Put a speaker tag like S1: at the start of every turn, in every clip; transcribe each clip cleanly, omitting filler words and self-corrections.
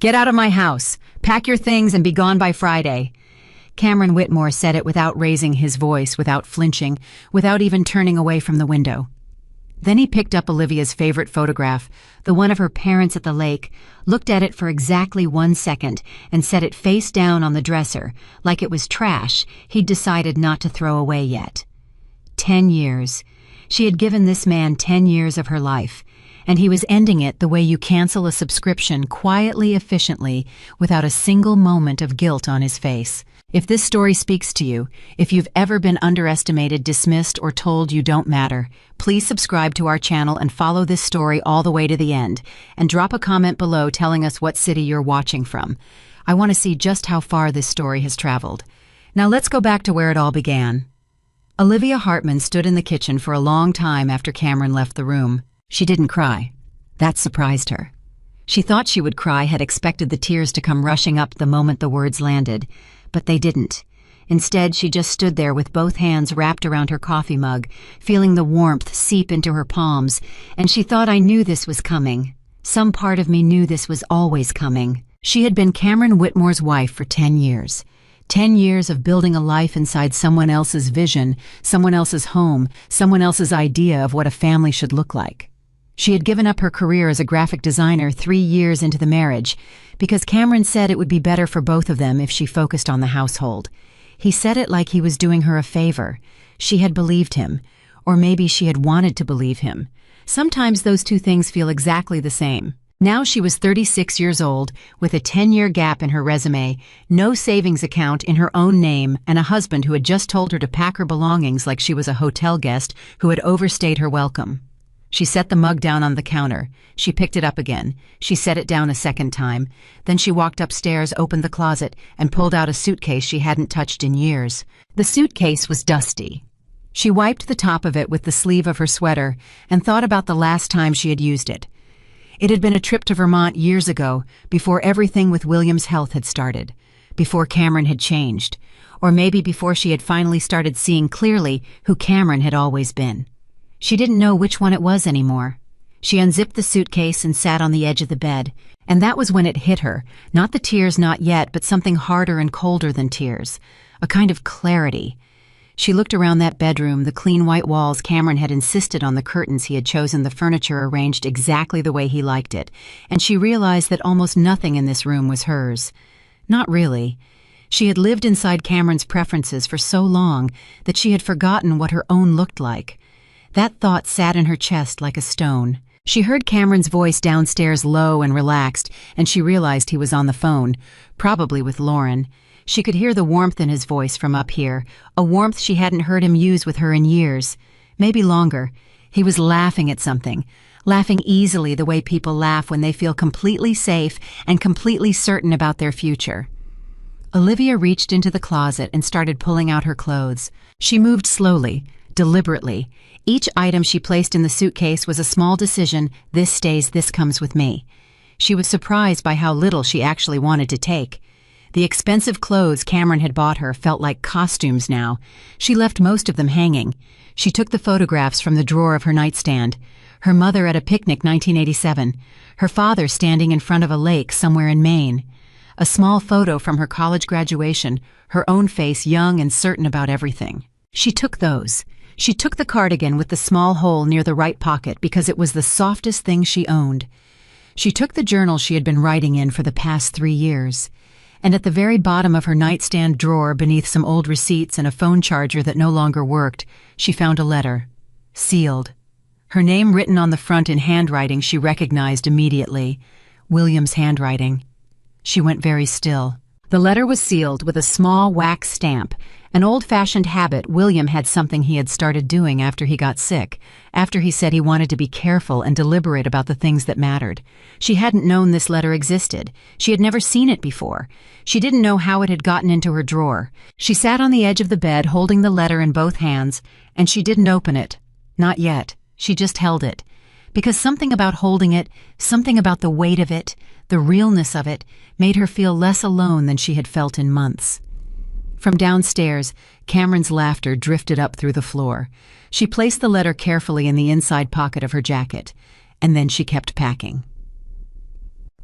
S1: Get out of my house. Pack your things and be gone by Friday. Cameron Whitmore said it without raising his voice, without flinching, without even turning away from the window. Then he picked up Olivia's favorite photograph, the one of her parents at the lake, looked at it for exactly 1 second, and set it face down on the dresser, like it was trash he'd decided not to throw away yet. 10 years. She had given this man 10 years of her life, and he was ending it the way you cancel a subscription quietly, efficiently, without a single moment of guilt on his face. If this story speaks to you, if you've ever been underestimated, dismissed, or told you don't matter, please subscribe to our channel and follow this story all the way to the end, and drop a comment below telling us what city you're watching from. I want to see just how far this story has traveled. Now let's go back to where it all began. Olivia Hartman stood in the kitchen for a long time after Cameron left the room. She didn't cry. That surprised her. She thought she would cry, had expected the tears to come rushing up the moment the words landed, but they didn't. Instead, she just stood there with both hands wrapped around her coffee mug, feeling the warmth seep into her palms, and she thought, I knew this was coming. Some part of me knew this was always coming. She had been Cameron Whitmore's wife for 10 years. 10 years of building a life inside someone else's vision, someone else's home, someone else's idea of what a family should look like. She had given up her career as a graphic designer 3 years into the marriage because Cameron said it would be better for both of them if she focused on the household. He said it like he was doing her a favor. She had believed him, or maybe she had wanted to believe him. Sometimes those two things feel exactly the same. Now she was 36 years old, with a 10-year gap in her resume, no savings account in her own name, and a husband who had just told her to pack her belongings like she was a hotel guest who had overstayed her welcome. She set the mug down on the counter. She picked it up again. She set it down a second time. Then she walked upstairs, opened the closet, and pulled out a suitcase she hadn't touched in years. The suitcase was dusty. She wiped the top of it with the sleeve of her sweater and thought about the last time she had used it. It had been a trip to Vermont years ago, before everything with William's health had started, before Cameron had changed, or maybe before she had finally started seeing clearly who Cameron had always been. She didn't know which one it was anymore. She unzipped the suitcase and sat on the edge of the bed, and that was when it hit her, not the tears, not yet, but something harder and colder than tears, a kind of clarity. She looked around that bedroom, the clean white walls. Cameron had insisted on the curtains. He had chosen the furniture arranged exactly the way he liked it, and she realized that almost nothing in this room was hers. Not really. She had lived inside Cameron's preferences for so long that she had forgotten what her own looked like. That thought sat in her chest like a stone. She heard Cameron's voice downstairs, low and relaxed, and she realized he was on the phone, probably with Lauren. She could hear the warmth in his voice from up here, a warmth she hadn't heard him use with her in years, maybe longer. He was laughing at something, laughing easily the way people laugh when they feel completely safe and completely certain about their future. Olivia reached into the closet and started pulling out her clothes. She moved slowly, deliberately. Each item she placed in the suitcase was a small decision. This stays, this comes with me. She was surprised by how little she actually wanted to take. The expensive clothes Cameron had bought her felt like costumes now. She left most of them hanging. She took the photographs from the drawer of her nightstand. Her mother at a picnic, 1987. Her father standing in front of a lake somewhere in Maine. A small photo from her college graduation, her own face young and certain about everything. She took those. She took the cardigan with the small hole near the right pocket because it was the softest thing she owned. She took the journal she had been writing in for the past 3 years. And at the very bottom of her nightstand drawer, beneath some old receipts and a phone charger that no longer worked, she found a letter. Sealed. Her name written on the front in handwriting she recognized immediately. William's handwriting. She went very still. The letter was sealed with a small wax stamp, an old-fashioned habit William had, something he had started doing after he got sick, after he said he wanted to be careful and deliberate about the things that mattered. She hadn't known this letter existed. She had never seen it before. She didn't know how it had gotten into her drawer. She sat on the edge of the bed holding the letter in both hands, and she didn't open it. Not yet. She just held it. Because something about holding it, something about the weight of it, the realness of it, made her feel less alone than she had felt in months. From downstairs, Cameron's laughter drifted up through the floor. She placed the letter carefully in the inside pocket of her jacket, and then she kept packing.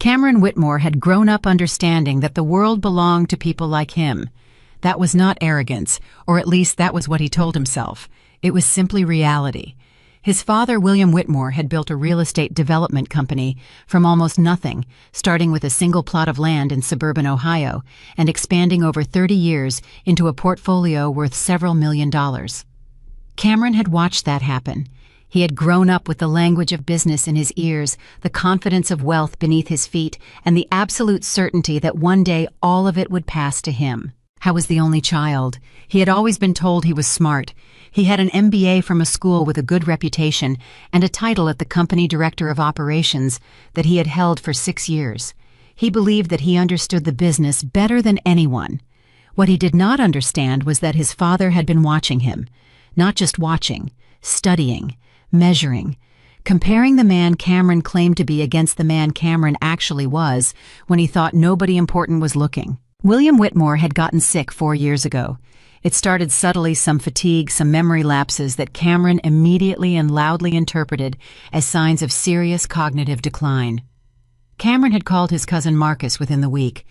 S1: Cameron Whitmore had grown up understanding that the world belonged to people like him. That was not arrogance, or at least that was what he told himself. It was simply reality. His father, William Whitmore, had built a real estate development company from almost nothing, starting with a single plot of land in suburban Ohio and expanding over 30 years into a portfolio worth several $1,000,000. Cameron had watched that happen. He had grown up with the language of business in his ears, the confidence of wealth beneath his feet, and the absolute certainty that one day all of it would pass to him. How was the only child? He had always been told he was smart. He had an MBA from a school with a good reputation and a title at the company director of operations that he had held for 6 years. He believed that he understood the business better than anyone. What he did not understand was that his father had been watching him. Not just watching, studying, measuring, comparing the man Cameron claimed to be against the man Cameron actually was when he thought nobody important was looking. William Whitmore had gotten sick 4 years ago. It started subtly, some fatigue, some memory lapses that Cameron immediately and loudly interpreted as signs of serious cognitive decline. Cameron had called his cousin Marcus within the week.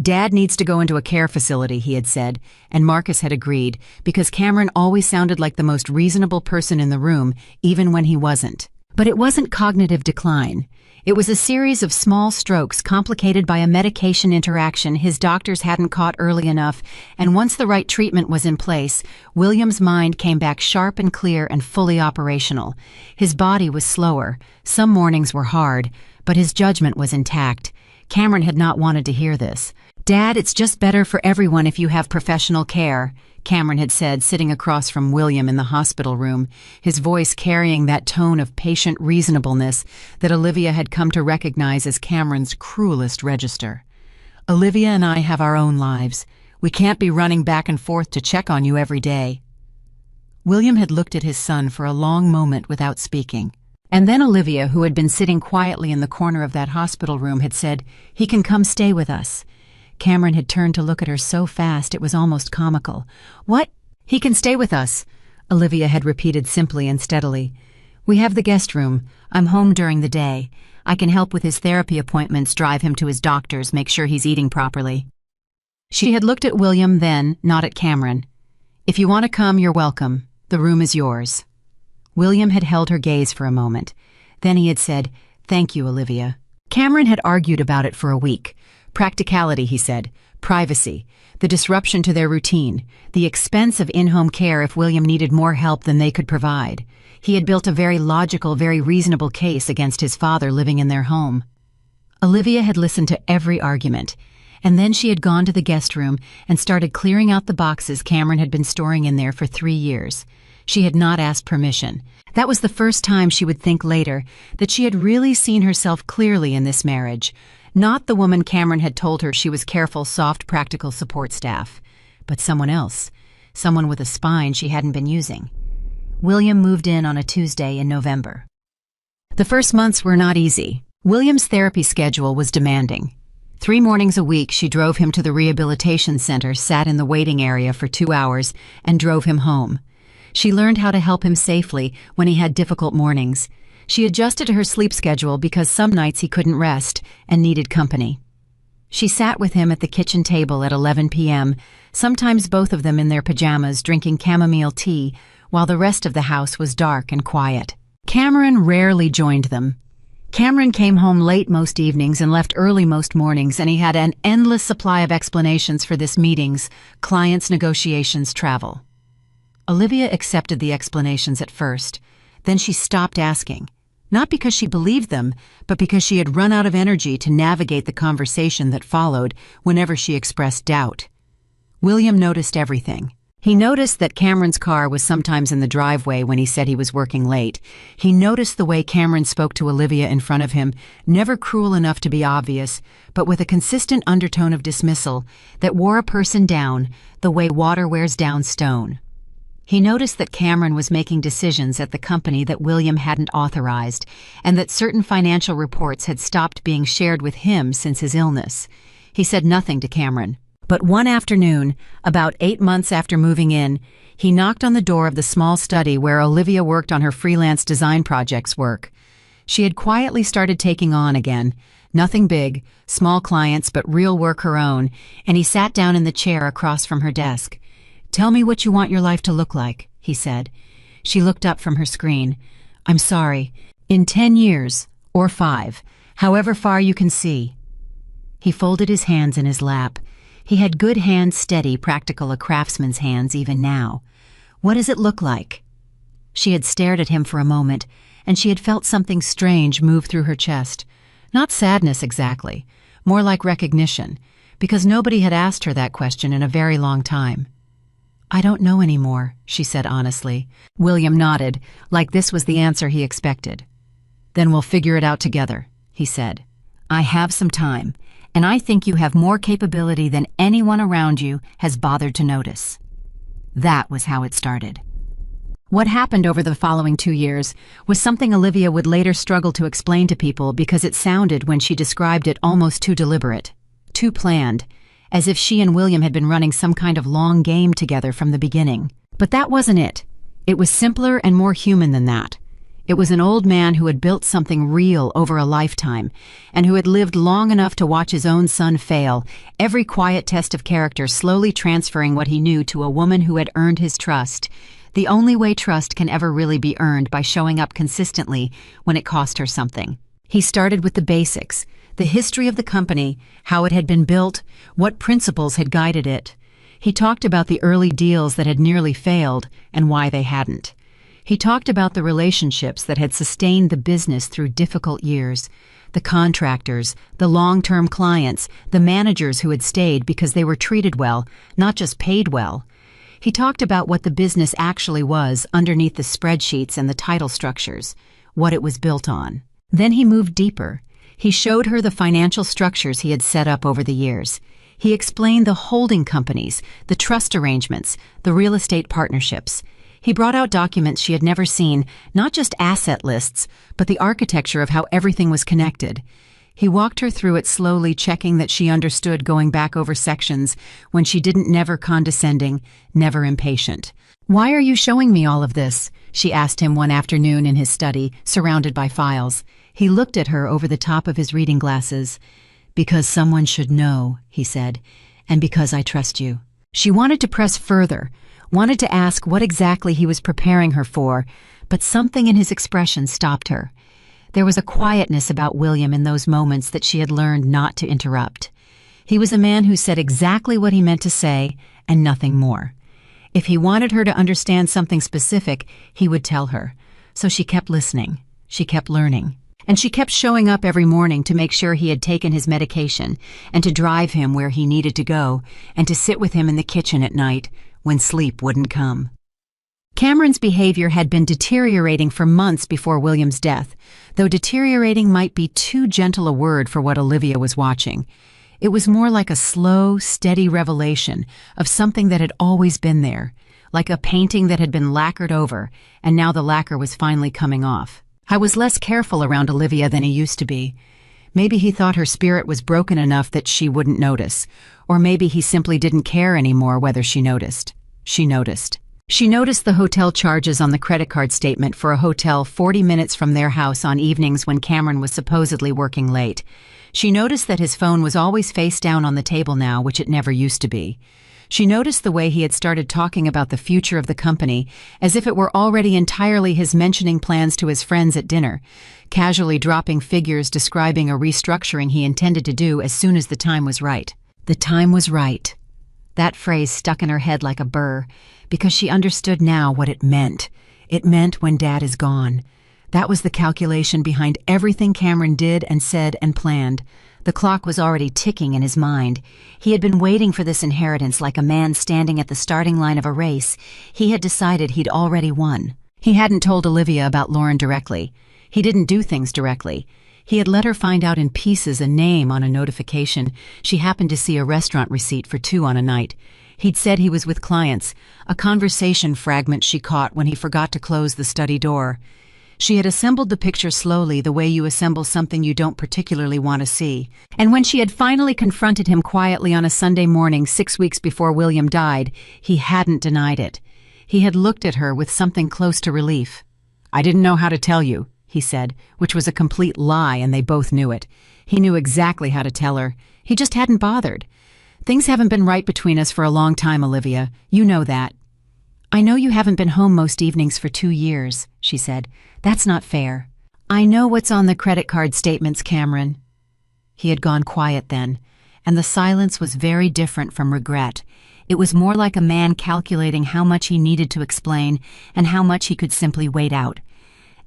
S1: "Dad needs to go into a care facility," he had said, and Marcus had agreed, because Cameron always sounded like the most reasonable person in the room, even when he wasn't. But it wasn't cognitive decline. It was a series of small strokes complicated by a medication interaction his doctors hadn't caught early enough, and once the right treatment was in place, William's mind came back sharp and clear and fully operational. His body was slower. Some mornings were hard, but his judgment was intact. Cameron had not wanted to hear this. "Dad, it's just better for everyone if you have professional care," Cameron had said, sitting across from William in the hospital room, his voice carrying that tone of patient reasonableness that Olivia had come to recognize as Cameron's cruelest register. "Olivia and I have our own lives. We can't be running back and forth to check on you every day." William had looked at his son for a long moment without speaking. And then Olivia, who had been sitting quietly in the corner of that hospital room, had said, "He can come stay with us." Cameron had turned to look at her so fast it was almost comical. "What? He can stay with us," Olivia had repeated simply and steadily. "We have the guest room. I'm home during the day. I can help with his therapy appointments, drive him to his doctors, make sure he's eating properly." She had looked at William then, not at Cameron. "If you want to come, you're welcome. The room is yours." William had held her gaze for a moment. Then he had said, "Thank you, Olivia." Cameron had argued about it for a week. Practicality, he said, privacy, the disruption to their routine, the expense of in-home care if William needed more help than they could provide. He had built a very logical, very reasonable case against his father living in their home. Olivia had listened to every argument, and then she had gone to the guest room and started clearing out the boxes Cameron had been storing in there for 3 years. She had not asked permission. That was the first time, she would think later, that she had really seen herself clearly in this marriage. Not the woman Cameron had told her she was careful, soft, practical support staff, but someone else, someone with a spine she hadn't been using. William moved in on a Tuesday in November. The first months were not easy. William's therapy schedule was demanding. 3 mornings a week she drove him to the rehabilitation center, sat in the waiting area for 2 hours, and drove him home. She learned how to help him safely when he had difficult mornings. She adjusted her sleep schedule because some nights he couldn't rest and needed company. She sat with him at the kitchen table at 11 p.m., sometimes both of them in their pajamas drinking chamomile tea while the rest of the house was dark and quiet. Cameron rarely joined them. Cameron came home late most evenings and left early most mornings, and he had an endless supply of explanations for this: meetings, clients, negotiations, travel. Olivia accepted the explanations at first. Then she stopped asking. Not because she believed them, but because she had run out of energy to navigate the conversation that followed whenever she expressed doubt. William noticed everything. He noticed that Cameron's car was sometimes in the driveway when he said he was working late. He noticed the way Cameron spoke to Olivia in front of him, never cruel enough to be obvious, but with a consistent undertone of dismissal that wore a person down the way water wears down stone. He noticed that Cameron was making decisions at the company that William hadn't authorized, and that certain financial reports had stopped being shared with him since his illness. He said nothing to Cameron. But one afternoon, about 8 months after moving in, he knocked on the door of the small study where Olivia worked on her freelance design projects work. She had quietly started taking on again, Nothing big, small clients, but real work her own, and he sat down in the chair across from her desk. "Tell me what you want your life to look like," he said. She looked up from her screen. "I'm sorry. In 10 years, or 5, however far you can see." He folded his hands in his lap. He had good hands, steady, practical, a craftsman's hands even now. "What does it look like?" She had stared at him for a moment, and she had felt something strange move through her chest. Not sadness exactly, more like recognition, because nobody had asked her that question in a very long time. "I don't know anymore," she said honestly. William nodded, like this was the answer he expected. "Then we'll figure it out together," he said. "I have some time, and I think you have more capability than anyone around you has bothered to notice." That was how it started. What happened over the following 2 years was something Olivia would later struggle to explain to people because it sounded, when she described it, almost too deliberate, too planned, as if she and William had been running some kind of long game together from the beginning. But that wasn't it. It was simpler and more human than that. It was an old man who had built something real over a lifetime, and who had lived long enough to watch his own son fail, every quiet test of character slowly transferring what he knew to a woman who had earned his trust. The only way trust can ever really be earned, by showing up consistently when it cost her something. He started with the basics, the history of the company, how it had been built, what principles had guided it. He talked about the early deals that had nearly failed and why they hadn't. He talked about the relationships that had sustained the business through difficult years, the contractors, the long-term clients, the managers who had stayed because they were treated well, not just paid well. He talked about what the business actually was underneath the spreadsheets and the title structures, what it was built on. Then he moved deeper. He showed her the financial structures he had set up over the years. He explained the holding companies, the trust arrangements, the real estate partnerships. He brought out documents she had never seen, not just asset lists, but the architecture of how everything was connected. He walked her through it slowly, checking that she understood, going back over sections when she didn't, never condescending, never impatient. "Why are you showing me all of this?" she asked him one afternoon in his study, surrounded by files. He looked at her over the top of his reading glasses. "Because someone should know," he said, "and because I trust you." She wanted to press further, wanted to ask what exactly he was preparing her for, but something in his expression stopped her. There was a quietness about William in those moments that she had learned not to interrupt. He was a man who said exactly what he meant to say, and nothing more. If he wanted her to understand something specific, he would tell her. So she kept listening. She kept learning. And she kept showing up every morning to make sure he had taken his medication, and to drive him where he needed to go, and to sit with him in the kitchen at night when sleep wouldn't come. Cameron's behavior had been deteriorating for months before William's death, though deteriorating might be too gentle a word for what Olivia was watching. It was more like a slow, steady revelation of something that had always been there, like a painting that had been lacquered over, and now the lacquer was finally coming off. I was less careful around Olivia than he used to be. Maybe he thought her spirit was broken enough that she wouldn't notice, or maybe he simply didn't care anymore whether she noticed. She noticed. She noticed the hotel charges on the credit card statement for a hotel 40 minutes from their house on evenings when Cameron was supposedly working late. She noticed that his phone was always face down on the table now, which it never used to be. She noticed the way he had started talking about the future of the company, as if it were already entirely his, mentioning plans to his friends at dinner, casually dropping figures describing a restructuring he intended to do as soon as the time was right. The time was right. That phrase stuck in her head like a burr, because she understood now what it meant. It meant when Dad is gone. That was the calculation behind everything Cameron did and said and planned. The clock was already ticking in his mind. He had been waiting for this inheritance like a man standing at the starting line of a race. He had decided he'd already won. He hadn't told Olivia about Lauren directly. He didn't do things directly. He had let her find out in pieces a name on a notification. She happened to see a restaurant receipt for 2 on a night. He'd said he was with clients, a conversation fragment she caught when he forgot to close the study door. She had assembled the picture slowly, the way you assemble something you don't particularly want to see. And when she had finally confronted him quietly on a Sunday morning 6 weeks before William died, he hadn't denied it. He had looked at her with something close to relief. "I didn't know how to tell you," he said, which was a complete lie, and they both knew it. He knew exactly how to tell her. He just hadn't bothered. Things haven't been right between us for a long time, Olivia. You know that. I know you haven't been home most evenings for 2 years, she said. That's not fair. I know what's on the credit card statements, Cameron. He had gone quiet then, and the silence was very different from regret. It was more like a man calculating how much he needed to explain and how much he could simply wait out.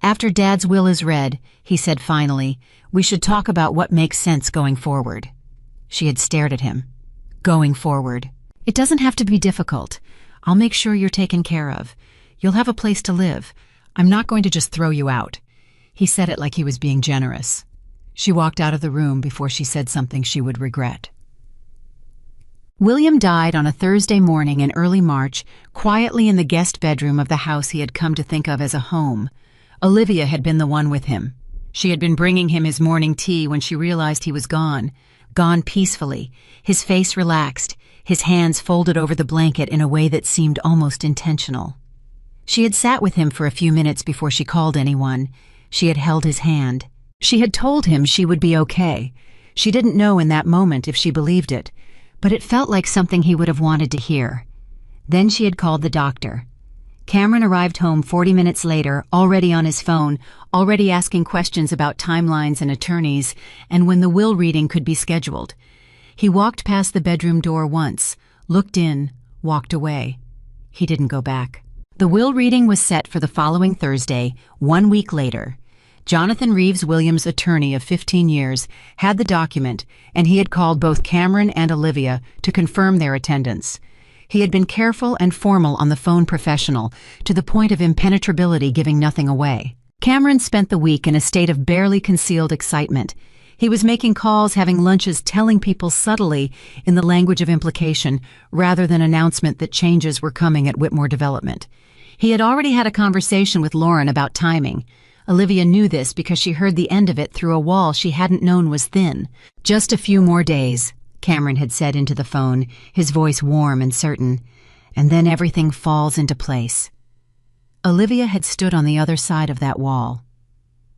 S1: After Dad's will is read, he said finally, we should talk about what makes sense going forward. She had stared at him. Going forward. It doesn't have to be difficult. I'll make sure you're taken care of. You'll have a place to live. I'm not going to just throw you out. He said it like he was being generous. She walked out of the room before she said something she would regret. William died on a Thursday morning in early March, quietly in the guest bedroom of the house he had come to think of as a home. Olivia had been the one with him. She had been bringing him his morning tea when she realized he was gone peacefully, his face relaxed, his hands folded over the blanket in a way that seemed almost intentional. She had sat with him for a few minutes before she called anyone. She had held his hand. She had told him she would be okay. She didn't know in that moment if she believed it, but it felt like something he would have wanted to hear. Then she had called the doctor. Cameron arrived home 40 minutes later, already on his phone, already asking questions about timelines and attorneys, and when the will reading could be scheduled. He walked past the bedroom door once, looked in, walked away. He didn't go back. The will reading was set for the following Thursday, 1 week later. Jonathan Reeves Williams' attorney of 15 years had the document, and he had called both Cameron and Olivia to confirm their attendance. He had been careful and formal on the phone, professional, to the point of impenetrability, giving nothing away. Cameron spent the week in a state of barely concealed excitement. He was making calls, having lunches, telling people subtly in the language of implication, rather than announcement that changes were coming at Whitmore Development. He had already had a conversation with Lauren about timing. Olivia knew this because she heard the end of it through a wall she hadn't known was thin. Just a few more days, Cameron had said into the phone, his voice warm and certain, and then everything falls into place. Olivia had stood on the other side of that wall.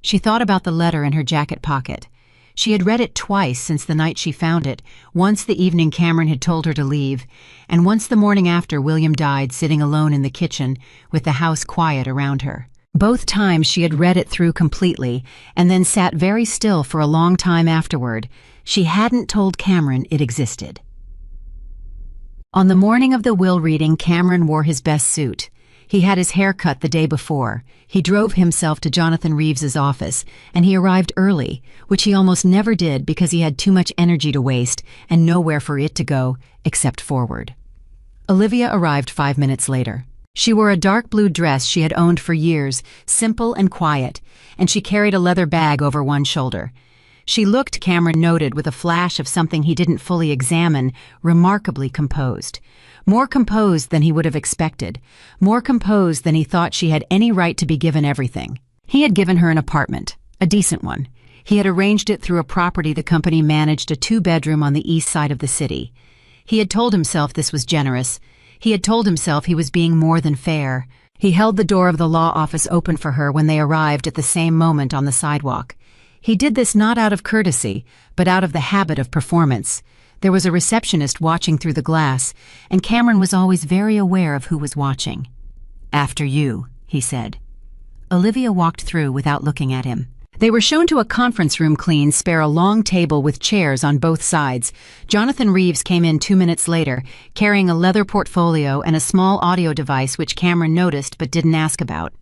S1: She thought about the letter in her jacket pocket. She had read it twice since the night she found it, once the evening Cameron had told her to leave, and once the morning after William died, sitting alone in the kitchen with the house quiet around her. Both times she had read it through completely and then sat very still for a long time afterward. She hadn't told Cameron it existed. On the morning of the will reading, Cameron wore his best suit. He had his hair cut the day before. He drove himself to Jonathan Reeves's office, and he arrived early, which he almost never did because he had too much energy to waste and nowhere for it to go except forward. Olivia arrived 5 minutes later. She wore a dark blue dress she had owned for years, simple and quiet, and she carried a leather bag over one shoulder. She looked, Cameron noted with a flash of something he didn't fully examine, remarkably composed. More composed than he would have expected. More composed than he thought she had any right to be given everything. He had given her an apartment, a decent one. He had arranged it through a property the company managed, a 2-bedroom on the east side of the city. He had told himself this was generous. He had told himself he was being more than fair. He held the door of the law office open for her when they arrived at the same moment on the sidewalk. He did this not out of courtesy, but out of the habit of performance. There was a receptionist watching through the glass, and Cameron was always very aware of who was watching. "After you," he said. Olivia walked through without looking at him. They were shown to a conference room, clean, spare, a long table with chairs on both sides. Jonathan Reeves came in 2 minutes later, carrying a leather portfolio and a small audio device which Cameron noticed but didn't ask about.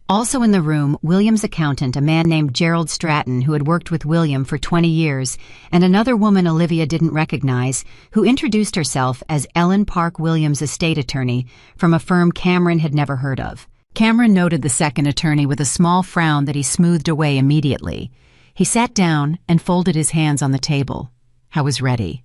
S1: Also in the room, William's accountant, a man named Gerald Stratton, who had worked with William for 20 years, and another woman Olivia didn't recognize, who introduced herself as Ellen Park Williams' estate attorney from a firm Cameron had never heard of. Cameron noted the second attorney with a small frown that he smoothed away immediately. He sat down and folded his hands on the table. I was ready.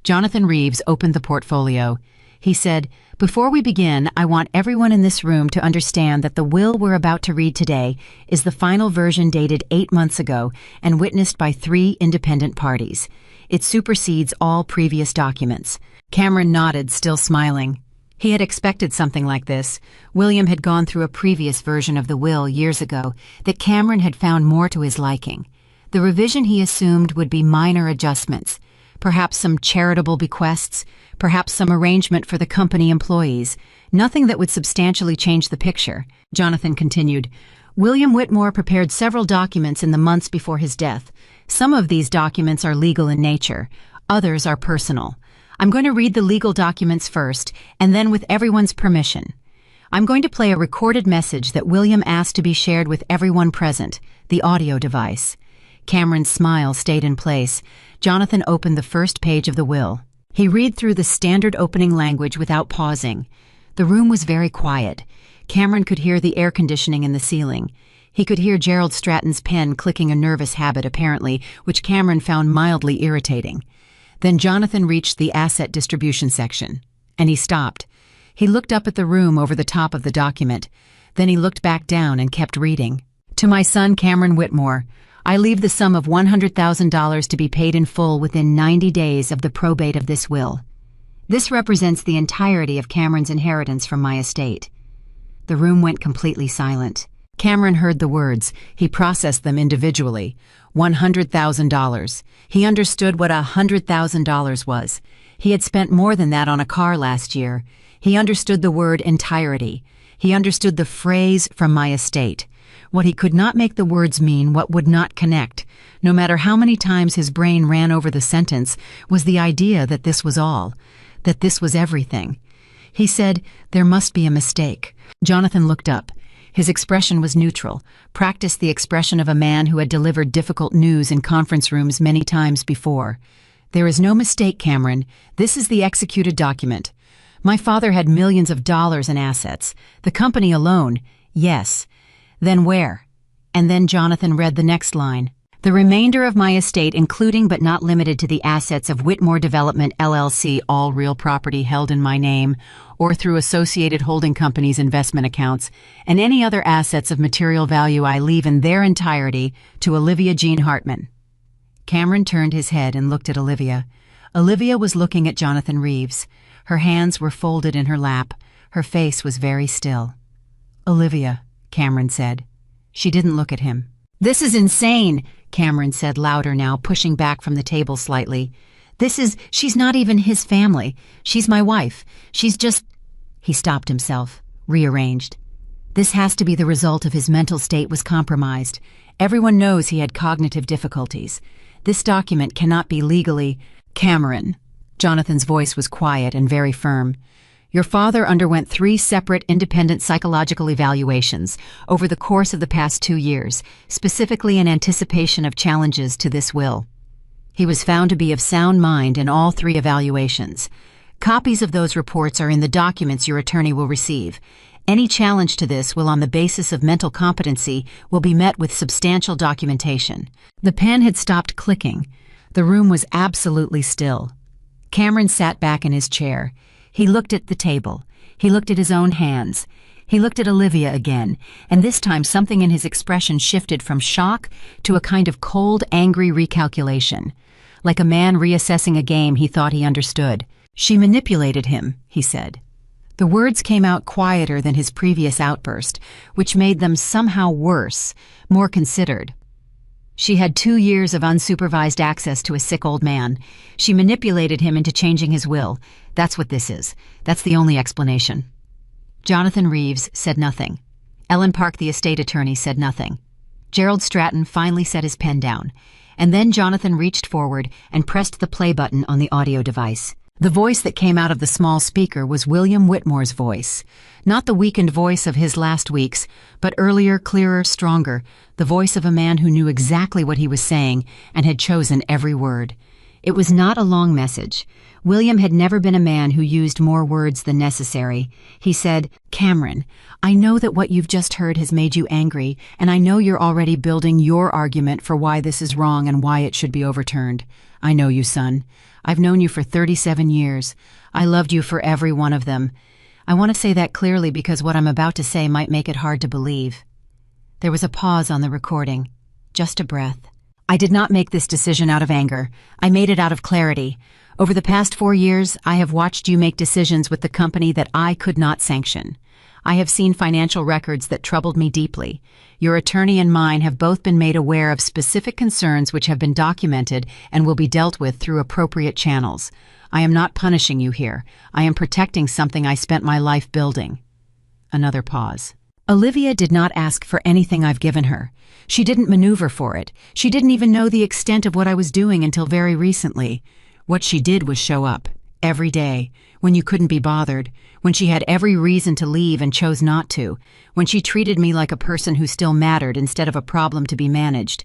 S1: Jonathan Reeves opened the portfolio. He said, "Before we begin, I want everyone in this room to understand that the will we're about to read today is the final version dated 8 months ago and witnessed by 3 independent parties. It supersedes all previous documents." Cameron nodded, still smiling. He had expected something like this. William had gone through a previous version of the will years ago that Cameron had found more to his liking. The revision he assumed would be minor adjustments, perhaps some charitable bequests, perhaps some arrangement for the company employees, nothing that would substantially change the picture. Jonathan continued, William Whitmore prepared several documents in the months before his death. Some of these documents are legal in nature, others are personal. I'm going to read the legal documents first, and then with everyone's permission. I'm going to play a recorded message that William asked to be shared with everyone present, the audio device. Cameron's smile stayed in place. Jonathan opened the first page of the will. He read through the standard opening language without pausing. The room was very quiet. Cameron could hear the air conditioning in the ceiling. He could hear Gerald Stratton's pen clicking, a nervous habit apparently, which Cameron found mildly irritating. Then Jonathan reached the asset distribution section, and he stopped. He looked up at the room over the top of the document. Then he looked back down and kept reading. To my son, Cameron Whitmore, I leave the sum of $100,000 to be paid in full within 90 days of the probate of this will. This represents the entirety of Cameron's inheritance from my estate. The room went completely silent. Cameron heard the words. He processed them individually. $100,000. He understood what $100,000 was. He had spent more than that on a car last year. He understood the word entirety. He understood the phrase from my estate. What he could not make the words mean, what would not connect, no matter how many times his brain ran over the sentence, was the idea that this was all, that this was everything. He said, there must be a mistake. Jonathan looked up. His expression was neutral, practiced the expression of a man who had delivered difficult news in conference rooms many times before. There is no mistake, Cameron. This is the executed document. My father had millions of dollars in assets. The company alone, yes. Then where? And then Jonathan read the next line. The remainder of my estate, including but not limited to the assets of Whitmore Development, LLC, all real property held in my name, or through associated holding companies' investment accounts, and any other assets of material value I leave in their entirety to Olivia Jean Hartman. Cameron turned his head and looked at Olivia. Olivia was looking at Jonathan Reeves. Her hands were folded in her lap. Her face was very still. Olivia, Cameron said. She didn't look at him. This is insane, Cameron said louder now, pushing back from the table slightly. She's not even his family. She's my wife. She's just... He stopped himself, rearranged. This has to be the result of his mental state was compromised. Everyone knows he had cognitive difficulties. This document cannot be legally... Cameron. Jonathan's voice was quiet and very firm. Your father underwent 3 separate independent psychological evaluations over the course of the past 2 years, specifically in anticipation of challenges to this will. He was found to be of sound mind in all 3 evaluations. Copies of those reports are in the documents your attorney will receive. Any challenge to this will, on the basis of mental competency, will be met with substantial documentation. The pen had stopped clicking. The room was absolutely still. Cameron sat back in his chair. He looked at the table. He looked at his own hands. He looked at Olivia again, and this time something in his expression shifted from shock to a kind of cold, angry recalculation, like a man reassessing a game he thought he understood. She manipulated him, he said. The words came out quieter than his previous outburst, which made them somehow worse, more considered. She had 2 years of unsupervised access to a sick old man. She manipulated him into changing his will. That's what this is. That's the only explanation. Jonathan Reeves said nothing. Ellen Park, the estate attorney, said nothing. Gerald Stratton finally set his pen down, and then Jonathan reached forward and pressed the play button on the audio device. The voice that came out of the small speaker was William Whitmore's voice. Not the weakened voice of his last weeks, but earlier, clearer, stronger, the voice of a man who knew exactly what he was saying and had chosen every word. It was not a long message. William had never been a man who used more words than necessary. He said, Cameron, I know that what you've just heard has made you angry, and I know you're already building your argument for why this is wrong and why it should be overturned. I know you, son. I've known you for 37 years. I loved you for every one of them. I want to say that clearly because what I'm about to say might make it hard to believe. There was a pause on the recording. Just a breath. I did not make this decision out of anger. I made it out of clarity. Over the past 4 years, I have watched you make decisions with the company that I could not sanction. I have seen financial records that troubled me deeply. Your attorney and mine have both been made aware of specific concerns which have been documented and will be dealt with through appropriate channels. I am not punishing you here. I am protecting something I spent my life building. Another pause. Olivia did not ask for anything I've given her. She didn't maneuver for it. She didn't even know the extent of what I was doing until very recently. What she did was show up. Every day. When you couldn't be bothered. When she had every reason to leave and chose not to. When she treated me like a person who still mattered instead of a problem to be managed.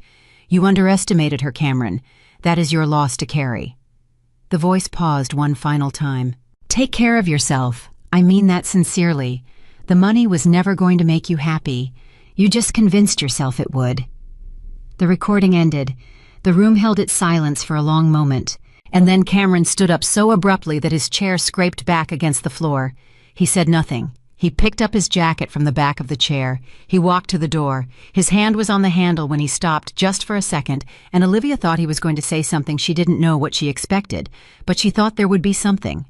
S1: You underestimated her, Cameron. That is your loss to carry. The voice paused one final time. Take care of yourself. I mean that sincerely. The money was never going to make you happy. You just convinced yourself it would. The recording ended. The room held its silence for a long moment, and then Cameron stood up so abruptly that his chair scraped back against the floor. He said nothing. He picked up his jacket from the back of the chair. He walked to the door. His hand was on the handle when he stopped just for a second, and Olivia thought he was going to say something she didn't know what she expected, but she thought there would be something.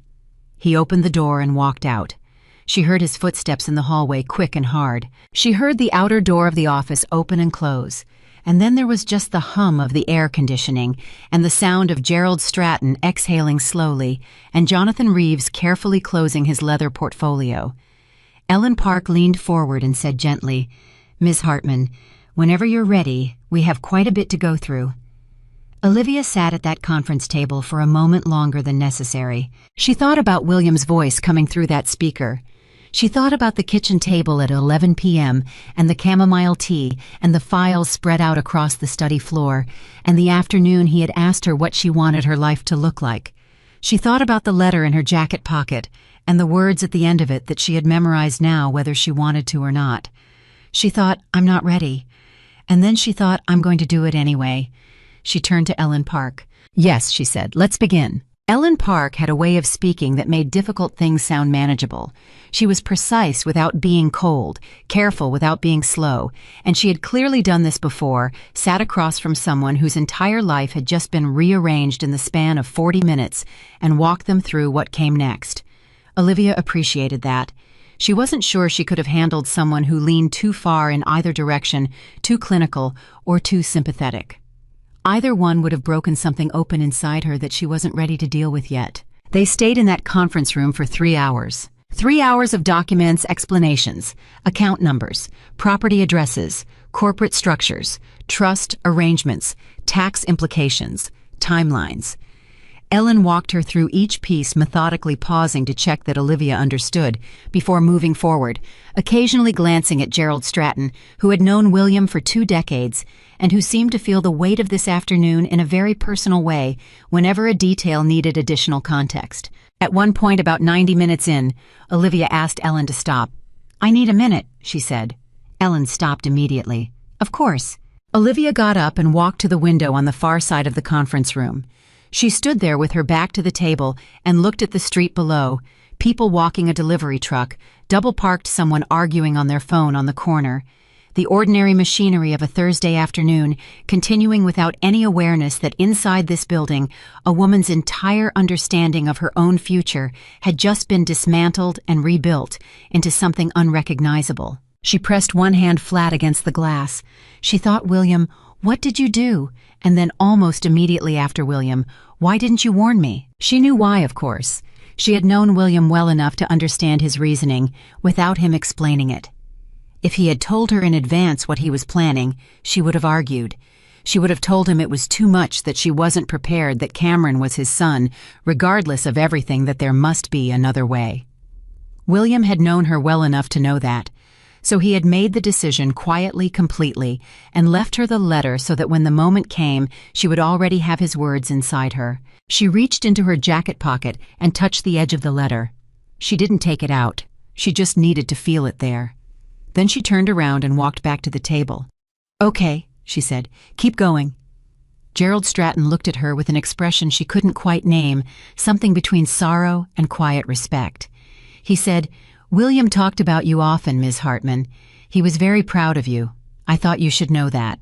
S1: He opened the door and walked out. She heard his footsteps in the hallway, quick and hard. She heard the outer door of the office open and close. And then there was just the hum of the air conditioning and the sound of Gerald Stratton exhaling slowly and Jonathan Reeves carefully closing his leather portfolio. Ellen Park leaned forward and said gently, "Ms. Hartman, whenever you're ready, we have quite a bit to go through." Olivia sat at that conference table for a moment longer than necessary. She thought about William's voice coming through that speaker. She thought about the kitchen table at 11 p.m. and the chamomile tea and the files spread out across the study floor, and the afternoon he had asked her what she wanted her life to look like. She thought about the letter in her jacket pocket and the words at the end of it that she had memorized now whether she wanted to or not. She thought, "I'm not ready." And then she thought, "I'm going to do it anyway." She turned to Ellen Park. "Yes," she said, "let's begin." Ellen Park had a way of speaking that made difficult things sound manageable. She was precise without being cold, careful without being slow, and she had clearly done this before, sat across from someone whose entire life had just been rearranged in the span of 40 minutes, and walked them through what came next. Olivia appreciated that. She wasn't sure she could have handled someone who leaned too far in either direction, too clinical or too sympathetic. Either one would have broken something open inside her that she wasn't ready to deal with yet. They stayed in that conference room for 3 hours. 3 hours of documents, explanations, account numbers, property addresses, corporate structures, trust arrangements, tax implications, timelines. Ellen walked her through each piece, methodically pausing to check that Olivia understood before moving forward, occasionally glancing at Gerald Stratton, who had known William for 2 decades and who seemed to feel the weight of this afternoon in a very personal way whenever a detail needed additional context. At one point, about 90 minutes in, Olivia asked Ellen to stop. "I need a minute," she said. Ellen stopped immediately. "Of course." Olivia got up and walked to the window on the far side of the conference room. She stood there with her back to the table and looked at the street below, people walking a delivery truck, double-parked someone arguing on their phone on the corner. The ordinary machinery of a Thursday afternoon, continuing without any awareness that inside this building, a woman's entire understanding of her own future had just been dismantled and rebuilt into something unrecognizable. She pressed one hand flat against the glass. She thought, "William, what did you do?" And then almost immediately after, "William, why didn't you warn me?" She knew why, of course. She had known William well enough to understand his reasoning without him explaining it. If he had told her in advance what he was planning, she would have argued. She would have told him it was too much, that she wasn't prepared, that Cameron was his son, regardless of everything, that there must be another way. William had known her well enough to know that, so he had made the decision quietly, completely, and left her the letter so that when the moment came, she would already have his words inside her. She reached into her jacket pocket and touched the edge of the letter. She didn't take it out. She just needed to feel it there. Then she turned around and walked back to the table. "Okay," she said, "keep going." Gerald Stratton looked at her with an expression she couldn't quite name, something between sorrow and quiet respect. He said, "William talked about you often, Ms. Hartman. He was very proud of you. I thought you should know that."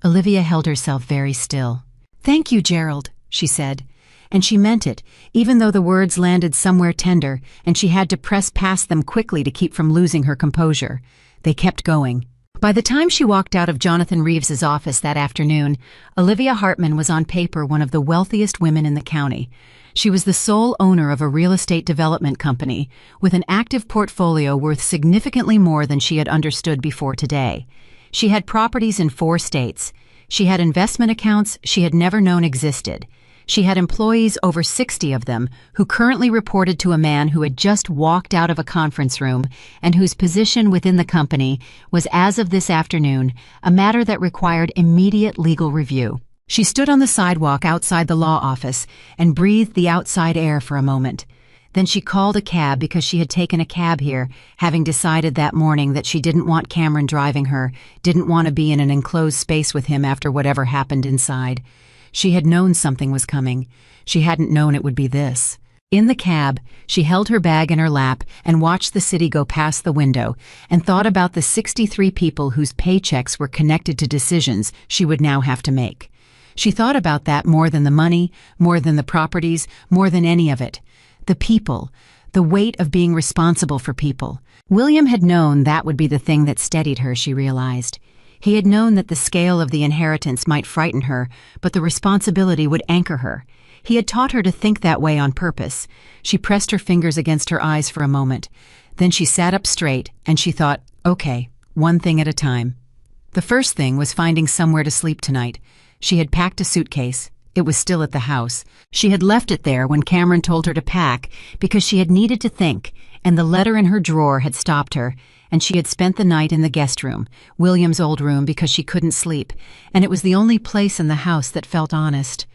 S1: Olivia held herself very still. "Thank you, Gerald," she said. And she meant it, even though the words landed somewhere tender, and she had to press past them quickly to keep from losing her composure. They kept going. By the time she walked out of Jonathan Reeves's office that afternoon, Olivia Hartman was on paper one of the wealthiest women in the county. She was the sole owner of a real estate development company, with an active portfolio worth significantly more than she had understood before today. She had properties in 4 states. She had investment accounts she had never known existed. She had employees, over 60 of them, who currently reported to a man who had just walked out of a conference room and whose position within the company was, as of this afternoon, a matter that required immediate legal review. She stood on the sidewalk outside the law office and breathed the outside air for a moment. Then she called a cab because she had taken a cab here, having decided that morning that she didn't want Cameron driving her, didn't want to be in an enclosed space with him after whatever happened inside. She had known something was coming. She hadn't known it would be this. In the cab, she held her bag in her lap and watched the city go past the window and thought about the 63 people whose paychecks were connected to decisions she would now have to make. She thought about that more than the money, more than the properties, more than any of it. The people, the weight of being responsible for people. William had known that would be the thing that steadied her, she realized. He had known that the scale of the inheritance might frighten her, but the responsibility would anchor her. He had taught her to think that way on purpose. She pressed her fingers against her eyes for a moment. Then she sat up straight, and she thought, okay, one thing at a time. The first thing was finding somewhere to sleep tonight. She had packed a suitcase. It was still at the house. She had left it there when Cameron told her to pack because she had needed to think, and the letter in her drawer had stopped her, and she had spent the night in the guest room, William's old room, because she couldn't sleep, and it was the only place in the house that felt honest.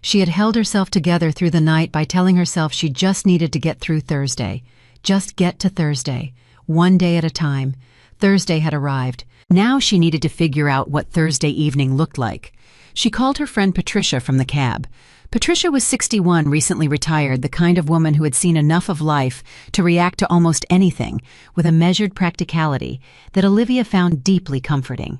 S1: She had held herself together through the night by telling herself she just needed to get through Thursday. Just get to Thursday, one day at a time. Thursday had arrived. Now she needed to figure out what Thursday evening looked like. She called her friend Patricia from the cab. Patricia was 61, recently retired, the kind of woman who had seen enough of life to react to almost anything with a measured practicality that Olivia found deeply comforting.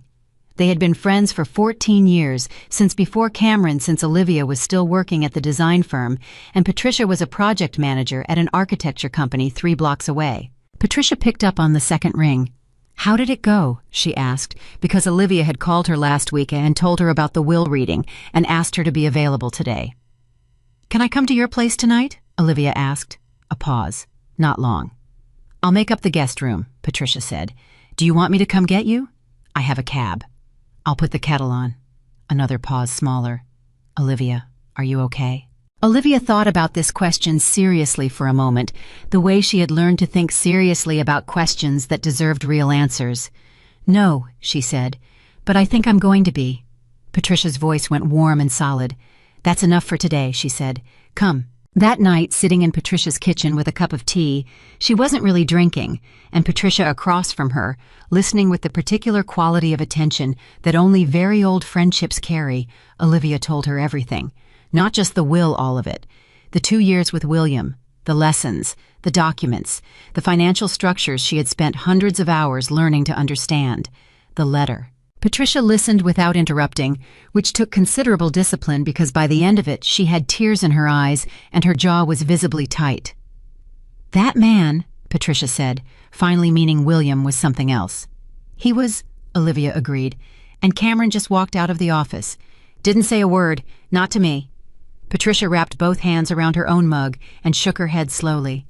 S1: They had been friends for 14 years, since before Cameron, since Olivia was still working at the design firm, and Patricia was a project manager at an architecture company 3 blocks away. Patricia picked up on the second ring. "How did it go?" she asked, because Olivia had called her last week and told her about the will reading and asked her to be available today. "Can I come to your place tonight?" Olivia asked. A pause. Not long. "I'll make up the guest room," Patricia said. "Do you want me to come get you?" "I have a cab." "I'll put the kettle on." Another pause, smaller. "Olivia, are you okay?" Olivia thought about this question seriously for a moment, the way she had learned to think seriously about questions that deserved real answers. "No," she said, "but I think I'm going to be." Patricia's voice went warm and solid. "That's enough for today," she said. "Come." That night, sitting in Patricia's kitchen with a cup of tea, she wasn't really drinking, and Patricia across from her, listening with the particular quality of attention that only very old friendships carry, Olivia told her everything. Not just the will, all of it. The 2 years with William, the lessons, the documents, the financial structures she had spent hundreds of hours learning to understand, the letter. Patricia listened without interrupting, which took considerable discipline because by the end of it she had tears in her eyes and her jaw was visibly tight. "That man," Patricia said, finally meaning William, was something else. "He was," Olivia agreed, "and Cameron just walked out of the office. Didn't say a word, not to me." Patricia wrapped both hands around her own mug and shook her head slowly.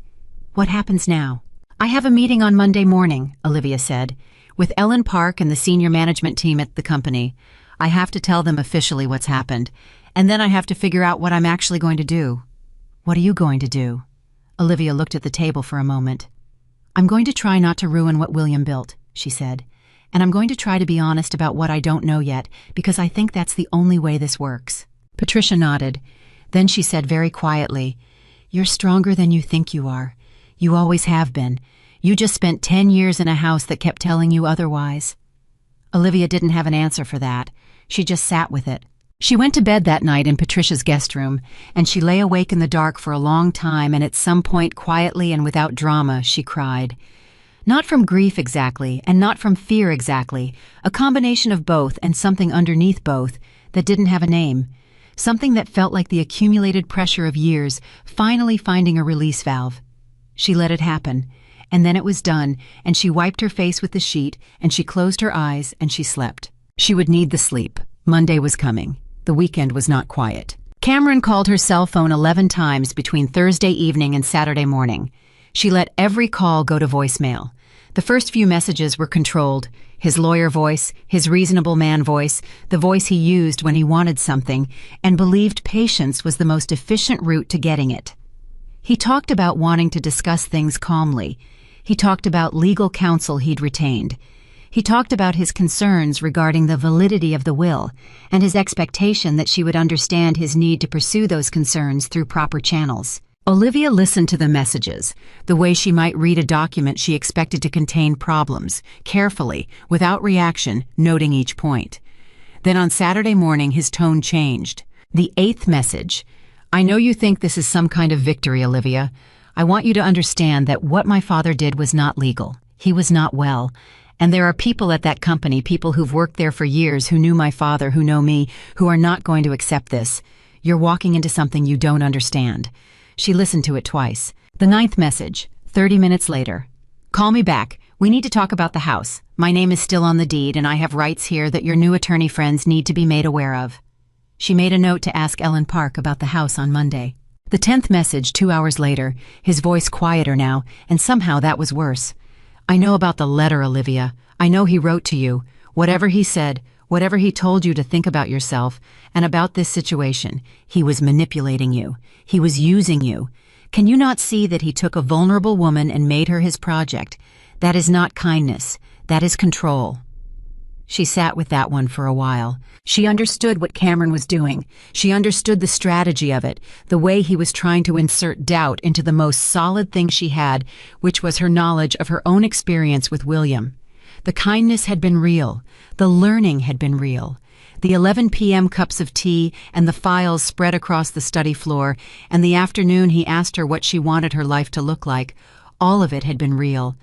S1: "What happens now?" "I have a meeting on Monday morning," Olivia said, "with Ellen Park and the senior management team at the company. I have to tell them officially what's happened, and then I have to figure out what I'm actually going to do." "What are you going to do?" Olivia looked at the table for a moment. "I'm going to try not to ruin what William built," she said, "and I'm going to try to be honest about what I don't know yet, because I think that's the only way this works." Patricia nodded. Then she said very quietly, "You're stronger than you think you are. You always have been. You just spent 10 years in a house that kept telling you otherwise." Olivia didn't have an answer for that. She just sat with it. She went to bed that night in Patricia's guest room, and she lay awake in the dark for a long time, and at some point, quietly and without drama, she cried. Not from grief exactly, and not from fear exactly, a combination of both and something underneath both that didn't have a name. Something that felt like the accumulated pressure of years finally finding a release valve. She let it happen, and then it was done, and she wiped her face with the sheet, and she closed her eyes, and she slept. She would need the sleep. Monday was coming. The weekend was not quiet. Cameron called her cell phone 11 times between Thursday evening and Saturday morning. She let every call go to voicemail. The first few messages were controlled. His lawyer voice, his reasonable man voice, the voice he used when he wanted something, and believed patience was the most efficient route to getting it. He talked about wanting to discuss things calmly. He talked about legal counsel he'd retained. He talked about his concerns regarding the validity of the will, and his expectation that she would understand his need to pursue those concerns through proper channels. Olivia listened to the messages, the way she might read a document she expected to contain problems, carefully, without reaction, noting each point. Then on Saturday morning, his tone changed. The 8th message. I know you think this is some kind of victory, Olivia. I want you to understand that what my father did was not legal. He was not well. And there are people at that company, people who've worked there for years, who knew my father, who know me, who are not going to accept this. You're walking into something you don't understand. She listened to it twice. The 9th message, 30 minutes later. Call me back. We need to talk about the house. My name is still on the deed, and I have rights here that your new attorney friends need to be made aware of. She made a note to ask Ellen Park about the house on Monday. The 10th message, 2 hours later, his voice quieter now, and somehow that was worse. I know about the letter, Olivia. I know he wrote to you. Whatever he said, whatever he told you to think about yourself and about this situation, he was manipulating you. He was using you. Can you not see that he took a vulnerable woman and made her his project? That is not kindness. That is control. She sat with that one for a while. She understood what Cameron was doing. She understood the strategy of it, the way he was trying to insert doubt into the most solid thing she had, which was her knowledge of her own experience with William. The kindness had been real. The learning had been real. The 11 p.m. cups of tea and the files spread across the study floor, and the afternoon he asked her what she wanted her life to look like, all of it had been real.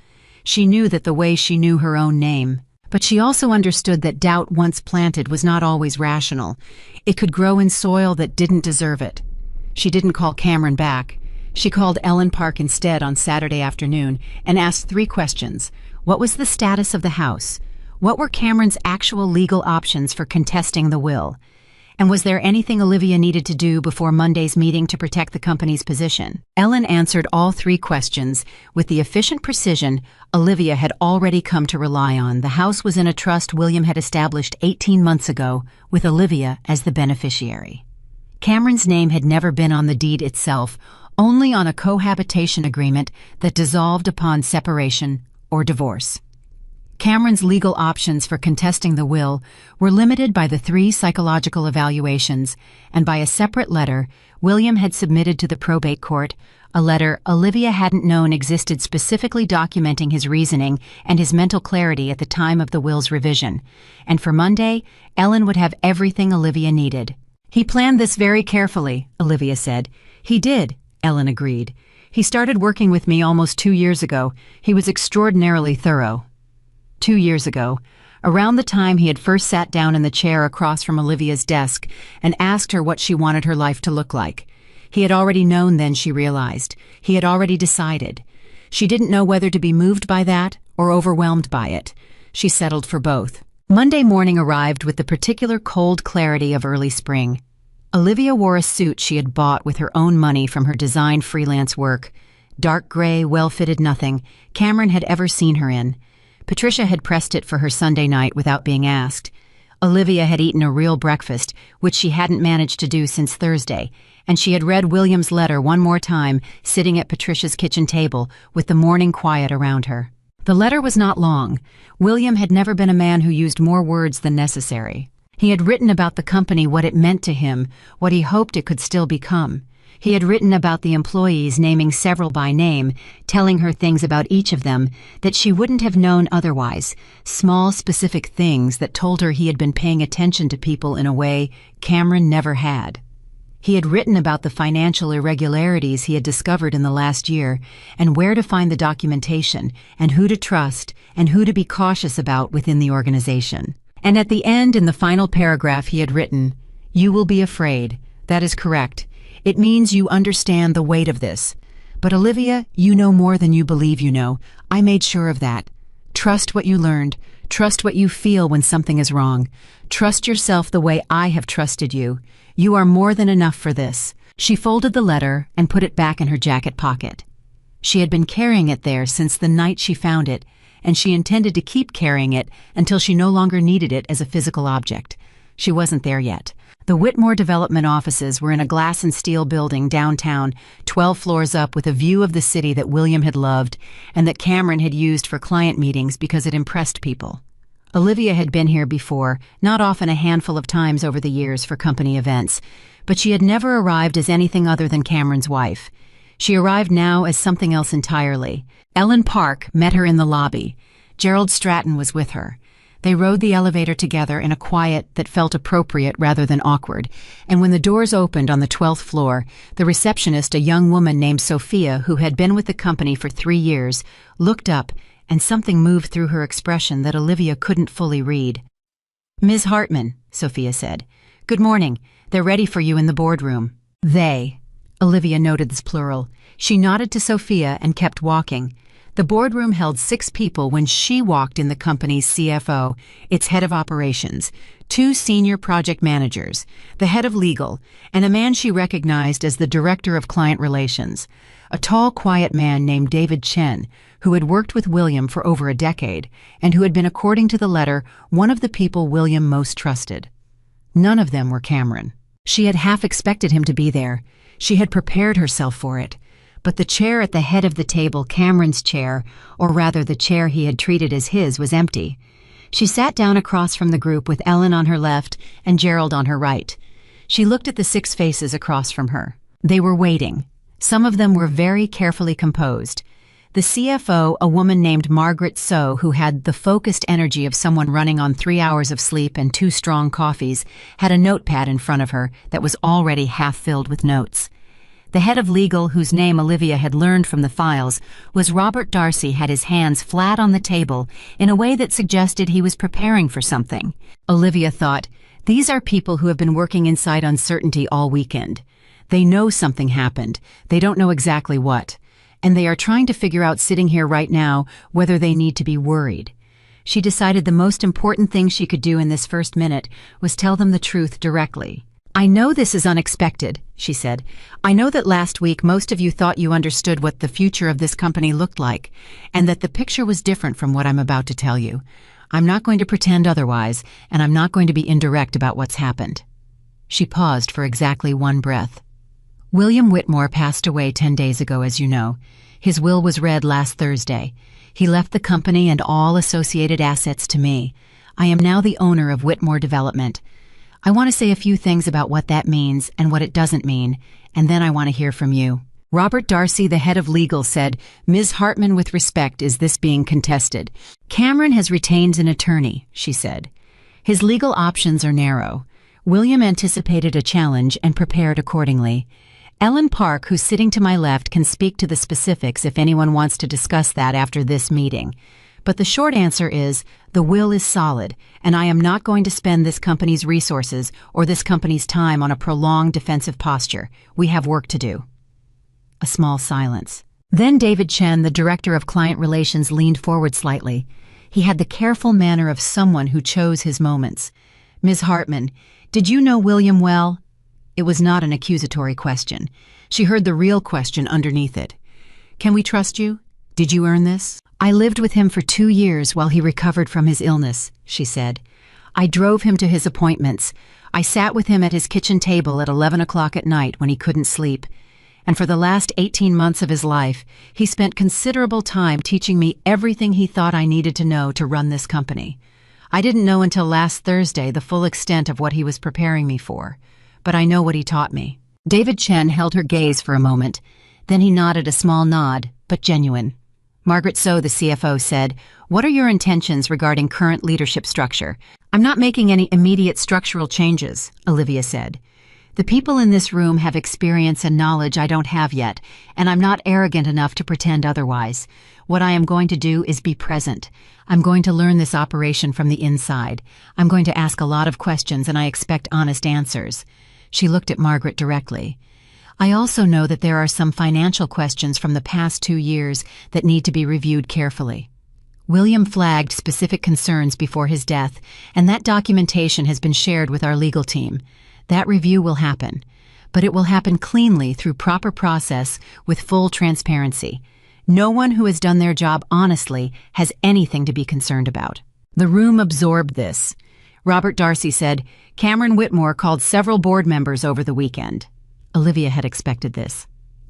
S1: She knew that the way she knew her own name. But she also understood that doubt once planted was not always rational. It could grow in soil that didn't deserve it. She didn't call Cameron back. She called Ellen Park instead on Saturday afternoon and asked 3 questions. What was the status of the house? What were Cameron's actual legal options for contesting the will? And was there anything Olivia needed to do before Monday's meeting to protect the company's position? Ellen answered all 3 questions with the efficient precision Olivia had already come to rely on. The house was in a trust William had established 18 months ago, with Olivia as the beneficiary. Cameron's name had never been on the deed itself, only on a cohabitation agreement that dissolved upon separation or divorce. Cameron's legal options for contesting the will were limited by the 3 psychological evaluations and by a separate letter William had submitted to the probate court, a letter Olivia hadn't known existed specifically documenting his reasoning and his mental clarity at the time of the will's revision. And for Monday, Ellen would have everything Olivia needed. He planned this very carefully, Olivia said. He did, Ellen agreed. He started working with me almost 2 years ago. He was extraordinarily thorough. 2 years ago, around the time he had first sat down in the chair across from Olivia's desk and asked her what she wanted her life to look like. He had already known then, she realized. He had already decided. She didn't know whether to be moved by that or overwhelmed by it. She settled for both. Monday morning arrived with the particular cold clarity of early spring. Olivia wore a suit she had bought with her own money from her design freelance work. Dark gray, well-fitted nothing Cameron had ever seen her in. Patricia had pressed it for her Sunday night without being asked. Olivia had eaten a real breakfast, which she hadn't managed to do since Thursday, and she had read William's letter one more time, sitting at Patricia's kitchen table with the morning quiet around her. The letter was not long. William had never been a man who used more words than necessary. He had written about the company, what it meant to him, what he hoped it could still become. He had written about the employees, naming several by name, telling her things about each of them that she wouldn't have known otherwise, small specific things that told her he had been paying attention to people in a way Cameron never had. He had written about the financial irregularities he had discovered in the last year, and where to find the documentation, and who to trust, and who to be cautious about within the organization. And at the end, in the final paragraph, he had written, "You will be afraid. That is correct. It means you understand the weight of this. But Olivia, you know more than you believe you know. I made sure of that. Trust what you learned. Trust what you feel when something is wrong. Trust yourself the way I have trusted you. You are more than enough for this." She folded the letter and put it back in her jacket pocket. She had been carrying it there since the night she found it, and she intended to keep carrying it until she no longer needed it as a physical object. She wasn't there yet. The Whitmore Development offices were in a glass and steel building downtown, 12 floors up, with a view of the city that William had loved and that Cameron had used for client meetings because it impressed people. Olivia had been here before, not often, a handful of times over the years for company events, but she had never arrived as anything other than Cameron's wife. She arrived now as something else entirely. Ellen Park met her in the lobby. Gerald Stratton was with her. They rode the elevator together in a quiet that felt appropriate rather than awkward, and when the doors opened on the 12th floor, the receptionist, a young woman named Sophia, who had been with the company for 3 years, looked up, and something moved through her expression that Olivia couldn't fully read. "Ms. Hartman," Sophia said. "Good morning. They're ready for you in the boardroom." They. Olivia noted this plural. She nodded to Sophia and kept walking. The boardroom held 6 people when she walked in: the company's CFO, its head of operations, 2 senior project managers, the head of legal, and a man she recognized as the director of client relations, a tall, quiet man named David Chen, who had worked with William for over a decade and who had been, according to the letter, one of the people William most trusted. None of them were Cameron. She had half expected him to be there. She had prepared herself for it. But the chair at the head of the table, Cameron's chair, or rather the chair he had treated as his, was empty. She sat down across from the group with Ellen on her left and Gerald on her right. She looked at the 6 faces across from her. They were waiting. Some of them were very carefully composed. The CFO, a woman named Margaret So, who had the focused energy of someone running on 3 hours of sleep and 2 strong coffees, had a notepad in front of her that was already half filled with notes. The head of legal, whose name Olivia had learned from the files, was Robert Darcy, had his hands flat on the table in a way that suggested he was preparing for something. Olivia thought, these are people who have been working inside uncertainty all weekend. They know something happened. They don't know exactly what. And they are trying to figure out, sitting here right now, whether they need to be worried. She decided the most important thing she could do in this first minute was tell them the truth directly. "I know this is unexpected," she said. "I know that last week most of you thought you understood what the future of this company looked like, and that the picture was different from what I'm about to tell you. I'm not going to pretend otherwise, and I'm not going to be indirect about what's happened." She paused for exactly 1 breath. "William Whitmore passed away 10 days ago, as you know. His will was read last Thursday. He left the company and all associated assets to me. I am now the owner of Whitmore Development. I want to say a few things about what that means and what it doesn't mean, and then I want to hear from you." Robert Darcy, the head of legal, said, "Ms. Hartman, with respect, is this being contested?" "Cameron has retained an attorney," she said. "His legal options are narrow. William anticipated a challenge and prepared accordingly. Ellen Park, who's sitting to my left, can speak to the specifics if anyone wants to discuss that after this meeting. But the short answer is, the will is solid, and I am not going to spend this company's resources or this company's time on a prolonged defensive posture. We have work to do." A small silence. Then David Chen, the director of client relations, leaned forward slightly. He had the careful manner of someone who chose his moments. "Ms. Hartman, did you know William well?" It was not an accusatory question. She heard the real question underneath it. "Can we trust you? Did you earn this?" "I lived with him for 2 years while he recovered from his illness," she said. "I drove him to his appointments. I sat with him at his kitchen table at 11 o'clock at night when he couldn't sleep. And for the last 18 months of his life, he spent considerable time teaching me everything he thought I needed to know to run this company. I didn't know until last Thursday the full extent of what he was preparing me for, but I know what he taught me." David Chen held her gaze for a moment. Then he nodded, a small nod, but genuine. Margaret So, the CFO, said, "What are your intentions regarding current leadership structure?" "I'm not making any immediate structural changes," Olivia said. The people in this room have experience and knowledge I don't have yet, and I'm not arrogant enough to pretend otherwise. What I am going to do is be present. I'm going to learn this operation from the inside. I'm going to ask a lot of questions, and I expect honest answers." She looked at Margaret directly. "I also know that there are some financial questions from the past 2 years that need to be reviewed carefully. William flagged specific concerns before his death, and that documentation has been shared with our legal team. That review will happen, but it will happen cleanly through proper process with full transparency. No one who has done their job honestly has anything to be concerned about." The room absorbed this. Robert Darcy said, "Cameron Whitmore called several board members over the weekend." Olivia had expected this.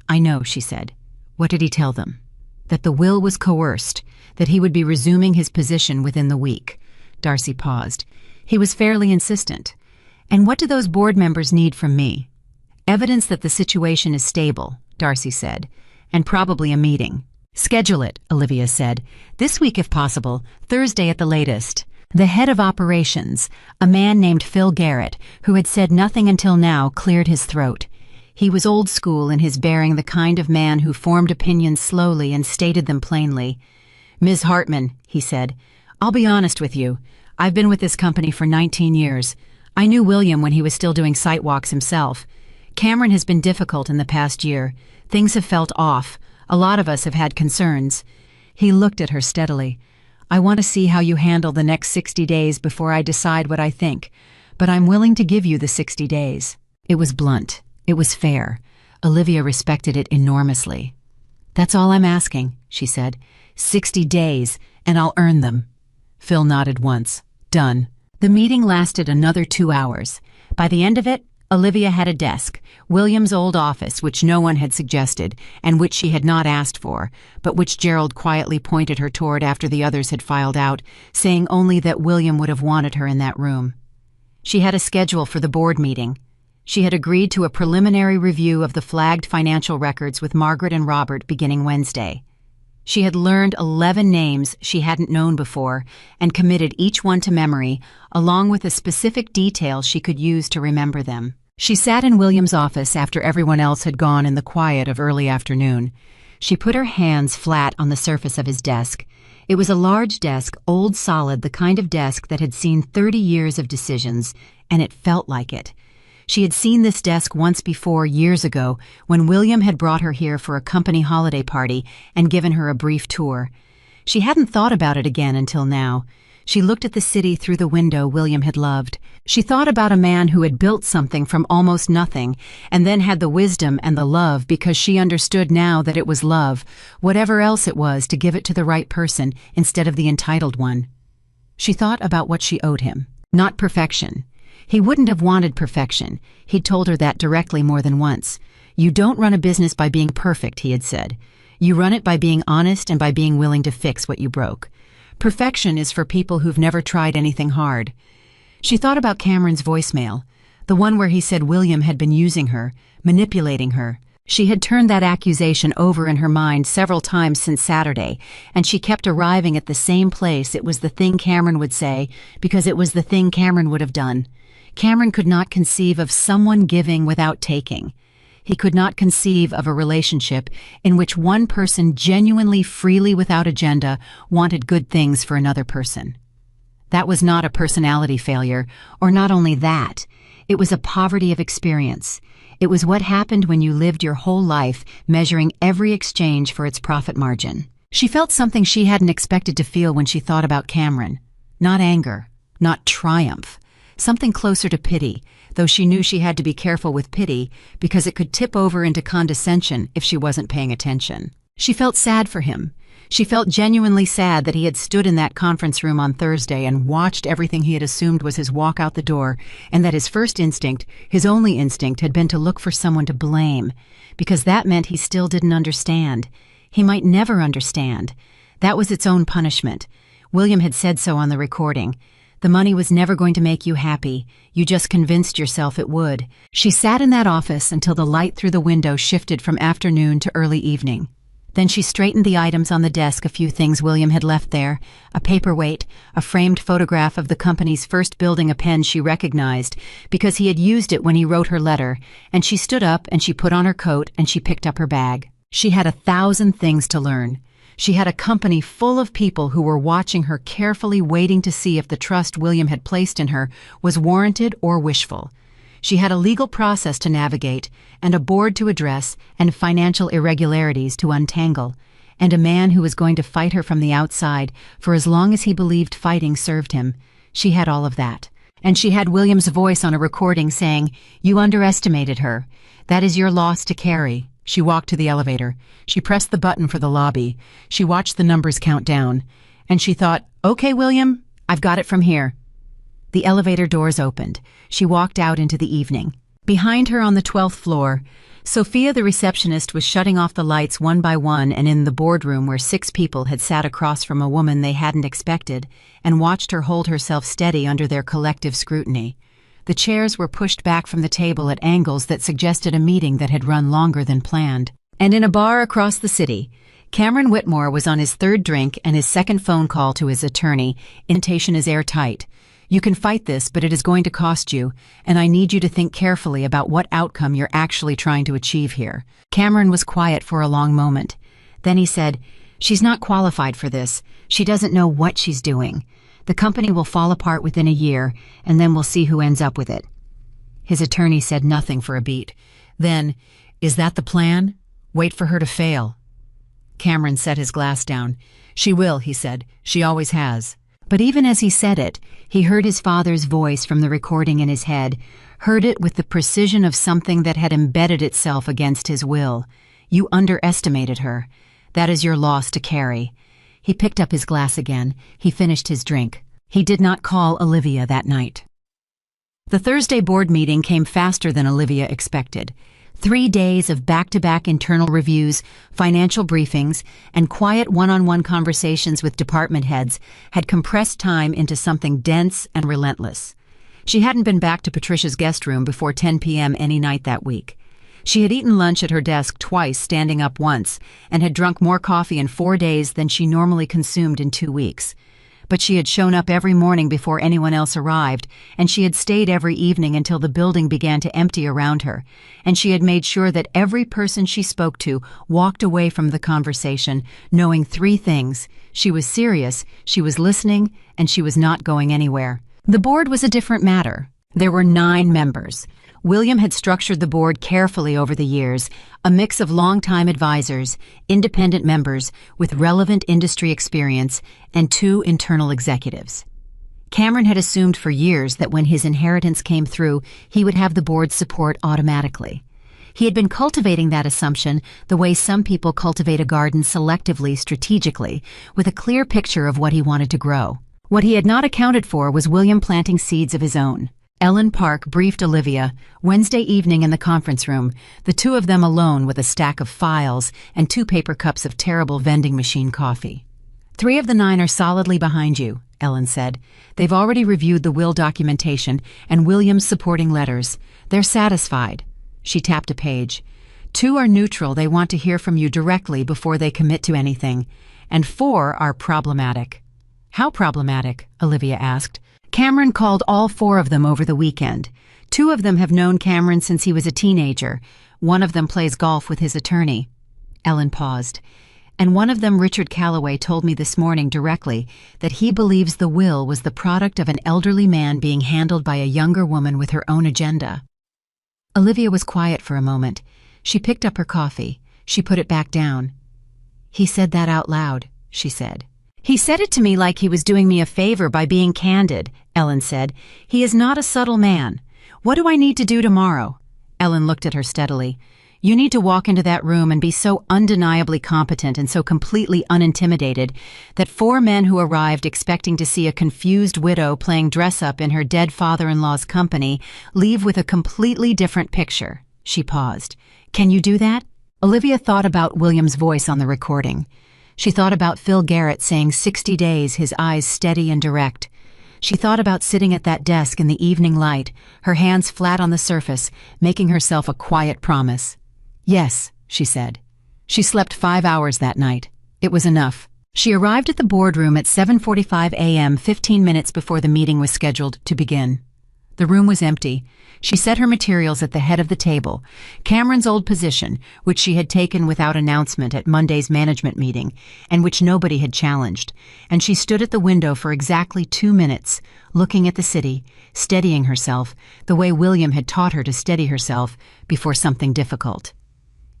S1: "I know," she said. "What did he tell them?" "That the will was coerced, that he would be resuming his position within the week." Darcy paused. "He was fairly insistent. And what do those board members need from me?" "Evidence that the situation is stable," Darcy said, "and probably a meeting." "Schedule it," Olivia said. "This week if possible, Thursday at the latest." The head of operations, a man named Phil Garrett, who had said nothing until now, cleared his throat. He was old school in his bearing, the kind of man who formed opinions slowly and stated them plainly. "Ms. Hartman," he said, "I'll be honest with you. I've been with this company for 19 years. I knew William when he was still doing site walks himself. Cameron has been difficult in the past year. Things have felt off. A lot of us have had concerns." He looked at her steadily. "I want to see how you handle the next 60 days before I decide what I think, but I'm willing to give you the 60 days. It was blunt. It was fair. Olivia respected it enormously. "That's all I'm asking," she said. 60 days, and I'll earn them." Phil nodded once. "Done." The meeting lasted another 2 hours. By the end of it, Olivia had a desk, William's old office, which no one had suggested, and which she had not asked for, but which Gerald quietly pointed her toward after the others had filed out, saying only that William would have wanted her in that room. She had a schedule for the board meeting. She had agreed to a preliminary review of the flagged financial records with Margaret and Robert beginning Wednesday. She had learned 11 names she hadn't known before and committed each one to memory, along with a specific detail she could use to remember them. She sat in William's office after everyone else had gone in the quiet of early afternoon. She put her hands flat on the surface of his desk. It was a large desk, old solid, the kind of desk that had seen 30 years of decisions, and it felt like it. She had seen this desk once before, years ago, when William had brought her here for a company holiday party and given her a brief tour. She hadn't thought about it again until now. She looked at the city through the window William had loved. She thought about a man who had built something from almost nothing and then had the wisdom and the love, because she understood now that it was love, whatever else it was, to give it to the right person instead of the entitled one. She thought about what she owed him. Not perfection. He wouldn't have wanted perfection. He'd told her that directly more than once. "You don't run a business by being perfect," he had said. "You run it by being honest and by being willing to fix what you broke. Perfection is for people who've never tried anything hard." She thought about Cameron's voicemail, the one where he said William had been using her, manipulating her. She had turned that accusation over in her mind several times since Saturday, and she kept arriving at the same place. It was the thing Cameron would say, because it was the thing Cameron would have done. Cameron could not conceive of someone giving without taking. He could not conceive of a relationship in which one person genuinely, freely, without agenda, wanted good things for another person. That was not a personality failure, or not only that, it was a poverty of experience. It was what happened when you lived your whole life measuring every exchange for its profit margin. She felt something she hadn't expected to feel when she thought about Cameron. Not anger, not triumph. Something closer to pity, though she knew she had to be careful with pity because it could tip over into condescension if she wasn't paying attention. She felt sad for him. She felt genuinely sad that he had stood in that conference room on Thursday and watched everything he had assumed was his walk out the door, and that his first instinct, his only instinct, had been to look for someone to blame, because that meant he still didn't understand. He might never understand. That was its own punishment. William had said so on the recording. The money was never going to make you happy. You just convinced yourself it would. She sat in that office until the light through the window shifted from afternoon to early evening. Then she straightened the items on the desk, a few things William had left there, a paperweight, a framed photograph of the company's first building, a pen she recognized because he had used it when he wrote her letter, and she stood up and she put on her coat and she picked up her bag. She had 1,000 things to learn. She had a company full of people who were watching her carefully, waiting to see if the trust William had placed in her was warranted or wishful. She had a legal process to navigate, and a board to address, and financial irregularities to untangle, and a man who was going to fight her from the outside for as long as he believed fighting served him. She had all of that. And she had William's voice on a recording saying, "You underestimated her. That is your loss to carry." She walked to the elevator. She pressed the button for the lobby. She watched the numbers count down. And she thought, "Okay, William, I've got it from here." The elevator doors opened. She walked out into the evening. Behind her on the 12th floor, Sophia, the receptionist, was shutting off the lights one by one, and in the boardroom where 6 people had sat across from a woman they hadn't expected and watched her hold herself steady under their collective scrutiny. The chairs were pushed back from the table at angles that suggested a meeting that had run longer than planned. And in a bar across the city, Cameron Whitmore was on his 3rd drink and his 2nd phone call to his attorney. "Invitation is airtight. You can fight this, but it is going to cost you, and I need you to think carefully about what outcome you're actually trying to achieve here." Cameron was quiet for a long moment. Then he said, "She's not qualified for this. She doesn't know what she's doing. The company will fall apart within a year, and then we'll see who ends up with it." His attorney said nothing for a beat. Then, "Is that the plan? Wait for her to fail." Cameron set his glass down. "She will," he said. "She always has." But even as he said it, he heard his father's voice from the recording in his head, heard it with the precision of something that had embedded itself against his will. "You underestimated her. That is your loss to carry." He picked up his glass again. He finished his drink. He did not call Olivia that night. The Thursday board meeting came faster than Olivia expected. 3 days of back-to-back internal reviews, financial briefings, and quiet one-on-one conversations with department heads had compressed time into something dense and relentless. She hadn't been back to Patricia's guest room before 10 p.m. any night that week. She had eaten lunch at her desk twice, standing up once, and had drunk more coffee in 4 days than she normally consumed in 2 weeks. But she had shown up every morning before anyone else arrived, and she had stayed every evening until the building began to empty around her, and she had made sure that every person she spoke to walked away from the conversation knowing 3 things: she was serious, she was listening, and she was not going anywhere. The board was a different matter. There were 9 members. William had structured the board carefully over the years, a mix of longtime advisors, independent members with relevant industry experience, and 2 internal executives. Cameron had assumed for years that when his inheritance came through, he would have the board's support automatically. He had been cultivating that assumption the way some people cultivate a garden selectively, strategically, with a clear picture of what he wanted to grow. What he had not accounted for was William planting seeds of his own. Ellen Park briefed Olivia Wednesday evening in the conference room, the 2 of them alone with a stack of files and 2 paper cups of terrible vending machine coffee. 3 of the 9 are solidly behind you, Ellen said. They've already reviewed the will documentation and William's supporting letters. They're satisfied. She tapped a page. 2 are neutral. They want to hear from you directly before they commit to anything. And 4 are problematic. How problematic? Olivia asked. Cameron called all 4 of them over the weekend. 2 of them have known Cameron since he was a teenager. 1 of them plays golf with his attorney. Ellen paused. And 1 of them, Richard Calloway, told me this morning directly that he believes the will was the product of an elderly man being handled by a younger woman with her own agenda. Olivia was quiet for a moment. She picked up her coffee. She put it back down. "He said that out loud," she said. "He said it to me like he was doing me a favor by being candid," Ellen said. "He is not a subtle man. What do I need to do tomorrow?" Ellen looked at her steadily. "You need to walk into that room and be so undeniably competent and so completely unintimidated that 4 men who arrived expecting to see a confused widow playing dress-up in her dead father-in-law's company leave with a completely different picture." She paused. "Can you do that?" Olivia thought about William's voice on the recording. She thought about Phil Garrett saying 60 days, his eyes steady and direct. She thought about sitting at that desk in the evening light, her hands flat on the surface, making herself a quiet promise. "Yes," she said. She slept 5 hours that night. It was enough. She arrived at the boardroom at 7:45 a.m., 15 minutes before the meeting was scheduled to begin. The room was empty. She set her materials at the head of the table, Cameron's old position, which she had taken without announcement at Monday's management meeting, and which nobody had challenged, and she stood at the window for exactly 2 minutes, looking at the city, steadying herself, the way William had taught her to steady herself before something difficult.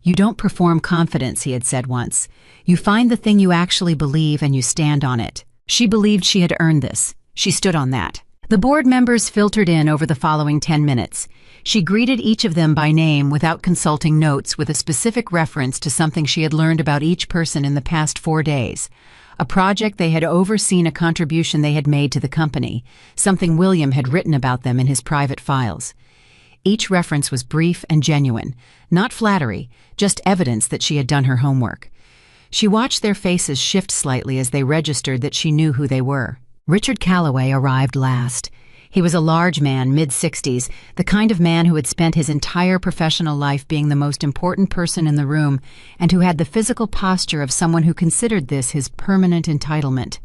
S1: "You don't perform confidence," he had said once. "You find the thing you actually believe and you stand on it." She believed she had earned this. She stood on that. The board members filtered in over the following 10 minutes. She greeted each of them by name without consulting notes with a specific reference to something she had learned about each person in the past 4 days. A project they had overseen, a contribution they had made to the company, something William had written about them in his private files. Each reference was brief and genuine, not flattery, just evidence that she had done her homework. She watched their faces shift slightly as they registered that she knew who they were. Richard Calloway arrived last. He was a large man, mid-60s, the kind of man who had spent his entire professional life being the most important person in the room and who had the physical posture of someone who considered this his permanent entitlement.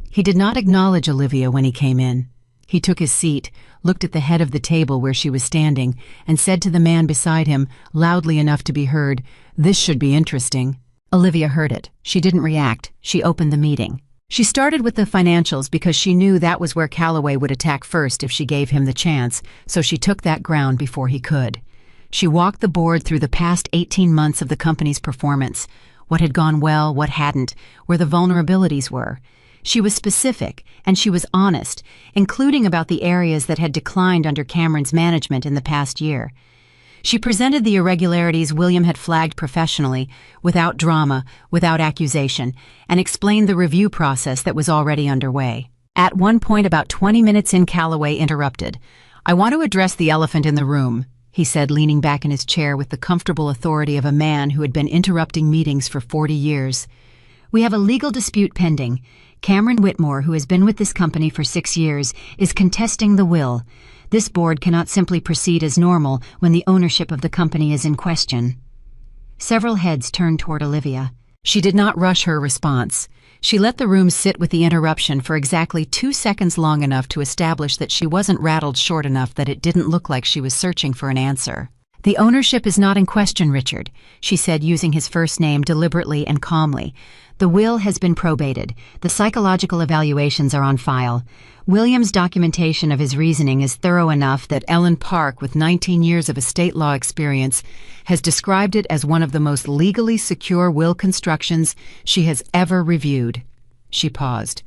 S1: He did not acknowledge Olivia when he came in. He took his seat, looked at the head of the table where she was standing, and said to the man beside him, loudly enough to be heard, "This should be interesting." Olivia heard it. She didn't react. She opened the meeting. She started with the financials because she knew that was where Calloway would attack first if she gave him the chance, so she took that ground before he could. She walked the board through the past 18 months of the company's performance, what had gone well, what hadn't, where the vulnerabilities were. She was specific, and she was honest, including about the areas that had declined under Cameron's management in the past year. She presented the irregularities William had flagged professionally, without drama, without accusation, and explained the review process that was already underway. At one point, about 20 minutes in, Calloway interrupted. "I want to address the elephant in the room," he said, leaning back in his chair with the comfortable authority of a man who had been interrupting meetings for 40 years. "We have a legal dispute pending. Cameron Whitmore, who has been with this company for 6 years, is contesting the will. This board cannot simply proceed as normal when the ownership of the company is in question." Several heads turned toward Olivia. She did not rush her response. She let the room sit with the interruption for exactly 2 seconds, long enough to establish that she wasn't rattled, short enough that it didn't look like she was searching for an answer. "The ownership is not in question, Richard," she said, using his first name deliberately and calmly. "The will has been probated. The psychological evaluations are on file. William's documentation of his reasoning is thorough enough that Ellen Park, with 19 years of estate law experience, has described it as one of the most legally secure will constructions she has ever reviewed." She paused.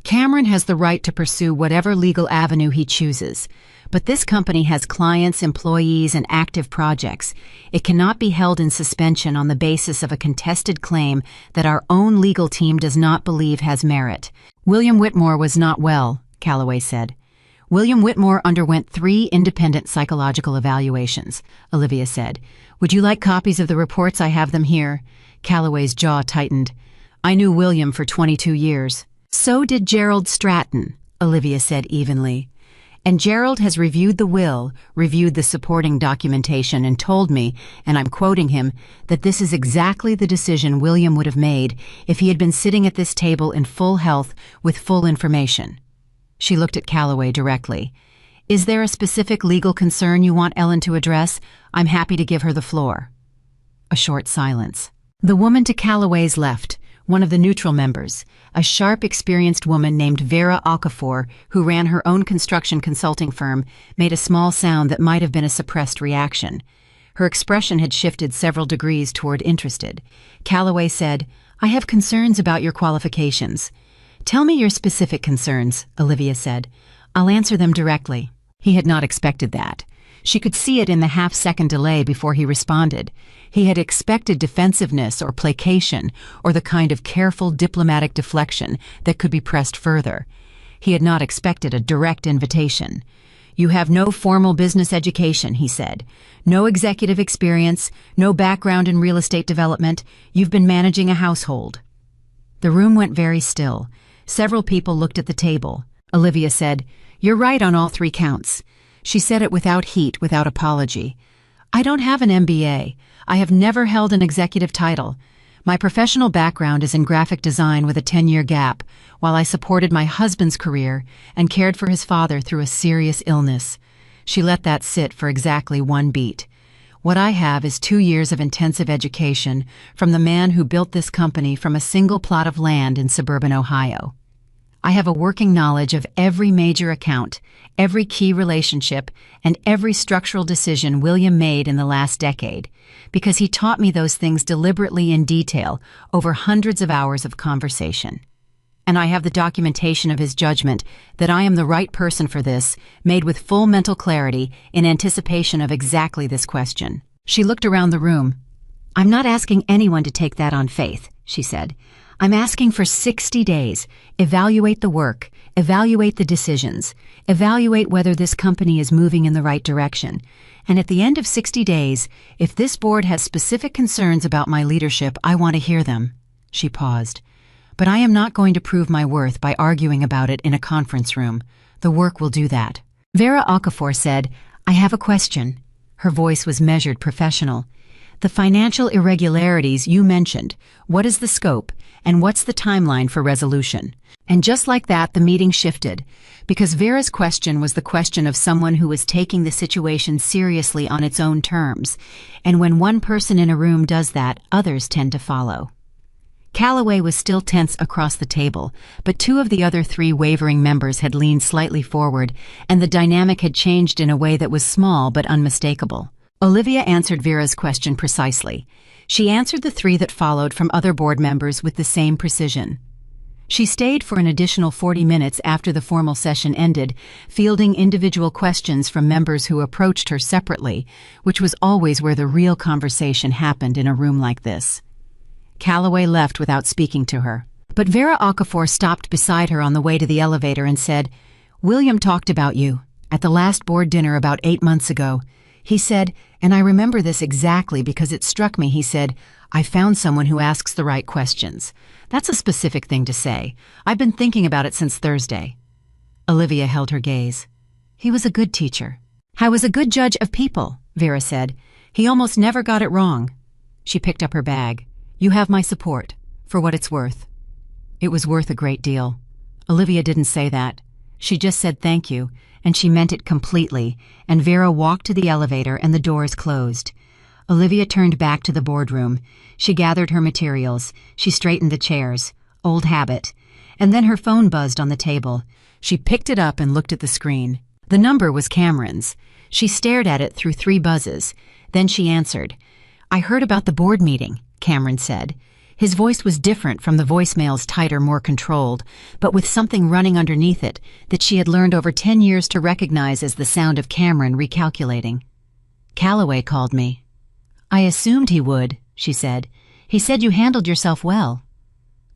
S1: "Cameron has the right to pursue whatever legal avenue he chooses. But this company has clients, employees, and active projects. It cannot be held in suspension on the basis of a contested claim that our own legal team does not believe has merit." "William Whitmore was not well," Calloway said. "William Whitmore underwent 3 independent psychological evaluations," Olivia said. "Would you like copies of the reports? I have them here." Calloway's jaw tightened. "I knew William for 22 years. "So did Gerald Stratton," Olivia said evenly. "And Gerald has reviewed the will, reviewed the supporting documentation, and told me, and I'm quoting him, that this is exactly the decision William would have made if he had been sitting at this table in full health with full information." She looked at Calloway directly. "Is there a specific legal concern you want Ellen to address? I'm happy to give her the floor." A short silence. The woman to Calloway's left, one of the neutral members, a sharp, experienced woman named Vera Okafor, who ran her own construction consulting firm, made a small sound that might have been a suppressed reaction. Her expression had shifted several degrees toward interested. Calloway said, "I have concerns about your qualifications." "Tell me your specific concerns," Olivia said. "I'll answer them directly." He had not expected that. She could see it in the half-second delay before he responded. He had expected defensiveness or placation, or the kind of careful diplomatic deflection that could be pressed further. He had not expected a direct invitation. "You have no formal business education," he said. "No executive experience, no background in real estate development. You've been managing a household." The room went very still. Several people looked at the table. Olivia said, "You're right on all 3 counts." She said it without heat, without apology. "I don't have an MBA. I have never held an executive title. My professional background is in graphic design with a 10-year gap, while I supported my husband's career and cared for his father through a serious illness. She let that sit for exactly one beat. What I have is 2 years of intensive education from the man who built this company from a single plot of land in suburban Ohio. I have a working knowledge of every major account, every key relationship, and every structural decision William made in the last decade, because he taught me those things deliberately in detail over hundreds of hours of conversation. And I have the documentation of his judgment that I am the right person for this, made with full mental clarity in anticipation of exactly this question. She looked around the room. "I'm not asking anyone to take that on faith," she said. "I'm asking for 60 days. Evaluate the work, evaluate the decisions, evaluate whether this company is moving in the right direction. And at the end of 60 days, if this board has specific concerns about my leadership, I want to hear them." She paused. "But I am not going to prove my worth by arguing about it in a conference room. The work will do that." Vera Okafor said, "I have a question." Her voice was measured, professional. "The financial irregularities you mentioned, what is the scope, and what's the timeline for resolution?" And just like that, the meeting shifted, because Vera's question was the question of someone who was taking the situation seriously on its own terms, and when one person in a room does that, others tend to follow. Calloway was still tense across the table, but 2 of the other 3 wavering members had leaned slightly forward, and the dynamic had changed in a way that was small but unmistakable. Olivia answered Vera's question precisely. She answered the 3 that followed from other board members with the same precision. She stayed for an additional 40 minutes after the formal session ended, fielding individual questions from members who approached her separately, which was always where the real conversation happened in a room like this. Calloway left without speaking to her. But Vera Okafor stopped beside her on the way to the elevator and said, "William talked about you at the last board dinner about 8 months ago. He said, and I remember this exactly because it struck me, he said, 'I found someone who asks the right questions.' That's a specific thing to say. I've been thinking about it since Thursday." Olivia held her gaze. "He was a good teacher. I was a good judge of people," Vera said. "He almost never got it wrong." She picked up her bag. "You have my support, for what it's worth." It was worth a great deal. Olivia didn't say that. She just said thank you, and she meant it completely, and Vera walked to the elevator and the doors closed. Olivia turned back to the boardroom. She gathered her materials. She straightened the chairs. Old habit. And then her phone buzzed on the table. She picked it up and looked at the screen. The number was Cameron's. She stared at it through 3 buzzes. Then she answered. "I heard about the board meeting," Cameron said. His voice was different from the voicemail's tighter, more controlled, but with something running underneath it that she had learned over 10 years to recognize as the sound of Cameron recalculating. "Calloway called me." "I assumed he would," she said. "He said you handled yourself well."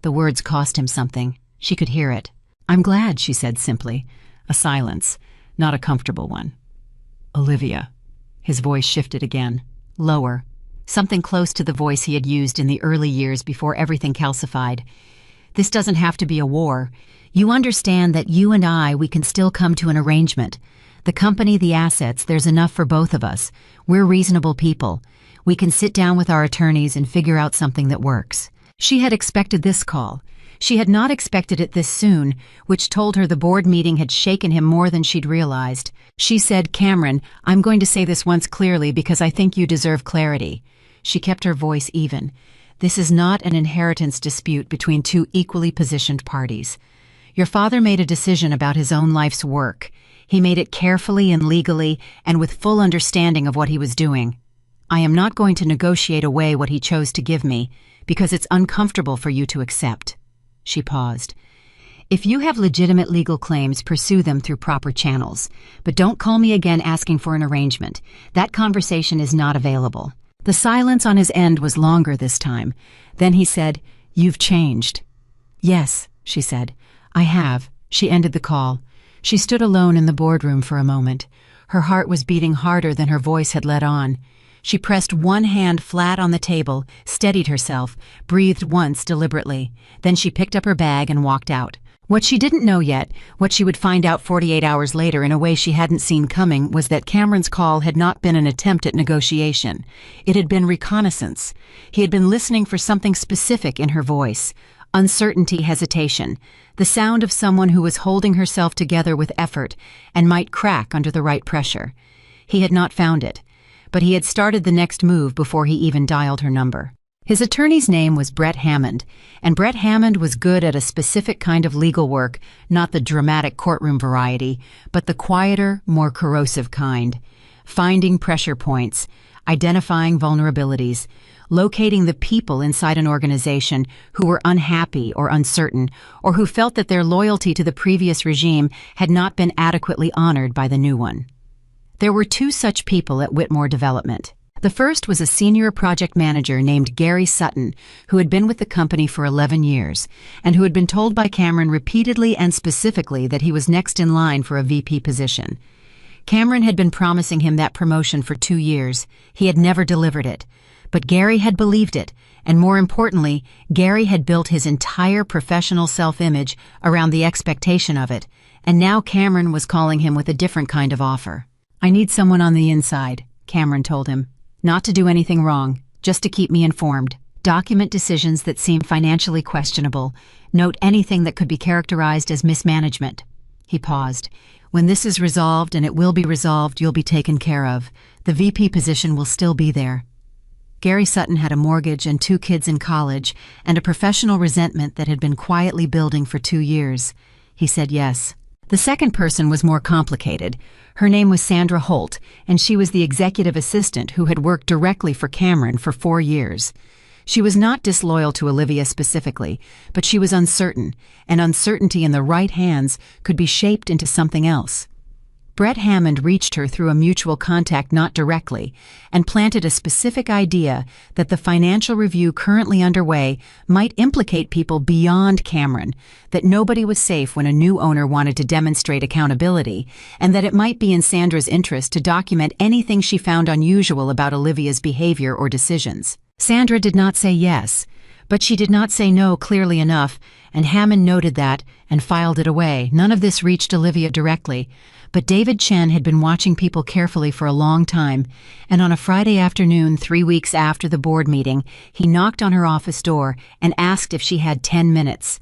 S1: The words cost him something. She could hear it. "I'm glad," she said simply. A silence, not a comfortable one. "Olivia." His voice shifted again, lower. Something close to the voice he had used in the early years before everything calcified. "This doesn't have to be a war. You understand that you and we can still come to an arrangement. The company, the assets, there's enough for both of us. We're reasonable people. We can sit down with our attorneys and figure out something that works." She had expected this call. She had not expected it this soon, which told her the board meeting had shaken him more than she'd realized. She said, "Cameron, I'm going to say this once clearly because I think you deserve clarity." She kept her voice even. "This is not an inheritance dispute between 2 equally positioned parties. Your father made a decision about his own life's work. He made it carefully and legally and with full understanding of what he was doing. I am not going to negotiate away what he chose to give me because it's uncomfortable for you to accept." She paused. "If you have legitimate legal claims, pursue them through proper channels. But don't call me again asking for an arrangement. That conversation is not available." The silence on his end was longer this time. Then he said, "You've changed." "Yes," she said. "I have." She ended the call. She stood alone in the boardroom for a moment. Her heart was beating harder than her voice had let on. She pressed one hand flat on the table, steadied herself, breathed once deliberately. Then she picked up her bag and walked out. What she didn't know yet, what she would find out 48 hours later in a way she hadn't seen coming, was that Cameron's call had not been an attempt at negotiation. It had been reconnaissance. He had been listening for something specific in her voice. Uncertainty, hesitation. The sound of someone who was holding herself together with effort and might crack under the right pressure. He had not found it, but he had started the next move before he even dialed her number. His attorney's name was Brett Hammond, and Brett Hammond was good at a specific kind of legal work, not the dramatic courtroom variety, but the quieter, more corrosive kind. Finding pressure points, identifying vulnerabilities, locating the people inside an organization who were unhappy or uncertain, or who felt that their loyalty to the previous regime had not been adequately honored by the new one. There were two such people at Whitmore Development. The first was a senior project manager named Gary Sutton, who had been with the company for 11 years, and who had been told by Cameron repeatedly and specifically that he was next in line for a VP position. Cameron had been promising him that promotion for 2 years. He had never delivered it. But Gary had believed it, and more importantly, Gary had built his entire professional self-image around the expectation of it, and now Cameron was calling him with a different kind of offer. "I need someone on the inside," Cameron told him. "Not to do anything wrong, just to keep me informed. Document decisions that seem financially questionable. Note anything that could be characterized as mismanagement." He paused. "When this is resolved, and it will be resolved, you'll be taken care of. The VP position will still be there." Gary Sutton had a mortgage and 2 kids in college and a professional resentment that had been quietly building for 2 years. He said yes. The second person was more complicated. Her name was Sandra Holt, and she was the executive assistant who had worked directly for Cameron for 4 years. She was not disloyal to Olivia specifically, but she was uncertain, and uncertainty in the right hands could be shaped into something else. Brett Hammond reached her through a mutual contact, not directly, and planted a specific idea that the financial review currently underway might implicate people beyond Cameron, that nobody was safe when a new owner wanted to demonstrate accountability, and that it might be in Sandra's interest to document anything she found unusual about Olivia's behavior or decisions. Sandra did not say yes, but she did not say no clearly enough, and Hammond noted that and filed it away. None of this reached Olivia directly, but David Chen had been watching people carefully for a long time, and on a Friday afternoon 3 weeks after the board meeting, he knocked on her office door and asked if she had 10 minutes.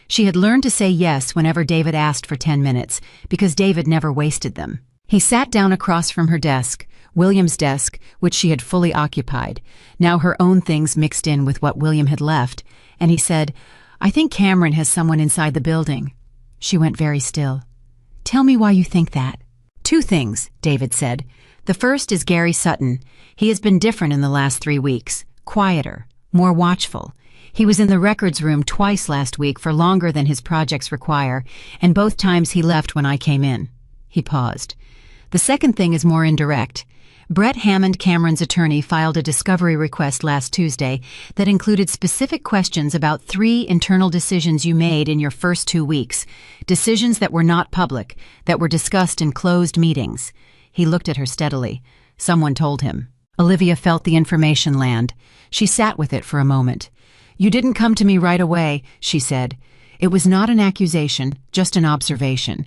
S1: She had learned to say yes whenever David asked for 10 minutes, because David never wasted them. He sat down across from her desk, William's desk, which she had fully occupied, now her own things mixed in with what William had left, and he said, "I think Cameron has someone inside the building." She went very still. "Tell me why you think that." "2 things," David said. "The first is Gary Sutton. He has been different in the last 3 weeks. Quieter, more watchful. He was in the records room twice last week for longer than his projects require, and both times he left when I came in." He paused. "The second thing is more indirect. Brett Hammond, Cameron's attorney, filed a discovery request last Tuesday that included specific questions about 3 internal decisions you made in your first 2 weeks, decisions that were not public, that were discussed in closed meetings." He looked at her steadily. Someone told him. Olivia felt the information land. She sat with it for a moment. "You didn't come to me right away," she said. "It was not an accusation, just an observation.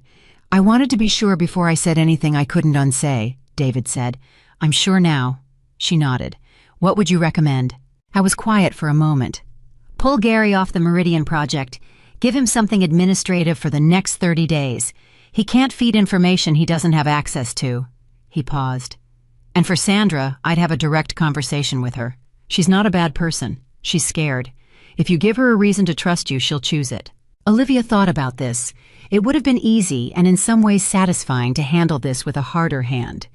S1: I wanted to be sure before I said anything I couldn't unsay," David said. "I'm sure now." She nodded. "What would you recommend?" I was quiet for a moment. "Pull Gary off the Meridian project. Give him something administrative for the next 30 days. He can't feed information he doesn't have access to." He paused. "And for Sandra, I'd have a direct conversation with her. She's not a bad person. She's scared. If you give her a reason to trust you, she'll choose it." Olivia thought about this. It would have been easy and in some ways satisfying to handle this with a harder hand.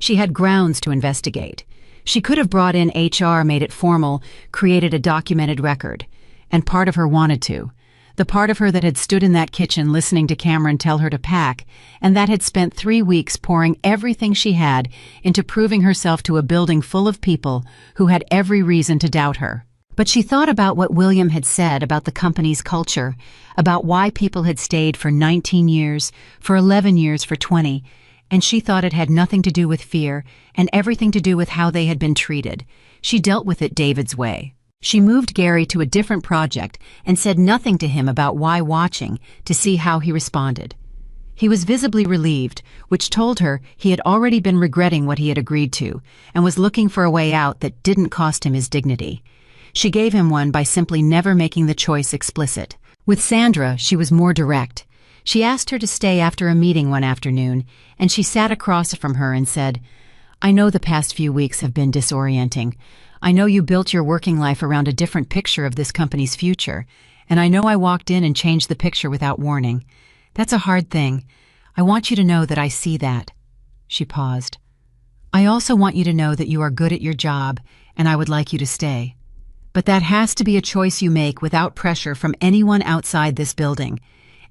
S1: She had grounds to investigate. She could have brought in HR, made it formal, created a documented record. And part of her wanted to. The part of her that had stood in that kitchen listening to Cameron tell her to pack, and that had spent 3 weeks pouring everything she had into proving herself to a building full of people who had every reason to doubt her. But she thought about what William had said about the company's culture, about why people had stayed for 19 years, for 11 years, for 20, and she thought it had nothing to do with fear and everything to do with how they had been treated. She dealt with it David's way. She moved Gary to a different project and said nothing to him about why watching to see how he responded. He was visibly relieved, which told her he had already been regretting what he had agreed to and was looking for a way out that didn't cost him his dignity. She gave him one by simply never making the choice explicit. With Sandra, she was more direct. She asked her to stay after a meeting one afternoon, and she sat across from her and said, "I know the past few weeks have been disorienting. I know you built your working life around a different picture of this company's future, and I know I walked in and changed the picture without warning. That's a hard thing. I want you to know that I see that." She paused. "I also want you to know that you are good at your job, and I would like you to stay. But that has to be a choice you make without pressure from anyone outside this building.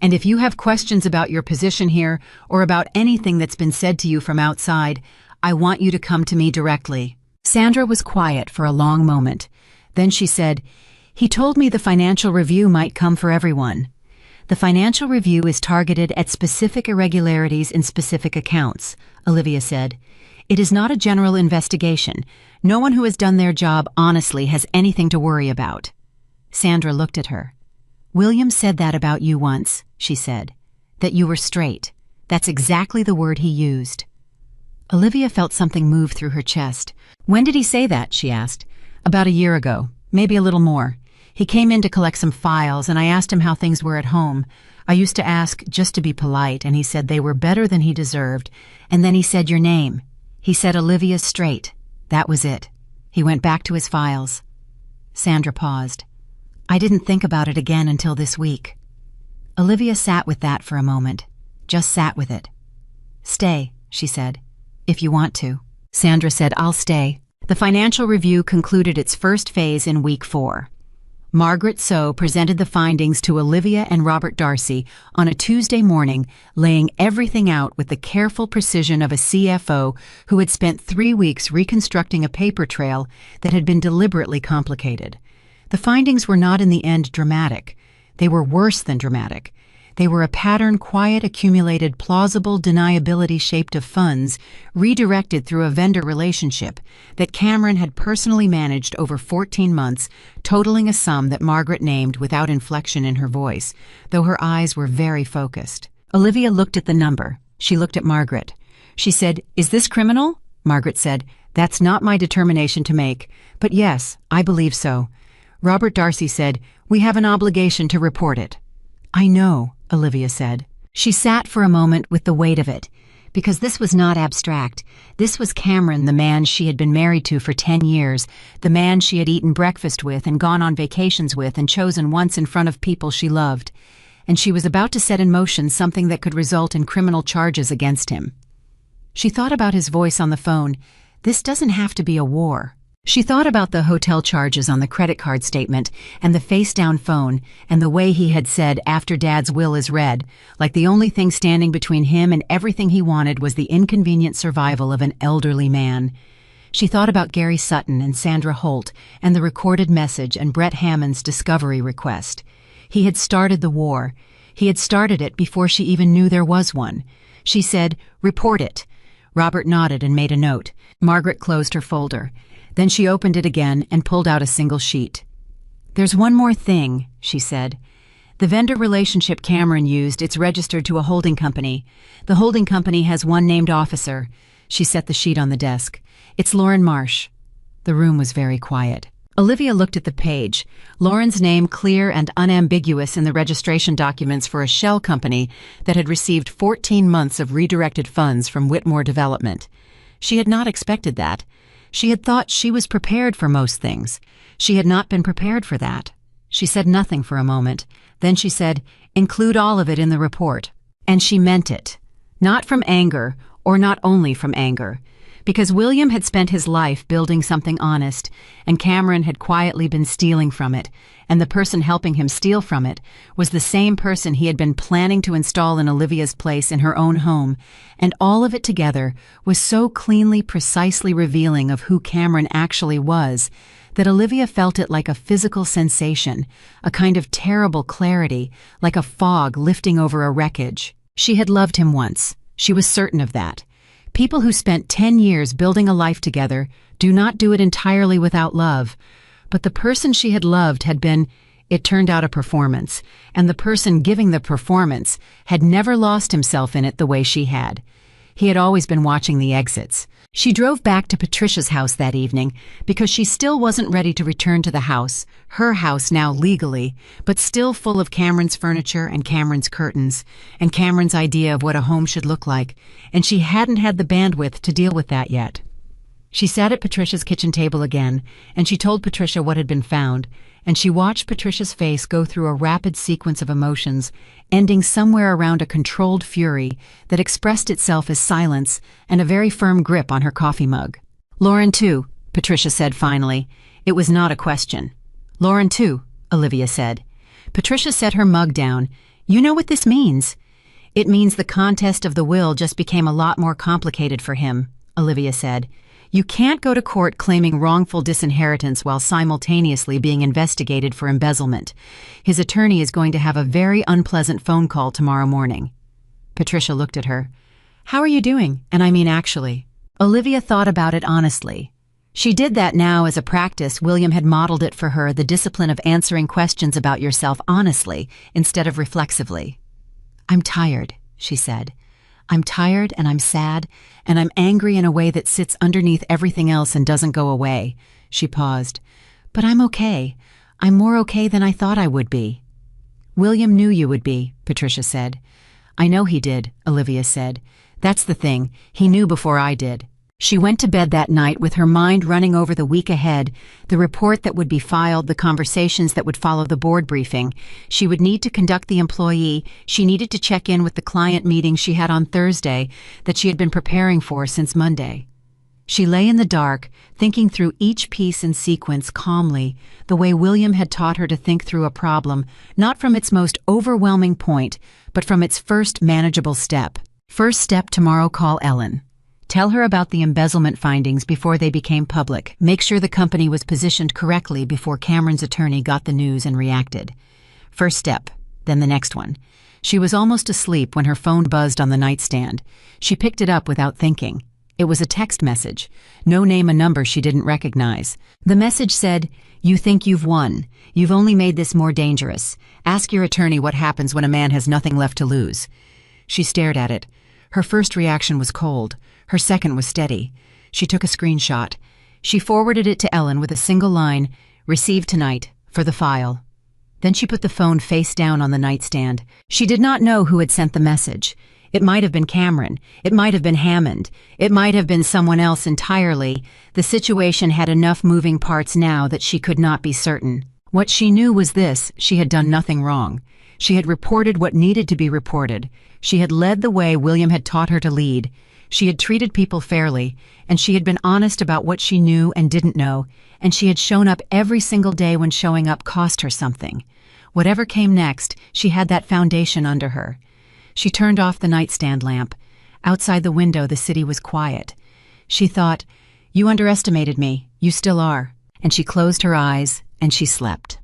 S1: And if you have questions about your position here or about anything that's been said to you from outside, I want you to come to me directly." Sandra was quiet for a long moment. Then she said, "He told me the financial review might come for everyone. The financial review is targeted at specific irregularities in specific accounts," Olivia said. "It is not a general investigation. No one who has done their job honestly has anything to worry about." Sandra looked at her. "William said that about you once," she said. "That you were straight. That's exactly the word he used." Olivia felt something move through her chest. "When did he say that?" she asked. "About a year ago, maybe a little more. He came in to collect some files, and I asked him how things were at home. I used to ask just to be polite, and he said they were better than he deserved. And then he said your name. He said Olivia Straight. That was it. He went back to his files." Sandra paused. "I didn't think about it again until this week." Olivia sat with that for a moment. Just sat with it. "Stay," she said, "if you want to." Sandra said, "I'll stay." The financial review concluded its first phase in week 4. Margaret So presented the findings to Olivia and Robert Darcy on a Tuesday morning, laying everything out with the careful precision of a CFO who had spent 3 weeks reconstructing a paper trail that had been deliberately complicated. The findings were not in the end dramatic. They were worse than dramatic. They were a pattern quiet accumulated plausible deniability shaped of funds redirected through a vendor relationship that Cameron had personally managed over 14 months, totaling a sum that Margaret named without inflection in her voice, though her eyes were very focused. Olivia looked at the number. She looked at Margaret. She said, "Is this criminal?" Margaret said, "That's not my determination to make, but yes, I believe so." Robert Darcy said, "We have an obligation to report it." "I know," Olivia said. She sat for a moment with the weight of it, because this was not abstract. This was Cameron, the man she had been married to for 10 years, the man she had eaten breakfast with and gone on vacations with and chosen once in front of people she loved. And she was about to set in motion something that could result in criminal charges against him. She thought about his voice on the phone. This doesn't have to be a war. She thought about the hotel charges on the credit card statement and the face-down phone and the way he had said after Dad's will is read, like the only thing standing between him and everything he wanted was the inconvenient survival of an elderly man. She thought about Gary Sutton and Sandra Holt and the recorded message and Brett Hammond's discovery request. He had started the war. He had started it before she even knew there was one. She said, "Report it." Robert nodded and made a note. Margaret closed her folder. Then she opened it again and pulled out a single sheet. "There's one more thing," she said. "The vendor relationship Cameron used, it's registered to a holding company. The holding company has one named officer." She set the sheet on the desk. "It's Lauren Marsh." The room was very quiet. Olivia looked at the page. Lauren's name clear and unambiguous in the registration documents for a shell company that had received 14 months of redirected funds from Whitmore Development. She had not expected that. She had thought she was prepared for most things. She had not been prepared for that. She said nothing for a moment. Then she said, "Include all of it in the report." And she meant it. Not from anger, or not only from anger. Because William had spent his life building something honest, and Cameron had quietly been stealing from it, and the person helping him steal from it was the same person he had been planning to install in Olivia's place in her own home, and all of it together was so cleanly, precisely revealing of who Cameron actually was that Olivia felt it like a physical sensation, a kind of terrible clarity, like a fog lifting over a wreckage. She had loved him once. She was certain of that. People who spent 10 years building a life together do not do it entirely without love, But the person she had loved had been, it turned out, a performance, and the person giving the performance had never lost himself in it the way she had. He had always been watching the exits. She drove back to Patricia's house that evening because she still wasn't ready to return to the house, her house now legally, but still full of Cameron's furniture and Cameron's curtains, and Cameron's idea of what a home should look like, and she hadn't had the bandwidth to deal with that yet. She sat at Patricia's kitchen table again, and she told Patricia what had been found, and she watched Patricia's face go through a rapid sequence of emotions, ending somewhere around a controlled fury that expressed itself as silence and a very firm grip on her coffee mug. "Lauren too," Patricia said finally. It was not a question. "Lauren too," Olivia said. Patricia set her mug down. "You know what this means?" "It means the contest of the will just became a lot more complicated for him," Olivia said. "You can't go to court claiming wrongful disinheritance while simultaneously being investigated for embezzlement. His attorney is going to have a very unpleasant phone call tomorrow morning." Patricia looked at her. "How are you doing? And I mean actually." Olivia thought about it honestly. She did that now as a practice. William had modeled it for her, the discipline of answering questions about yourself honestly instead of reflexively. "I'm tired," she said. "I'm tired and I'm sad and I'm angry in a way that sits underneath everything else and doesn't go away." She paused. "But I'm okay. I'm more okay than I thought I would be." "William knew you would be," Patricia said. "I know he did," Olivia said. "That's the thing. He knew before I did." She went to bed that night with her mind running over the week ahead, the report that would be filed, the conversations that would follow the board briefing. She would need to conduct the employee. She needed to check in with the client meeting she had on Thursday that she had been preparing for since Monday. She lay in the dark, thinking through each piece in sequence calmly, the way William had taught her to think through a problem, not from its most overwhelming point, but from its first manageable step. First step: tomorrow call Ellen. Tell her about the embezzlement findings before they became public. Make sure the company was positioned correctly before Cameron's attorney got the news and reacted. First step, then the next one. She was almost asleep when her phone buzzed on the nightstand. She picked it up without thinking. It was a text message. No name, a number she didn't recognize. The message said, "You think you've won. You've only made this more dangerous. Ask your attorney what happens when a man has nothing left to lose." She stared at it. Her first reaction was cold. Her second was steady. She took a screenshot. She forwarded it to Ellen with a single line, "Received tonight, for the file." Then she put the phone face down on the nightstand. She did not know who had sent the message. It might have been Cameron. It might have been Hammond. It might have been someone else entirely. The situation had enough moving parts now that she could not be certain. What she knew was this: she had done nothing wrong. She had reported what needed to be reported. She had led the way William had taught her to lead. She had treated people fairly, and she had been honest about what she knew and didn't know, and she had shown up every single day when showing up cost her something. Whatever came next, she had that foundation under her. She turned off the nightstand lamp. Outside the window, the city was quiet. She thought, "You underestimated me. You still are." And she closed her eyes, and she slept.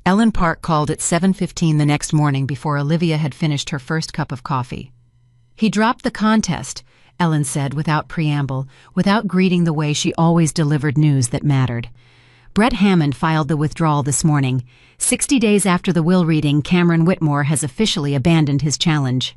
S1: Ellen Park called at 7:15 the next morning before Olivia had finished her first cup of coffee. "He dropped the contest," Ellen said without preamble, without greeting the way she always delivered news that mattered. "Brett Hammond filed the withdrawal this morning. 60 days after the will reading, Cameron Whitmore has officially abandoned his challenge."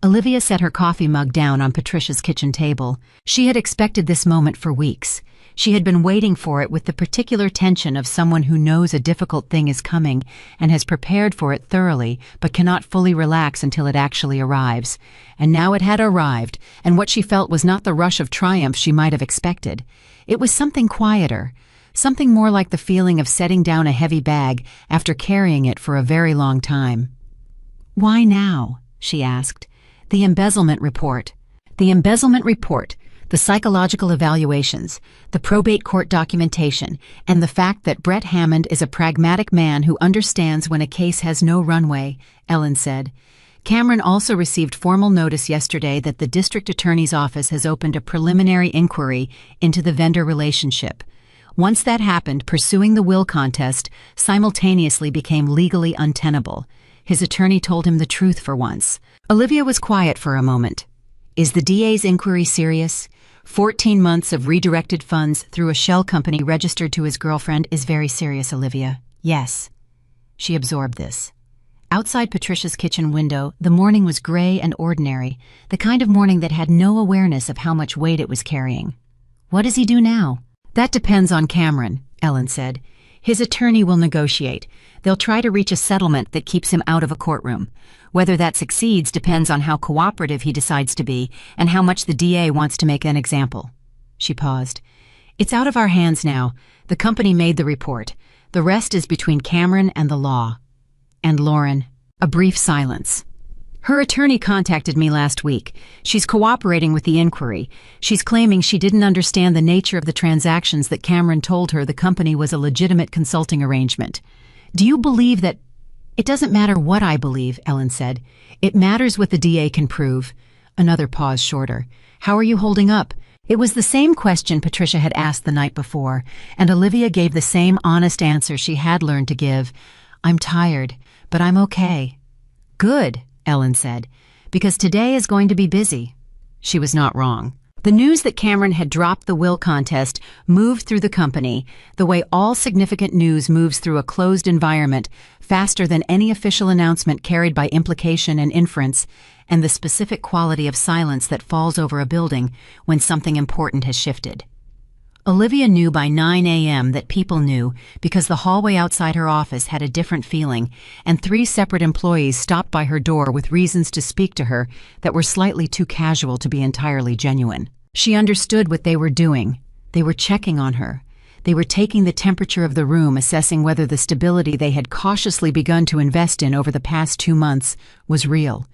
S1: Olivia set her coffee mug down on Patricia's kitchen table. She had expected this moment for weeks. She had been waiting for it with the particular tension of someone who knows a difficult thing is coming and has prepared for it thoroughly but cannot fully relax until it actually arrives. And now it had arrived, and what she felt was not the rush of triumph she might have expected. It was something quieter, something more like the feeling of setting down a heavy bag after carrying it for a very long time. "Why now?" she asked. "The embezzlement report." "The embezzlement report, the psychological evaluations, the probate court documentation, and the fact that Brett Hammond is a pragmatic man who understands when a case has no runway," Ellen said. "Cameron also received formal notice yesterday that the district attorney's office has opened a preliminary inquiry into the vendor relationship. Once that happened, pursuing the will contest simultaneously became legally untenable. His attorney told him the truth for once." Olivia was quiet for a moment. "Is the DA's inquiry serious? 14 months of redirected funds through a shell company registered to his girlfriend is very serious, Olivia. Yes. She absorbed this. Outside Patricia's kitchen window, the morning was gray and ordinary, the kind of morning that had no awareness of how much weight it was carrying. What does he do now? That depends on Cameron, Ellen said. His attorney will negotiate. They'll try to reach a settlement that keeps him out of a courtroom. Whether that succeeds depends on how cooperative he decides to be and how much the DA wants to make an example. She paused. It's out of our hands now. The company made the report. The rest is between Cameron and the law. And Lauren. A brief silence. Her attorney contacted me last week. She's cooperating with the inquiry. She's claiming she didn't understand the nature of the transactions that Cameron told her the company was a legitimate consulting arrangement. Do you believe that— It doesn't matter what I believe, Ellen said. It matters what the DA can prove. Another pause shorter. How are you holding up? It was the same question Patricia had asked the night before, and Olivia gave the same honest answer she had learned to give. I'm tired, but I'm okay. Good, Ellen said, because today is going to be busy. She was not wrong. The news that Cameron had dropped the will contest moved through the company, the way all significant news moves through a closed environment, faster than any official announcement carried by implication and inference, and the specific quality of silence that falls over a building when something important has shifted. Olivia knew by 9 a.m. that people knew because the hallway outside her office had a different feeling, and 3 separate employees stopped by her door with reasons to speak to her that were slightly too casual to be entirely genuine. She understood what they were doing. They were checking on her. They were taking the temperature of the room, assessing whether the stability they had cautiously begun to invest in over the past 2 months was real.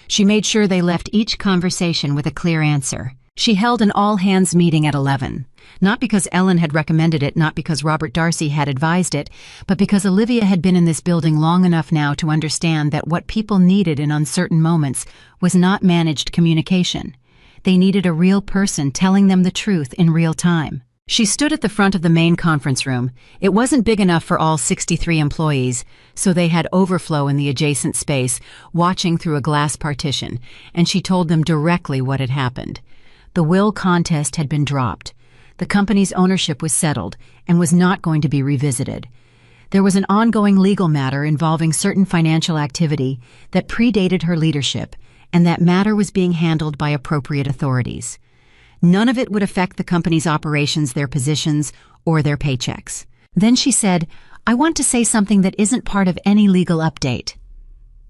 S1: She made sure they left each conversation with a clear answer. She held an all-hands meeting at 11. Not because Ellen had recommended it, not because Robert Darcy had advised it, but because Olivia had been in this building long enough now to understand that what people needed in uncertain moments was not managed communication. They needed a real person telling them the truth in real time. She stood at the front of the main conference room. It wasn't big enough for all 63 employees, so they had overflow in the adjacent space, watching through a glass partition, and she told them directly what had happened. The will contest had been dropped. The company's ownership was settled and was not going to be revisited. There was an ongoing legal matter involving certain financial activity that predated her leadership, and that matter was being handled by appropriate authorities. None of it would affect the company's operations, their positions, or their paychecks. Then she said, I want to say something that isn't part of any legal update.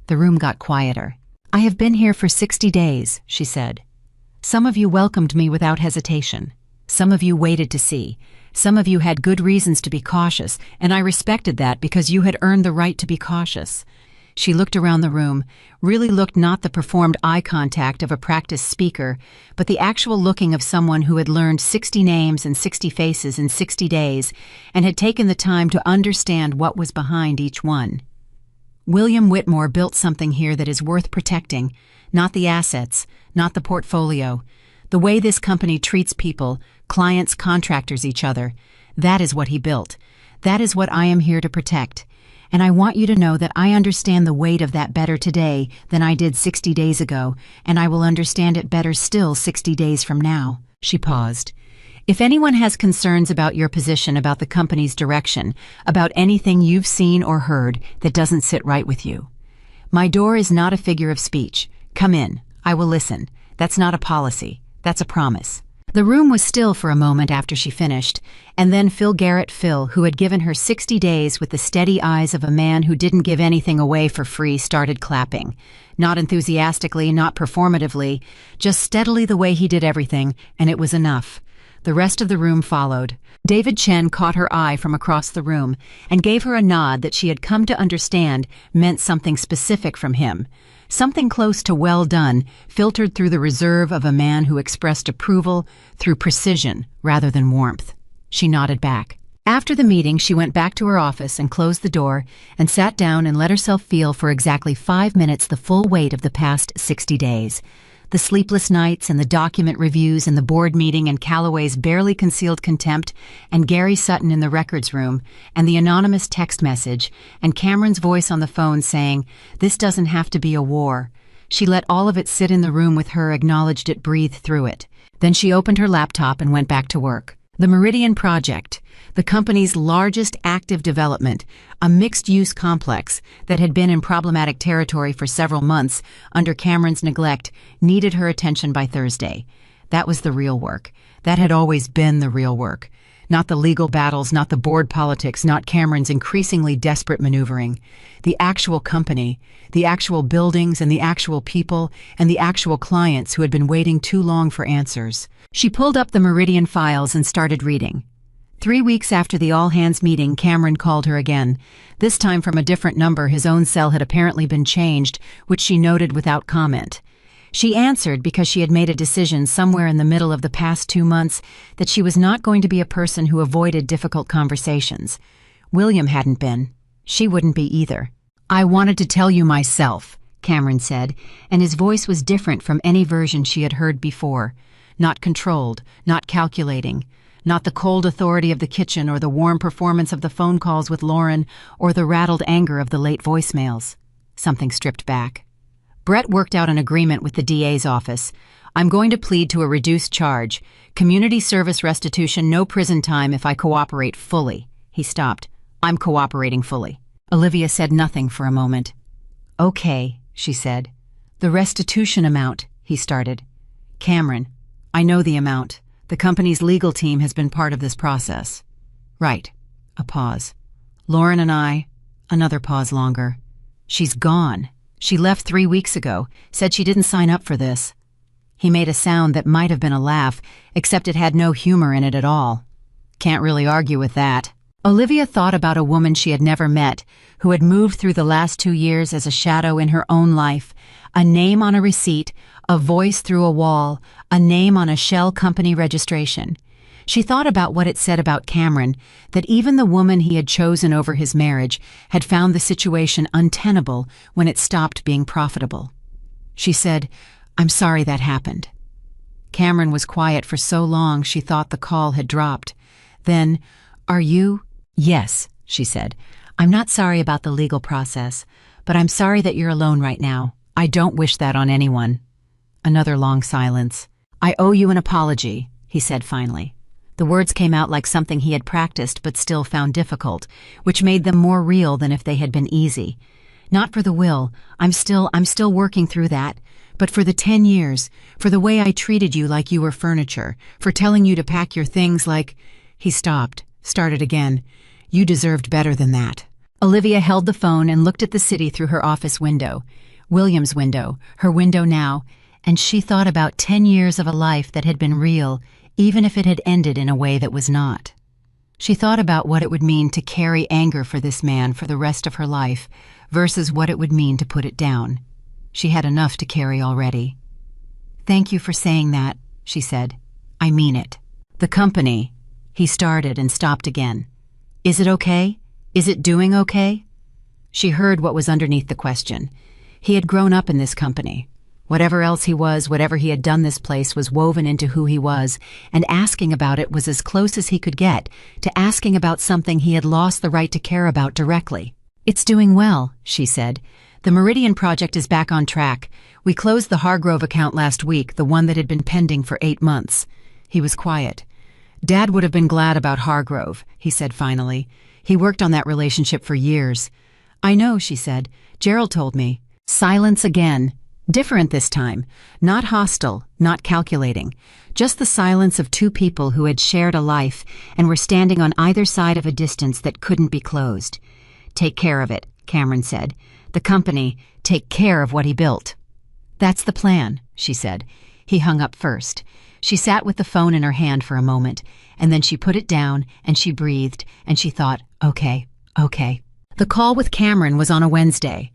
S1: The room got quieter. I have been here for 60 days, she said. Some of you welcomed me without hesitation. Some of you waited to see. Some of you had good reasons to be cautious, and I respected that because you had earned the right to be cautious. She looked around the room, really looked not the performed eye contact of a practiced speaker, but the actual looking of someone who had learned 60 names and 60 faces in 60 days and had taken the time to understand what was behind each one. William Whitmore built something here that is worth protecting, not the assets, not the portfolio. The way this company treats people, clients, contractors, each other, that is what he built. That is what I am here to protect. And I want you to know that I understand the weight of that better today than I did 60 days ago, and I will understand it better still 60 days from now. She paused. If anyone has concerns about your position, about the company's direction, about anything you've seen or heard that doesn't sit right with you, my door is not a figure of speech. Come in. I will listen. That's not a policy. That's a promise. The room was still for a moment after she finished, and then Phil Garrett, who had given her 60 days with the steady eyes of a man who didn't give anything away for free, started clapping. Not enthusiastically, not performatively, just steadily the way he did everything, and it was enough. The rest of the room followed. David Chen caught her eye from across the room and gave her a nod that she had come to understand meant something specific from him. Something close to well done, filtered through the reserve of a man who expressed approval through precision rather than warmth. She nodded back. After the meeting, she went back to her office and closed the door and sat down and let herself feel for exactly 5 minutes the full weight of the past 60 days. The sleepless nights and the document reviews and the board meeting and Calloway's barely concealed contempt and Gary Sutton in the records room and the anonymous text message and Cameron's voice on the phone saying, "This doesn't have to be a war." She let all of it sit in the room with her, acknowledged it, breathed through it. Then she opened her laptop and went back to work. The Meridian Project, the company's largest active development, a mixed-use complex that had been in problematic territory for several months under Cameron's neglect, needed her attention by Thursday. That was the real work. That had always been the real work. Not the legal battles, not the board politics, not Cameron's increasingly desperate maneuvering. The actual company, the actual buildings and the actual people and the actual clients who had been waiting too long for answers. She pulled up the Meridian files and started reading. 3 weeks after the all-hands meeting, Cameron called her again. This time from a different number. His own cell had apparently been changed, which she noted without comment. She answered because she had made a decision somewhere in the middle of the past 2 months that she was not going to be a person who avoided difficult conversations. William hadn't been. She wouldn't be either. "I wanted to tell you myself," Cameron said, and his voice was different from any version she had heard before. Not controlled, not calculating, not the cold authority of the kitchen or the warm performance of the phone calls with Lauren or the rattled anger of the late voicemails. Something stripped back. "Brett worked out an agreement with the DA's office. I'm going to plead to a reduced charge. Community service restitution, no prison time if I cooperate fully." He stopped. "I'm cooperating fully." Olivia said nothing for a moment. "Okay," she said. "The restitution amount," he started. "Cameron, I know the amount. The company's legal team has been part of this process." "Right." A pause. "Lauren and I..." Another pause longer. "She's gone. She left 3 weeks ago, said she didn't sign up for this." He made a sound that might have been a laugh, except it had no humor in it at all. "Can't really argue with that." Olivia thought about a woman she had never met, who had moved through the last 2 years as a shadow in her own life, a name on a receipt, a voice through a wall, a name on a shell company registration. She thought about what it said about Cameron, that even the woman he had chosen over his marriage had found the situation untenable when it stopped being profitable. She said, "I'm sorry that happened." Cameron was quiet for so long she thought the call had dropped. Then, "Are you?" "Yes," she said. "I'm not sorry about the legal process, but I'm sorry that you're alone right now. I don't wish that on anyone." Another long silence. "I owe you an apology," he said finally. The words came out like something he had practiced but still found difficult, which made them more real than if they had been easy. "Not for the will. I'm still working through that. But for the 10 years, for the way I treated you like you were furniture, for telling you to pack your things like..." He stopped, started again. "You deserved better than that." Olivia held the phone and looked at the city through her office window. William's window, her window now, and she thought about 10 years of a life that had been real, even if it had ended in a way that was not. She thought about what it would mean to carry anger for this man for the rest of her life versus what it would mean to put it down. She had enough to carry already. "Thank you for saying that," she said. "I mean it." "The company..." He started and stopped again. "Is it okay? Is it doing okay?" She heard what was underneath the question. He had grown up in this company. Whatever else he was, whatever he had done, this place was woven into who he was, and asking about it was as close as he could get to asking about something he had lost the right to care about directly. "It's doing well," she said. "The Meridian Project is back on track. We closed the Hargrove account last week, the one that had been pending for 8 months. He was quiet. "Dad would have been glad about Hargrove," he said finally. "He worked on that relationship for years." "I know," she said. "Gerald told me." Silence again. Different this time. Not hostile, not calculating. Just the silence of 2 people who had shared a life and were standing on either side of a distance that couldn't be closed. "Take care of it," Cameron said. "The company, take care of what he built." "That's the plan," she said. He hung up first. She sat with the phone in her hand for a moment, and then she put it down, and she breathed, and she thought, okay. The call with Cameron was on a Wednesday.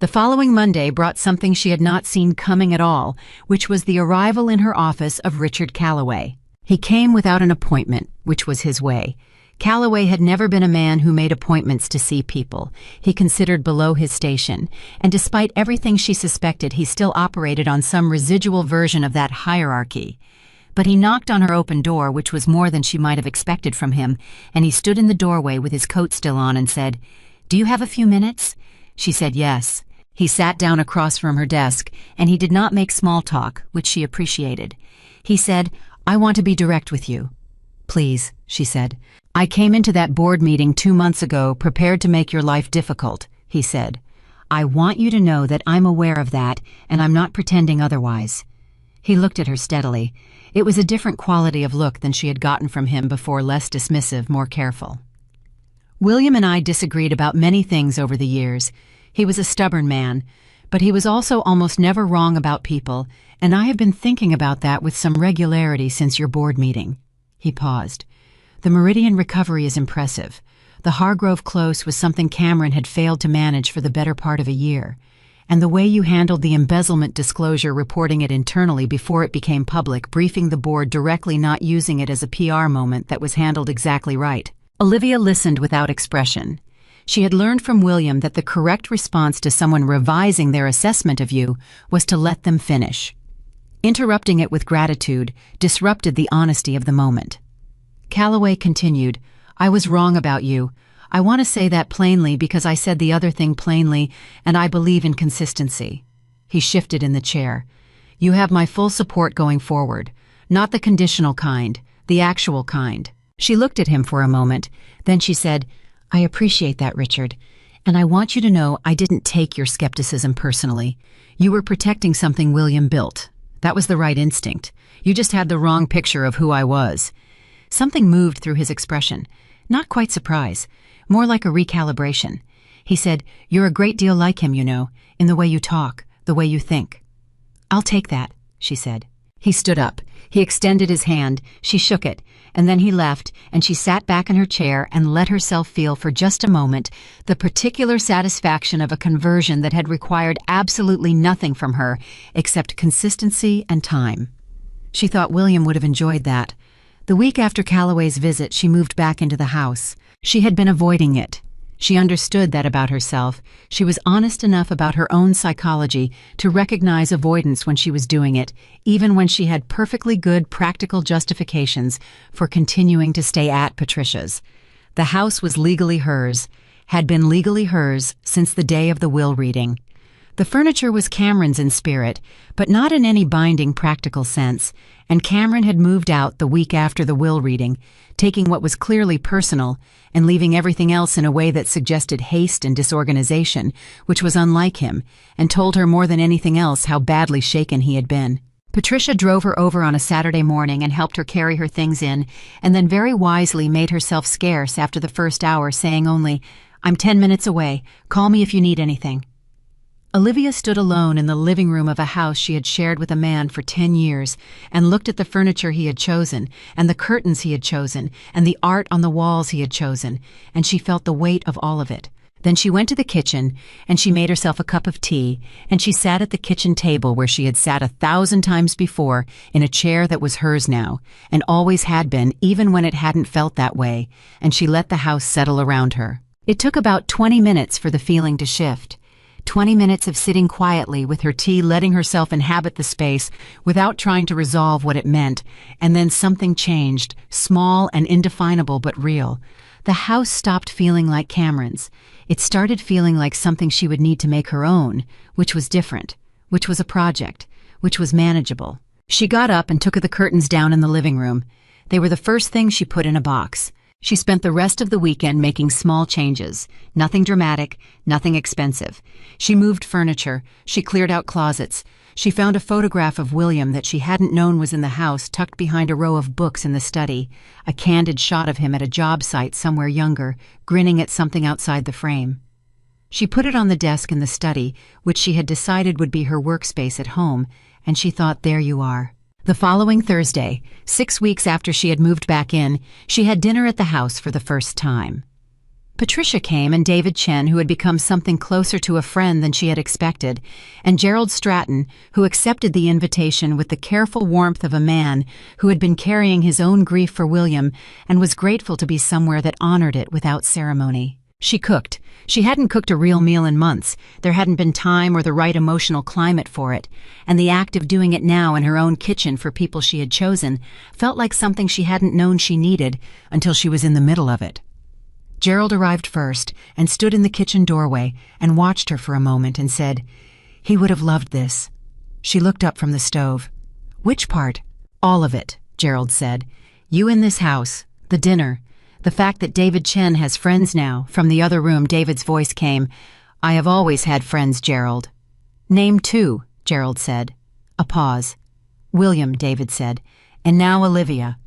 S1: The following Monday brought something she had not seen coming at all, which was the arrival in her office of Richard Calloway. He came without an appointment, which was his way. Calloway had never been a man who made appointments to see people. He considered below his station, and despite everything she suspected, he still operated on some residual version of that hierarchy. But he knocked on her open door, which was more than she might have expected from him, and he stood in the doorway with his coat still on and said, "Do you have a few minutes?" She said yes. He sat down across from her desk, and he did not make small talk, which she appreciated. He said, "I want to be direct with you." "Please," she said. "I came into that board meeting 2 months ago prepared to make your life difficult," he said. "I want you to know that I'm aware of that, and I'm not pretending otherwise." He looked at her steadily. It was a different quality of look than she had gotten from him before, less dismissive, more careful. "William and I disagreed about many things over the years. He was a stubborn man, but he was also almost never wrong about people, and I have been thinking about that with some regularity since your board meeting." He paused. "The Meridian recovery is impressive. The Hargrove Close was something Cameron had failed to manage for the better part of a year. And the way you handled the embezzlement disclosure, reporting it internally before it became public, briefing the board directly, not using it as a PR moment, that was handled exactly right." Olivia listened without expression. She had learned from William that the correct response to someone revising their assessment of you was to let them finish. Interrupting it with gratitude disrupted the honesty of the moment. Calloway continued, "I was wrong about you. I want to say that plainly because I said the other thing plainly, and I believe in consistency." He shifted in the chair. "You have my full support going forward. Not the conditional kind, the actual kind." She looked at him for a moment. Then she said, "I appreciate that, Richard. And I want you to know I didn't take your skepticism personally. You were protecting something William built. That was the right instinct. You just had the wrong picture of who I was." Something moved through his expression. Not quite surprise, more like a recalibration. He said, "You're a great deal like him, you know, in the way you talk, the way you think." "I'll take that," she said. He stood up. He extended his hand. She shook it, and then he left, and she sat back in her chair and let herself feel for just a moment the particular satisfaction of a conversion that had required absolutely nothing from her except consistency and time. She thought William would have enjoyed that. The week after Calloway's visit, she moved back into the house. She had been avoiding it. She understood that about herself. She was honest enough about her own psychology to recognize avoidance when she was doing it, even when she had perfectly good practical justifications for continuing to stay at Patricia's. The house was legally hers, had been legally hers since the day of the will reading. The furniture was Cameron's in spirit, but not in any binding practical sense, and Cameron had moved out the week after the will reading, taking what was clearly personal and leaving everything else in a way that suggested haste and disorganization, which was unlike him, and told her more than anything else how badly shaken he had been. Patricia drove her over on a Saturday morning and helped her carry her things in, and then very wisely made herself scarce after the first hour, saying only, "I'm 10 minutes away. Call me if you need anything." Olivia stood alone in the living room of a house she had shared with a man for 10 years and looked at the furniture he had chosen, and the curtains he had chosen, and the art on the walls he had chosen, and she felt the weight of all of it. Then she went to the kitchen, and she made herself a cup of tea, and she sat at the kitchen table where she had sat 1,000 times before, in a chair that was hers now, and always had been, even when it hadn't felt that way, and she let the house settle around her. It took about 20 minutes for the feeling to shift. 20 minutes of sitting quietly with her tea, letting herself inhabit the space without trying to resolve what it meant, and then something changed, small and indefinable but real. The house stopped feeling like Cameron's. It started feeling like something she would need to make her own, which was different, which was a project, which was manageable. She got up and took the curtains down in the living room. They were the first thing she put in a box. She spent the rest of the weekend making small changes. Nothing dramatic, nothing expensive. She moved furniture. She cleared out closets. She found a photograph of William that she hadn't known was in the house, tucked behind a row of books in the study, a candid shot of him at a job site somewhere younger, grinning at something outside the frame. She put it on the desk in the study, which she had decided would be her workspace at home, and she thought, there you are. The following Thursday, 6 weeks after she had moved back in, she had dinner at the house for the first time. Patricia came, and David Chen, who had become something closer to a friend than she had expected, and Gerald Stratton, who accepted the invitation with the careful warmth of a man who had been carrying his own grief for William and was grateful to be somewhere that honored it without ceremony. She cooked. She hadn't cooked a real meal in months. There hadn't been time or the right emotional climate for it, and the act of doing it now in her own kitchen for people she had chosen felt like something she hadn't known she needed until she was in the middle of it. Gerald arrived first and stood in the kitchen doorway and watched her for a moment and said, "He would have loved this." She looked up from the stove. "Which part?" "All of it," Gerald said. "You in this house, the dinner, the fact that David Chen has friends now." From the other room, David's voice came. "I have always had friends, Gerald." "Name two," Gerald said. A pause. "William," David said. "And now Olivia."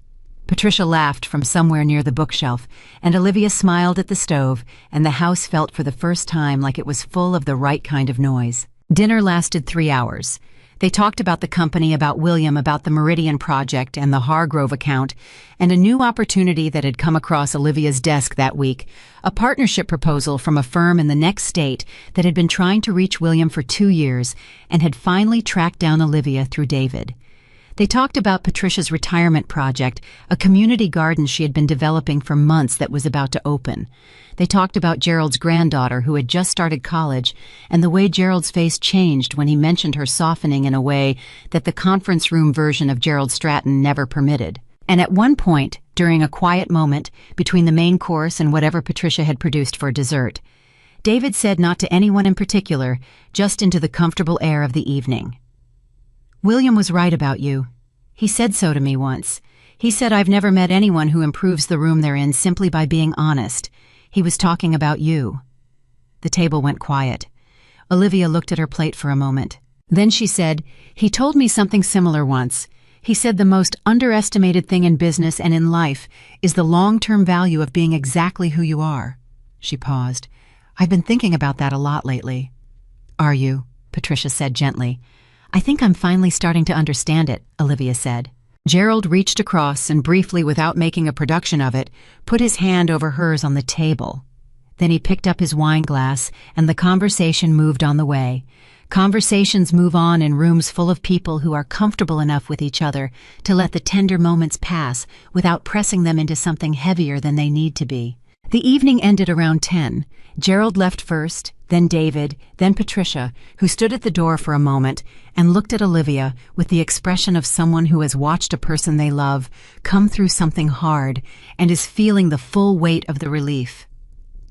S1: Patricia laughed from somewhere near the bookshelf, and Olivia smiled at the stove, and the house felt for the first time like it was full of the right kind of noise. Dinner lasted 3 hours. They talked about the company, about William, about the Meridian Project and the Hargrove account, and a new opportunity that had come across Olivia's desk that week, a partnership proposal from a firm in the next state that had been trying to reach William for 2 years and had finally tracked down Olivia through David. They talked about Patricia's retirement project, a community garden she had been developing for months that was about to open. They talked about Gerald's granddaughter who had just started college and the way Gerald's face changed when he mentioned her softening in a way that the conference room version of Gerald Stratton never permitted. And at one point, during a quiet moment between the main course and whatever Patricia had produced for dessert, David said not to anyone in particular, just into the comfortable air of the evening, "William was right about you. He said so to me once. He said I've never met anyone who improves the room they're in simply by being honest. He was talking about you." The table went quiet. Olivia looked at her plate for a moment. Then she said, "He told me something similar once. He said the most underestimated thing in business and in life is the long-term value of being exactly who you are." She paused. "I've been thinking about that a lot lately." "Are you?" Patricia said gently. "I think I'm finally starting to understand it," Olivia said. Gerald reached across and briefly, without making a production of it, put his hand over hers on the table. Then he picked up his wine glass and the conversation moved on the way. Conversations move on in rooms full of people who are comfortable enough with each other to let the tender moments pass without pressing them into something heavier than they need to be. The evening ended around 10. Gerald left first, then David, then Patricia, who stood at the door for a moment and looked at Olivia with the expression of someone who has watched a person they love come through something hard and is feeling the full weight of the relief.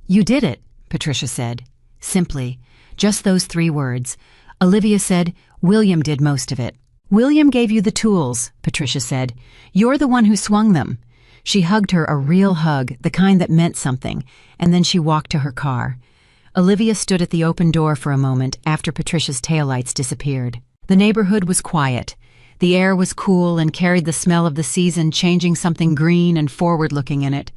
S1: "You did it," Patricia said. Simply, just those 3 words. Olivia said, "William did most of it." "William gave you the tools," Patricia said. "You're the one who swung them." She hugged her, a real hug, the kind that meant something, and then she walked to her car. Olivia stood at the open door for a moment after Patricia's taillights disappeared. The neighborhood was quiet. The air was cool and carried the smell of the season, changing something green and forward-looking in it.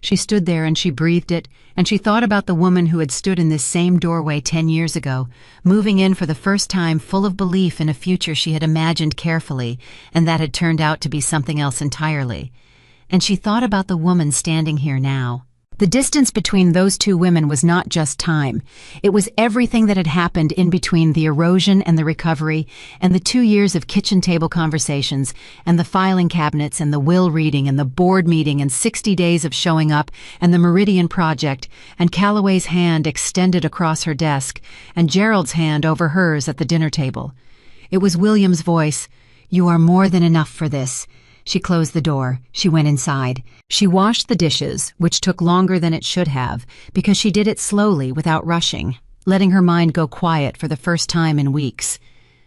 S1: She stood there and she breathed it, and she thought about the woman who had stood in this same doorway 10 years ago, moving in for the first time full of belief in a future she had imagined carefully, and that had turned out to be something else entirely. And she thought about the woman standing here now. The distance between those 2 women was not just time. It was everything that had happened in between the erosion and the recovery, and the 2 years of kitchen table conversations, and the filing cabinets, and the will reading, and the board meeting, and 60 days of showing up, and the Meridian Project, and Calloway's hand extended across her desk, and Gerald's hand over hers at the dinner table. It was William's voice. "You are more than enough for this." She closed the door. She went inside. She washed the dishes, which took longer than it should have, because she did it slowly, without rushing, letting her mind go quiet for the first time in weeks.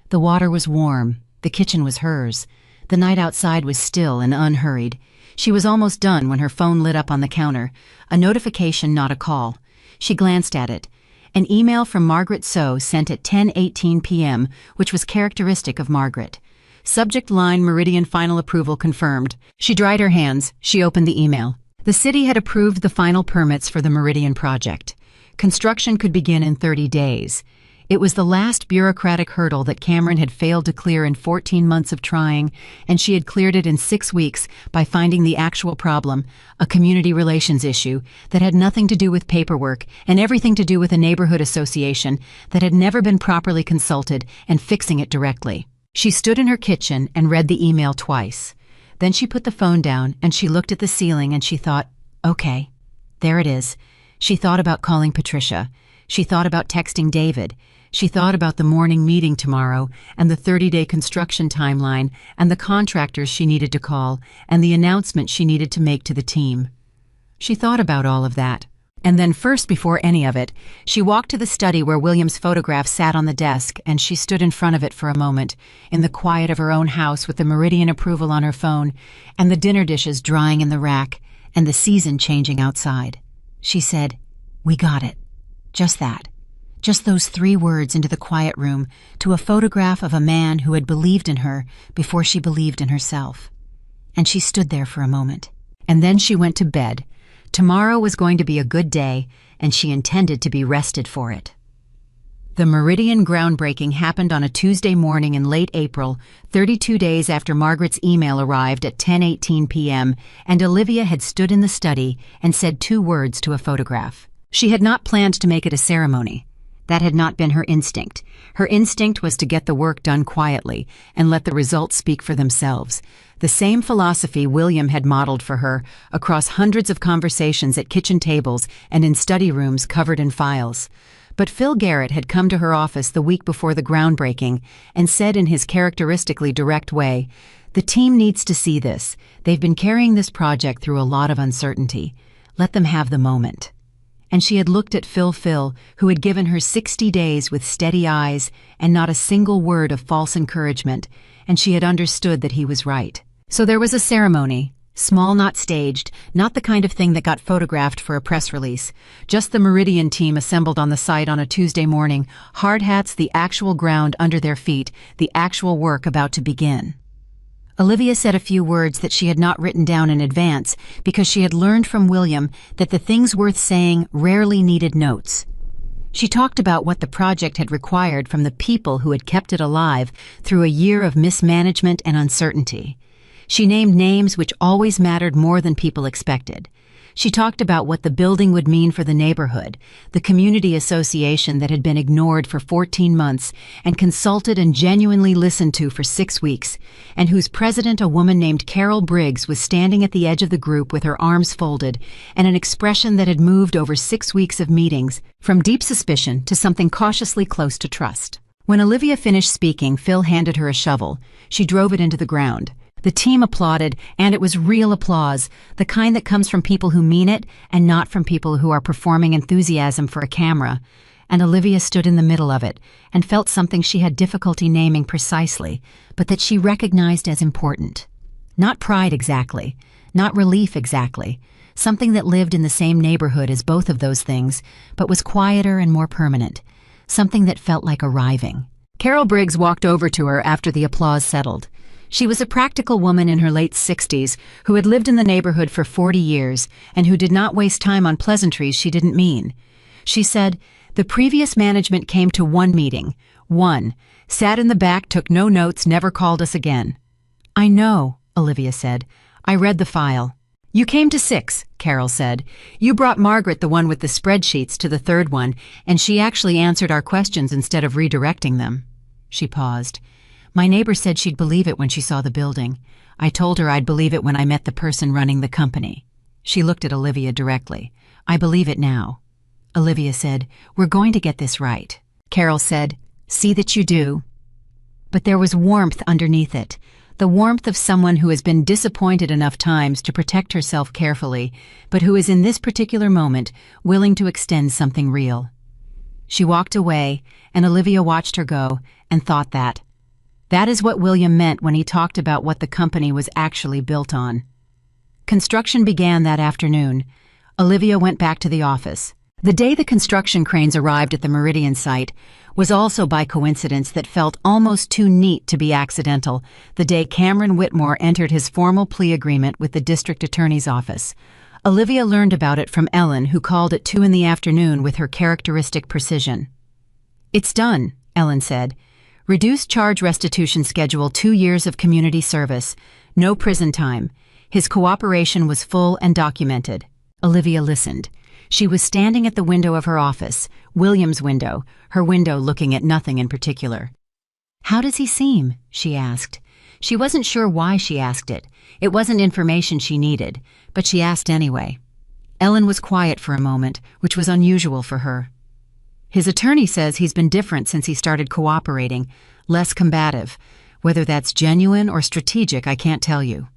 S1: The water was warm. The kitchen was hers. The night outside was still and unhurried. She was almost done when her phone lit up on the counter. A notification, not a call. She glanced at it. An email from Margaret So sent at 10:18 p.m., which was characteristic of Margaret. Subject line: Meridian final approval confirmed. She dried her hands. She opened the email. The city had approved the final permits for the Meridian project. Construction could begin in 30 days. It was the last bureaucratic hurdle that Cameron had failed to clear in 14 months of trying, and she had cleared it in 6 weeks by finding the actual problem, a community relations issue that had nothing to do with paperwork and everything to do with a neighborhood association that had never been properly consulted, and fixing it directly. She stood in her kitchen and read the email twice. Then she put the phone down and she looked at the ceiling and she thought, okay, there it is. She thought about calling Patricia. She thought about texting David. She thought about the morning meeting tomorrow and the 30-day construction timeline and the contractors she needed to call and the announcement she needed to make to the team. She thought about all of that, And then first, before any of it, she walked to the study where William's photograph sat on the desk, and she stood in front of it for a moment, in the quiet of her own house with the Meridian approval on her phone, and the dinner dishes drying in the rack, and the season changing outside. She said, "We got it." Just that. Just those 3 words into the quiet room, to a photograph of a man who had believed in her before she believed in herself. And she stood there for a moment. And then she went to bed. Tomorrow was going to be a good day, and she intended to be rested for it. The Meridian groundbreaking happened on a Tuesday morning in late April, 32 days after Margaret's email arrived at 10:18 p.m., and Olivia had stood in the study and said 2 words to a photograph. She had not planned to make it a ceremony. That had not been her instinct. Her instinct was to get the work done quietly and let the results speak for themselves. The same philosophy William had modeled for her across hundreds of conversations at kitchen tables and in study rooms covered in files. But Phil Garrett had come to her office the week before the groundbreaking and said in his characteristically direct way, "The team needs to see this. They've been carrying this project through a lot of uncertainty. Let them have the moment." And she had looked at Phil, who had given her 60 days with steady eyes and not a single word of false encouragement, and she had understood that he was right. So there was a ceremony, small, not staged, not the kind of thing that got photographed for a press release. Just the Meridian team assembled on the site on a Tuesday morning, hard hats, the actual ground under their feet, the actual work about to begin. Olivia said a few words that she had not written down in advance because she had learned from William that the things worth saying rarely needed notes. She talked about what the project had required from the people who had kept it alive through a year of mismanagement and uncertainty. She named names which always mattered more than people expected. She talked about what the building would mean for the neighborhood, the community association that had been ignored for 14 months and consulted and genuinely listened to for 6 weeks, and whose president, a woman named Carol Briggs, was standing at the edge of the group with her arms folded and an expression that had moved over 6 weeks of meetings from deep suspicion to something cautiously close to trust. When Olivia finished speaking, Phil handed her a shovel. She drove it into the ground. The team applauded, and it was real applause, the kind that comes from people who mean it and not from people who are performing enthusiasm for a camera. And Olivia stood in the middle of it and felt something she had difficulty naming precisely, but that she recognized as important. Not pride exactly, not relief exactly, something that lived in the same neighborhood as both of those things, but was quieter and more permanent, something that felt like arriving. Carol Briggs walked over to her after the applause settled. She was a practical woman in her late 60s who had lived in the neighborhood for 40 years and who did not waste time on pleasantries she didn't mean. She said, "The previous management came to 1 meeting. 1. Sat in the back, took no notes, never called us again." "I know," Olivia said. "I read the file." "You came to 6, Carol said. "You brought Margaret, the one with the spreadsheets, to the 3rd one, and she actually answered our questions instead of redirecting them." She paused. "My neighbor said she'd believe it when she saw the building. I told her I'd believe it when I met the person running the company." She looked at Olivia directly. "I believe it now." Olivia said, "We're going to get this right." Carol said, "See that you do." But there was warmth underneath it, the warmth of someone who has been disappointed enough times to protect herself carefully, but who is in this particular moment willing to extend something real. She walked away, and Olivia watched her go and thought that is what William meant when he talked about what the company was actually built on. Construction began that afternoon. Olivia went back to the office. The day the construction cranes arrived at the Meridian site was also by coincidence that felt almost too neat to be accidental, the day Cameron Whitmore entered his formal plea agreement with the district attorney's office. Olivia learned about it from Ellen, who called at 2 in the afternoon with her characteristic precision. "It's done," Ellen said. "Reduced charge restitution schedule, 2 years of community service, no prison time. His cooperation was full and documented." Olivia listened. She was standing at the window of her office, William's window, her window looking at nothing in particular. "How does he seem?" she asked. She wasn't sure why she asked it. It wasn't information she needed, but she asked anyway. Ellen was quiet for a moment, which was unusual for her. "His attorney says he's been different since he started cooperating, less combative. Whether that's genuine or strategic, I can't tell you."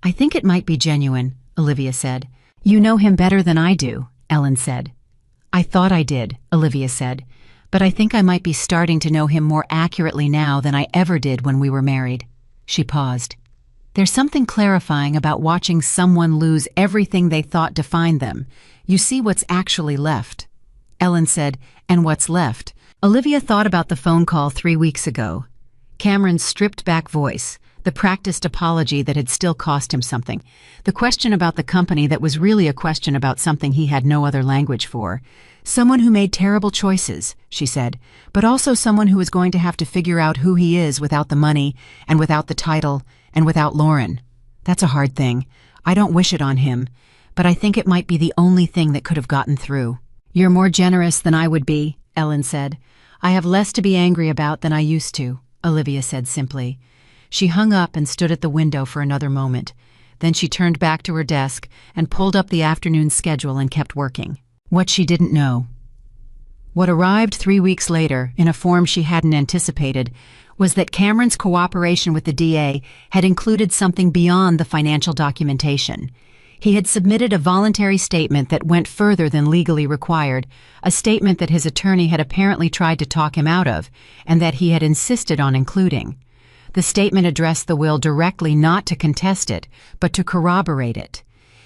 S1: "I think it might be genuine," Olivia said. "You know him better than I do," Ellen said. I thought I did, Olivia said, but I think I might be starting to know him more accurately now than I ever did when we were married. She paused. There's something clarifying about watching someone lose everything they thought defined them. You see what's actually left. Ellen said, and what's left? Olivia thought about the phone call 3 weeks ago. Cameron's stripped-back voice, the practiced apology that had still cost him something, the question about the company that was really a question about something he had no other language for. Someone who made terrible choices, she said, but also someone who is going to have to figure out who he is without the money and without the title and without Lauren. That's a hard thing. I don't wish it on him, but I think it might be the only thing that could have gotten through. You're more generous than I would be, Ellen said. I have less to be angry about than I used to, Olivia said simply. She hung up and stood at the window for another moment. Then she turned back to her desk and pulled up the afternoon schedule and kept working. What she didn't know. What arrived 3 weeks later, in a form she hadn't anticipated, was that Cameron's cooperation with the DA had included something beyond the financial documentation. He had submitted a voluntary statement that went further than legally required, a statement that his attorney had apparently tried to talk him out of, and that he had insisted on including. The statement addressed the will directly not to contest it, but to corroborate it.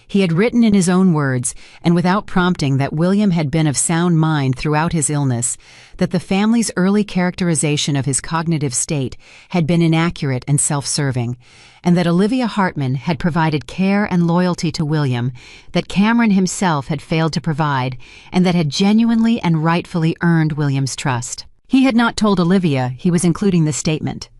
S1: He had written in his own words, and without prompting, that William had been of sound mind throughout his illness, that the family's early characterization of his cognitive state had been inaccurate and self-serving, and that Olivia Hartman had provided care and loyalty to William that Cameron himself had failed to provide, and that had genuinely and rightfully earned William's trust. He had not told Olivia he was including the statement.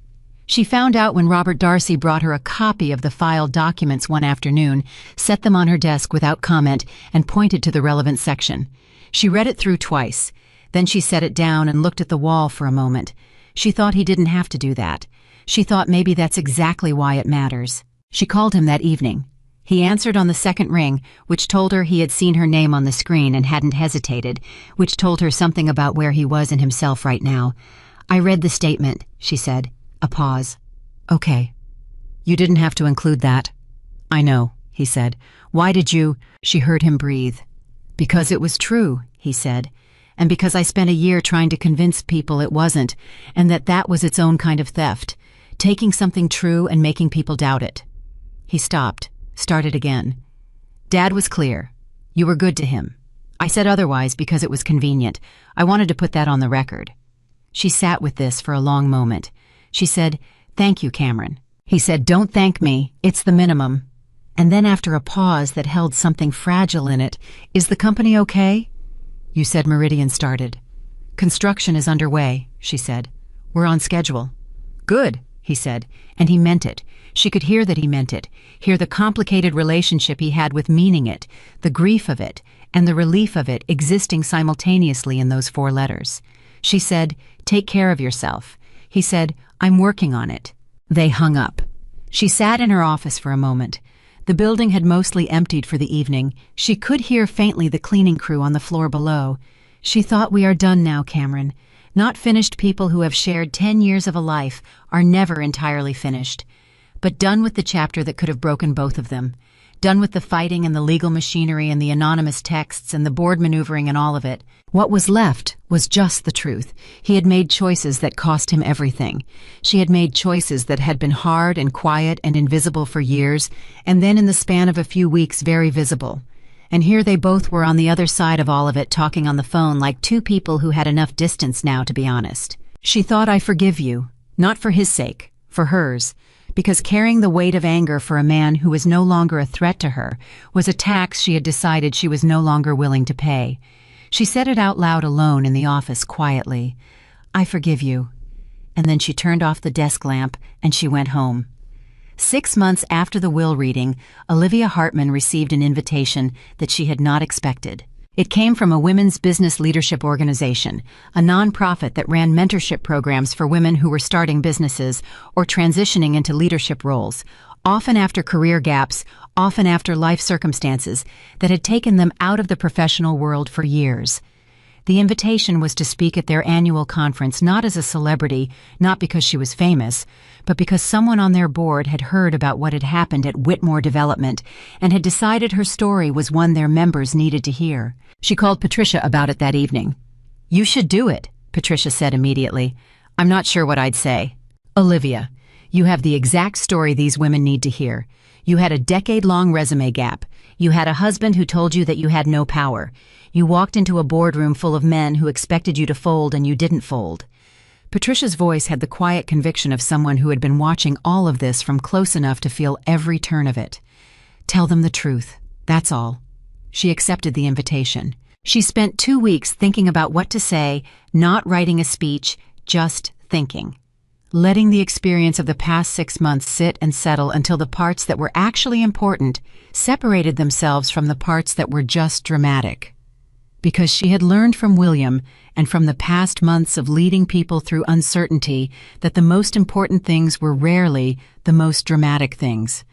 S1: She found out when Robert Darcy brought her a copy of the filed documents one afternoon, set them on her desk without comment, and pointed to the relevant section. She read it through twice. Then she set it down and looked at the wall for a moment. She thought he didn't have to do that. She thought maybe that's exactly why it matters. She called him that evening. He answered on the second ring, which told her he had seen her name on the screen and hadn't hesitated, which told her something about where he was in himself right now. I read the statement, she said. A pause. Okay. You didn't have to include that. I know, he said. Why did you? She heard him breathe. Because it was true, he said, and because I spent a year trying to convince people it wasn't, and that was its own kind of theft, taking something true and making people doubt it. He stopped, started again. Dad was clear. You were good to him. I said otherwise because it was convenient. I wanted to put that on the record. She sat with this for a long moment. She said, Thank you, Cameron. He said, Don't thank me. It's the minimum. And then after a pause that held something fragile in it, Is the company okay? You said Meridian started. Construction is underway, she said. We're on schedule. Good, he said, and he meant it. She could hear that he meant it, hear the complicated relationship he had with meaning it, the grief of it, and the relief of it existing simultaneously in those 4 letters. She said, Take care of yourself. He said, I'm working on it. They hung up. She sat in her office for a moment. The building had mostly emptied for the evening. She could hear faintly the cleaning crew on the floor below. She thought, We are done now, Cameron. Not finished people who have shared 10 years of a life are never entirely finished. But done with the chapter that could have broken both of them. Done with the fighting and the legal machinery and the anonymous texts and the board maneuvering and all of it. What was left was just the truth. He had made choices that cost him everything. She had made choices that had been hard and quiet and invisible for years, and then in the span of a few weeks very visible. And here they both were on the other side of all of it, talking on the phone like 2 people who had enough distance now to be honest. She thought, I forgive you. Not for his sake, for hers. Because carrying the weight of anger for a man who was no longer a threat to her was a tax she had decided she was no longer willing to pay. She said it out loud alone in the office quietly. I forgive you. And then she turned off the desk lamp and she went home. 6 months after the will reading, Olivia Hartman received an invitation that she had not expected. It came from a women's business leadership organization, a nonprofit that ran mentorship programs for women who were starting businesses or transitioning into leadership roles, often after career gaps, often after life circumstances that had taken them out of the professional world for years. The invitation was to speak at their annual conference not as a celebrity, not because she was famous, but because someone on their board had heard about what had happened at Whitmore Development and had decided her story was one their members needed to hear. She called Patricia about it that evening. "You should do it," Patricia said immediately. "I'm not sure what I'd say." "Olivia, you have the exact story these women need to hear. You had a decade-long resume gap. You had a husband who told you that you had no power. You walked into a boardroom full of men who expected you to fold and you didn't fold." Patricia's voice had the quiet conviction of someone who had been watching all of this from close enough to feel every turn of it. "Tell them the truth. That's all." She accepted the invitation. She spent 2 weeks thinking about what to say, not writing a speech, just thinking. Letting the experience of the past 6 months sit and settle until the parts that were actually important separated themselves from the parts that were just dramatic. Because she had learned from William and from the past months of leading people through uncertainty that the most important things were rarely the most dramatic things.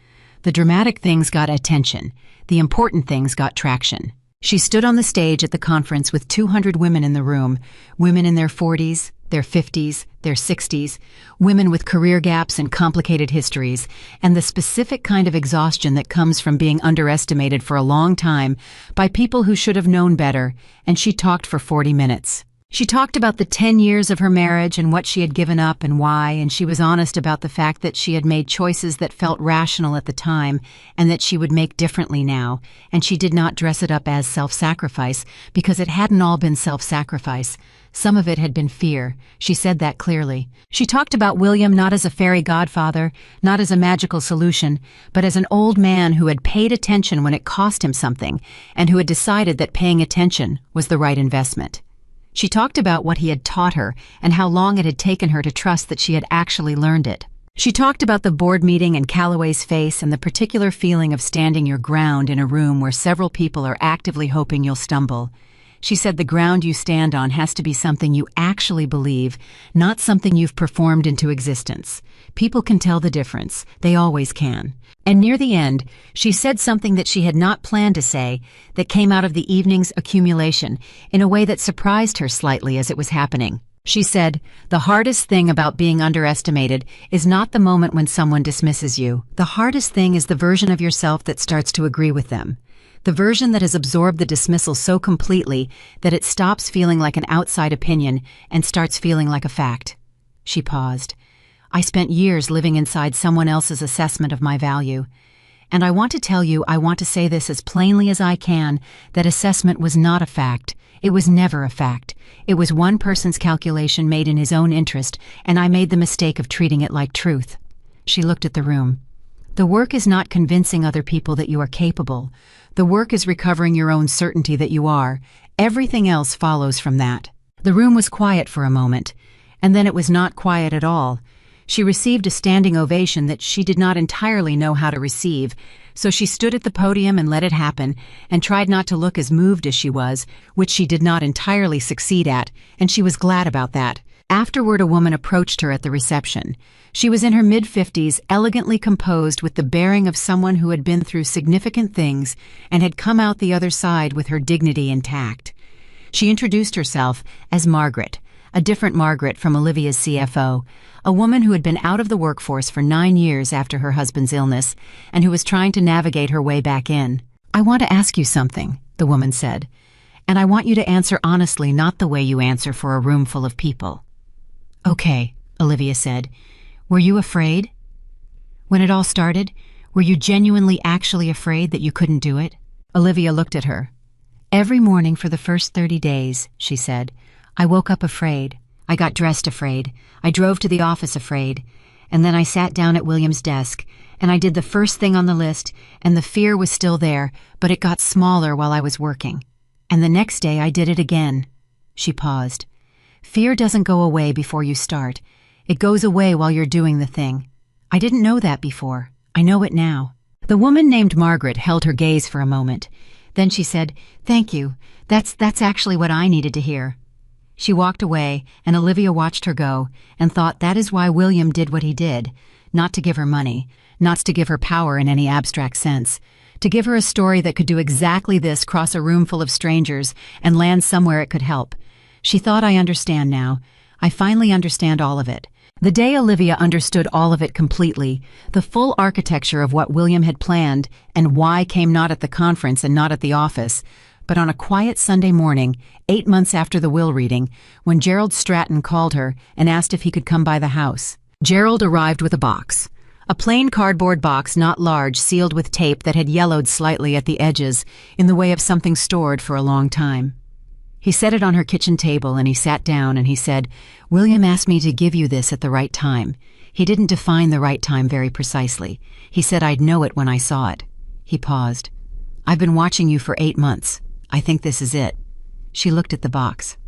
S1: The dramatic things got attention. The important things got traction. She stood on the stage at the conference with 200 women in the room, women in their 40s, their 50s, their 60s, women with career gaps and complicated histories, and the specific kind of exhaustion that comes from being underestimated for a long time by people who should have known better, and she talked for 40 minutes. She talked about the 10 years of her marriage and what she had given up and why, and she was honest about the fact that she had made choices that felt rational at the time and that she would make differently now, and she did not dress it up as self-sacrifice because it hadn't all been self-sacrifice. Some of it had been fear. She said that clearly. She talked about William not as a fairy godfather, not as a magical solution, but as an old man who had paid attention when it cost him something and who had decided that paying attention was the right investment. She talked about what he had taught her and how long it had taken her to trust that she had actually learned it. She talked about the board meeting and Calloway's face and the particular feeling of standing your ground in a room where several people are actively hoping you'll stumble. She said the ground you stand on has to be something you actually believe, not something you've performed into existence. People can tell the difference. They always can. And near the end, she said something that she had not planned to say that came out of the evening's accumulation in a way that surprised her slightly as it was happening. She said, "The hardest thing about being underestimated is not the moment when someone dismisses you. The hardest thing is the version of yourself that starts to agree with them. The version that has absorbed the dismissal so completely that it stops feeling like an outside opinion and starts feeling like a fact." She paused. "I spent years living inside someone else's assessment of my value. And I want to tell you, I want to say this as plainly as I can, that assessment was not a fact. It was never a fact. It was one person's calculation made in his own interest, and I made the mistake of treating it like truth." She looked at the room. "The work is not convincing other people that you are capable. The work is recovering your own certainty that you are. Everything else follows from that." The room was quiet for a moment, and then it was not quiet at all. She received a standing ovation that she did not entirely know how to receive, so she stood at the podium and let it happen, and tried not to look as moved as she was, which she did not entirely succeed at, and she was glad about that. Afterward, a woman approached her at the reception. She was in her mid-50s, elegantly composed with the bearing of someone who had been through significant things and had come out the other side with her dignity intact. She introduced herself as Margaret, a different Margaret from Olivia's CFO, a woman who had been out of the workforce for 9 years after her husband's illness and who was trying to navigate her way back in. "I want to ask you something," the woman said, "and I want you to answer honestly, not the way you answer for a room full of people." "Okay," Olivia said. "Were you afraid? When it all started, were you genuinely actually afraid that you couldn't do it?" Olivia looked at her. "Every morning for the first 30 days, she said, "I woke up afraid. I got dressed afraid. I drove to the office afraid. And then I sat down at William's desk, and I did the first thing on the list, and the fear was still there, but it got smaller while I was working. And the next day I did it again." She paused. "Fear doesn't go away before you start. It goes away while you're doing the thing. I didn't know that before. I know it now." The woman named Margaret held her gaze for a moment. Then she said, "Thank you. That's actually what I needed to hear." She walked away, and Olivia watched her go, and thought that is why William did what he did. Not to give her money, not to give her power in any abstract sense. To give her a story that could do exactly this, cross a room full of strangers, and land somewhere it could help. She thought, I understand now. I finally understand all of it. The day Olivia understood all of it completely, the full architecture of what William had planned and why came not at the conference and not at the office, but on a quiet Sunday morning, 8 months after the will reading, when Gerald Stratton called her and asked if he could come by the house. Gerald arrived with a box. A plain cardboard box, not large, sealed with tape that had yellowed slightly at the edges, in the way of something stored for a long time. He set it on her kitchen table and he sat down and he said, "William asked me to give you this at the right time. He didn't define the right time very precisely. He said I'd know it when I saw it." He paused. "I've been watching you for 8 months. I think this is it." She looked at the box.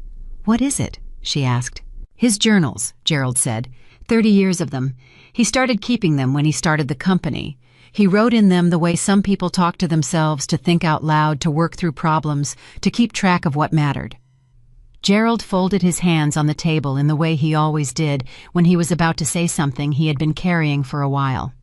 S1: "What is it?" she asked. "His journals," Gerald said. 30 years of them. He started keeping them when he started the company. He wrote in them the way some people talk to themselves, to think out loud, to work through problems, to keep track of what mattered. Gerald folded his hands on the table in the way he always did when he was about to say something he had been carrying for a while.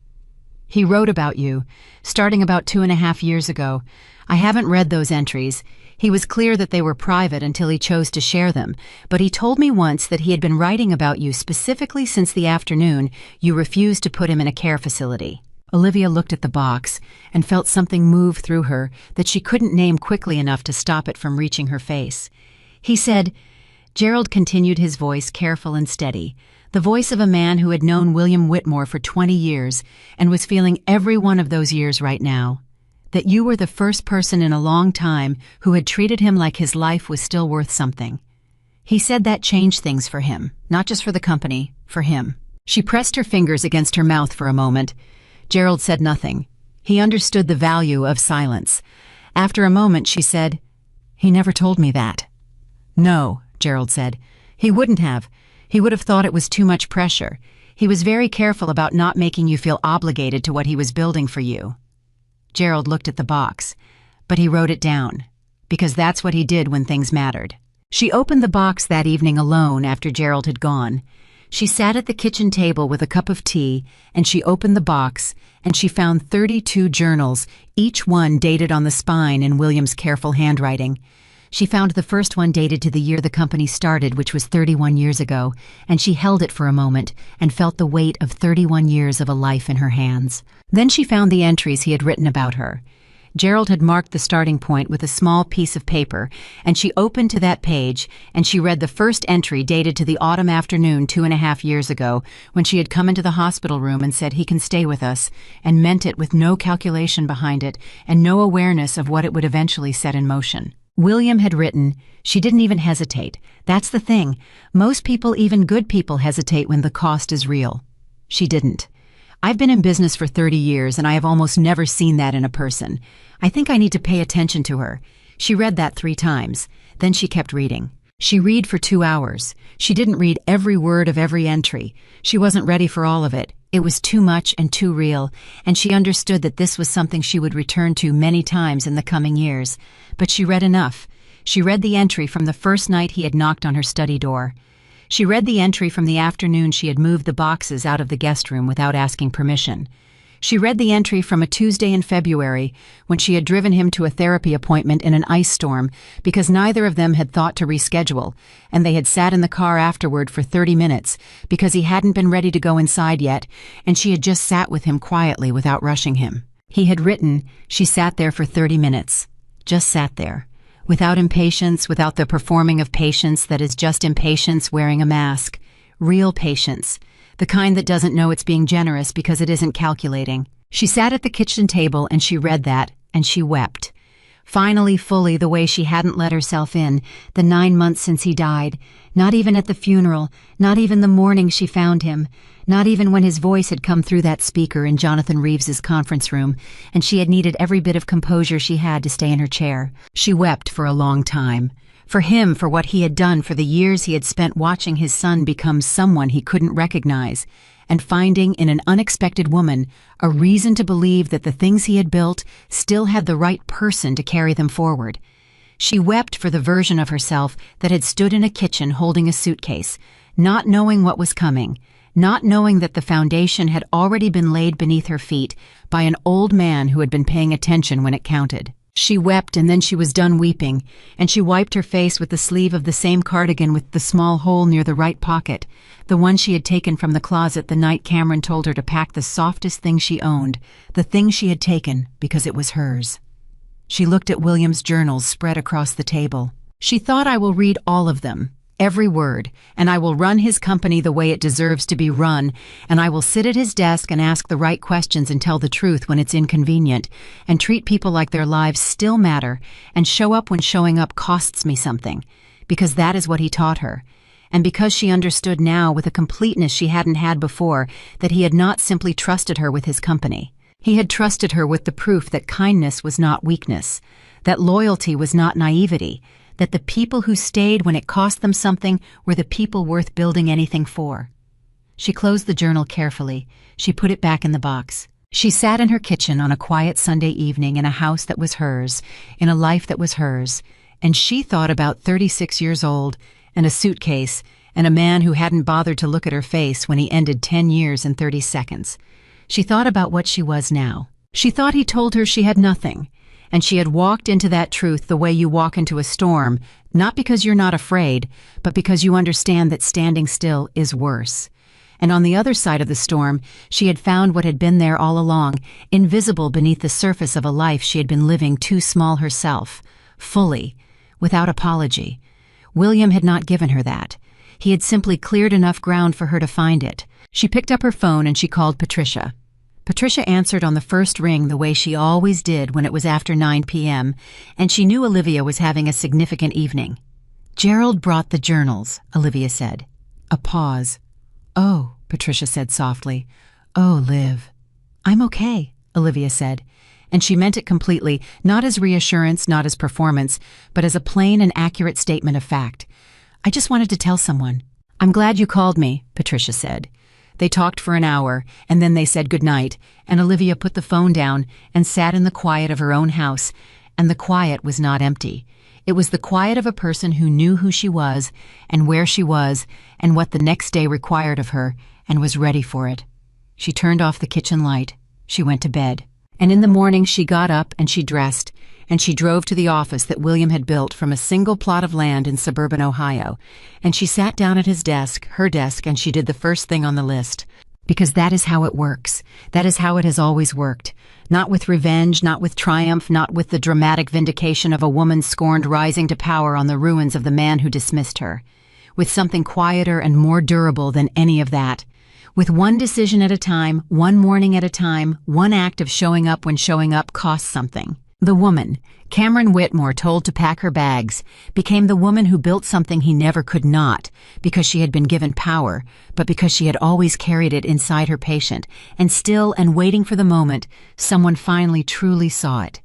S1: "He wrote about you, starting about 2.5 years ago. I haven't read those entries. He was clear that they were private until he chose to share them, but he told me once that he had been writing about you specifically since the afternoon you refused to put him in a care facility." Olivia looked at the box and felt something move through her that she couldn't name quickly enough to stop it from reaching her face. He said, Gerald continued, his voice careful and steady, the voice of a man who had known William Whitmore for 20 years and was feeling every one of those years right now, that you were the first person in a long time who had treated him like his life was still worth something. He said that changed things for him, not just for the company, for him. She pressed her fingers against her mouth for a moment. Gerald said nothing. He understood the value of silence. After a moment, she said, "He never told me that." "No," Gerald said. "He wouldn't have. He would have thought it was too much pressure. He was very careful about not making you feel obligated to what he was building for you." Gerald looked at the box, but he wrote it down, because that's what he did when things mattered. She opened the box that evening alone after Gerald had gone. She sat at the kitchen table with a cup of tea, and she opened the box, and she found 32 journals, each one dated on the spine in William's careful handwriting. She found the first one dated to the year the company started, which was 31 years ago, and she held it for a moment and felt the weight of 31 years of a life in her hands. Then she found the entries he had written about her. Gerald had marked the starting point with a small piece of paper, and she opened to that page, and she read the first entry dated to the autumn afternoon 2.5 years ago, when she had come into the hospital room and said, "He can stay with us," and meant it with no calculation behind it and no awareness of what it would eventually set in motion. William had written, she didn't even hesitate. That's the thing. Most people, even good people, hesitate when the cost is real. She didn't. "I've been in business for 30 years, and I have almost never seen that in a person. I think I need to pay attention to her." She read that 3 times. Then she kept reading. She read for 2 hours. She didn't read every word of every entry. She wasn't ready for all of it. It was too much and too real, and she understood that this was something she would return to many times in the coming years. But she read enough. She read the entry from the first night he had knocked on her study door. She read the entry from the afternoon she had moved the boxes out of the guest room without asking permission. She read the entry from a Tuesday in February when she had driven him to a therapy appointment in an ice storm because neither of them had thought to reschedule, and they had sat in the car afterward for 30 minutes because he hadn't been ready to go inside yet, and she had just sat with him quietly without rushing him. He had written, she sat there for 30 minutes. Just sat there. Without impatience, without the performing of patience that is just impatience wearing a mask. Real patience. The kind that doesn't know it's being generous because it isn't calculating. She sat at the kitchen table and she read that, and she wept. Finally, fully, the way she hadn't let herself in, the 9 months since he died, not even at the funeral, not even the morning she found him, not even when his voice had come through that speaker in Jonathan Reeves's conference room, and she had needed every bit of composure she had to stay in her chair. She wept for a long time. For him, for what he had done, for the years he had spent watching his son become someone he couldn't recognize, and finding in an unexpected woman a reason to believe that the things he had built still had the right person to carry them forward. She wept for the version of herself that had stood in a kitchen holding a suitcase, not knowing what was coming, not knowing that the foundation had already been laid beneath her feet by an old man who had been paying attention when it counted. She wept and then she was done weeping, and she wiped her face with the sleeve of the same cardigan with the small hole near the right pocket, the one she had taken from the closet the night Cameron told her to pack the softest thing she owned, the thing she had taken because it was hers. She looked at William's journals spread across the table. She thought, I will read all of them, every word, and I will run his company the way it deserves to be run, and I will sit at his desk and ask the right questions and tell the truth when it's inconvenient, and treat people like their lives still matter, and show up when showing up costs me something, because that is what he taught her, and because she understood now with a completeness she hadn't had before that he had not simply trusted her with his company. He had trusted her with the proof that kindness was not weakness, that loyalty was not naivety, that the people who stayed when it cost them something were the people worth building anything for. She closed the journal carefully. She put it back in the box. She sat in her kitchen on a quiet Sunday evening in a house that was hers, in a life that was hers, and she thought about 36 years old, and a suitcase, and a man who hadn't bothered to look at her face when he ended 10 years in 30 seconds. She thought about what she was now. She thought he told her she had nothing, and she had walked into that truth the way you walk into a storm, not because you're not afraid, but because you understand that standing still is worse. And on the other side of the storm, she had found what had been there all along, invisible beneath the surface of a life she had been living too small herself, fully, without apology. William had not given her that. He had simply cleared enough ground for her to find it. She picked up her phone and she called Patricia. Patricia answered on the first ring the way she always did when it was after 9 p.m., and she knew Olivia was having a significant evening. Gerald brought the journals, Olivia said. A pause. Oh, Patricia said softly. Oh, Liv. I'm okay, Olivia said, and she meant it completely, not as reassurance, not as performance, but as a plain and accurate statement of fact. I just wanted to tell someone. I'm glad you called me, Patricia said. They talked for an hour, and then they said goodnight, and Olivia put the phone down and sat in the quiet of her own house, and the quiet was not empty. It was the quiet of a person who knew who she was, and where she was, and what the next day required of her, and was ready for it. She turned off the kitchen light. She went to bed. And in the morning she got up and she dressed, and she drove to the office that William had built from a single plot of land in suburban Ohio, and she sat down at his desk, her desk, and she did the first thing on the list. Because that is how it works. That is how it has always worked. Not with revenge, not with triumph, not with the dramatic vindication of a woman scorned rising to power on the ruins of the man who dismissed her. With something quieter and more durable than any of that. With one decision at a time, one morning at a time, one act of showing up when showing up costs something. The woman, Cameron Whitmore told to pack her bags, became the woman who built something he never could not, because she had been given power, but because she had always carried it inside her patient, and still and waiting for the moment, someone finally truly saw it.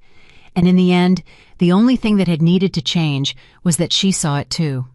S1: And in the end, the only thing that had needed to change was that she saw it too.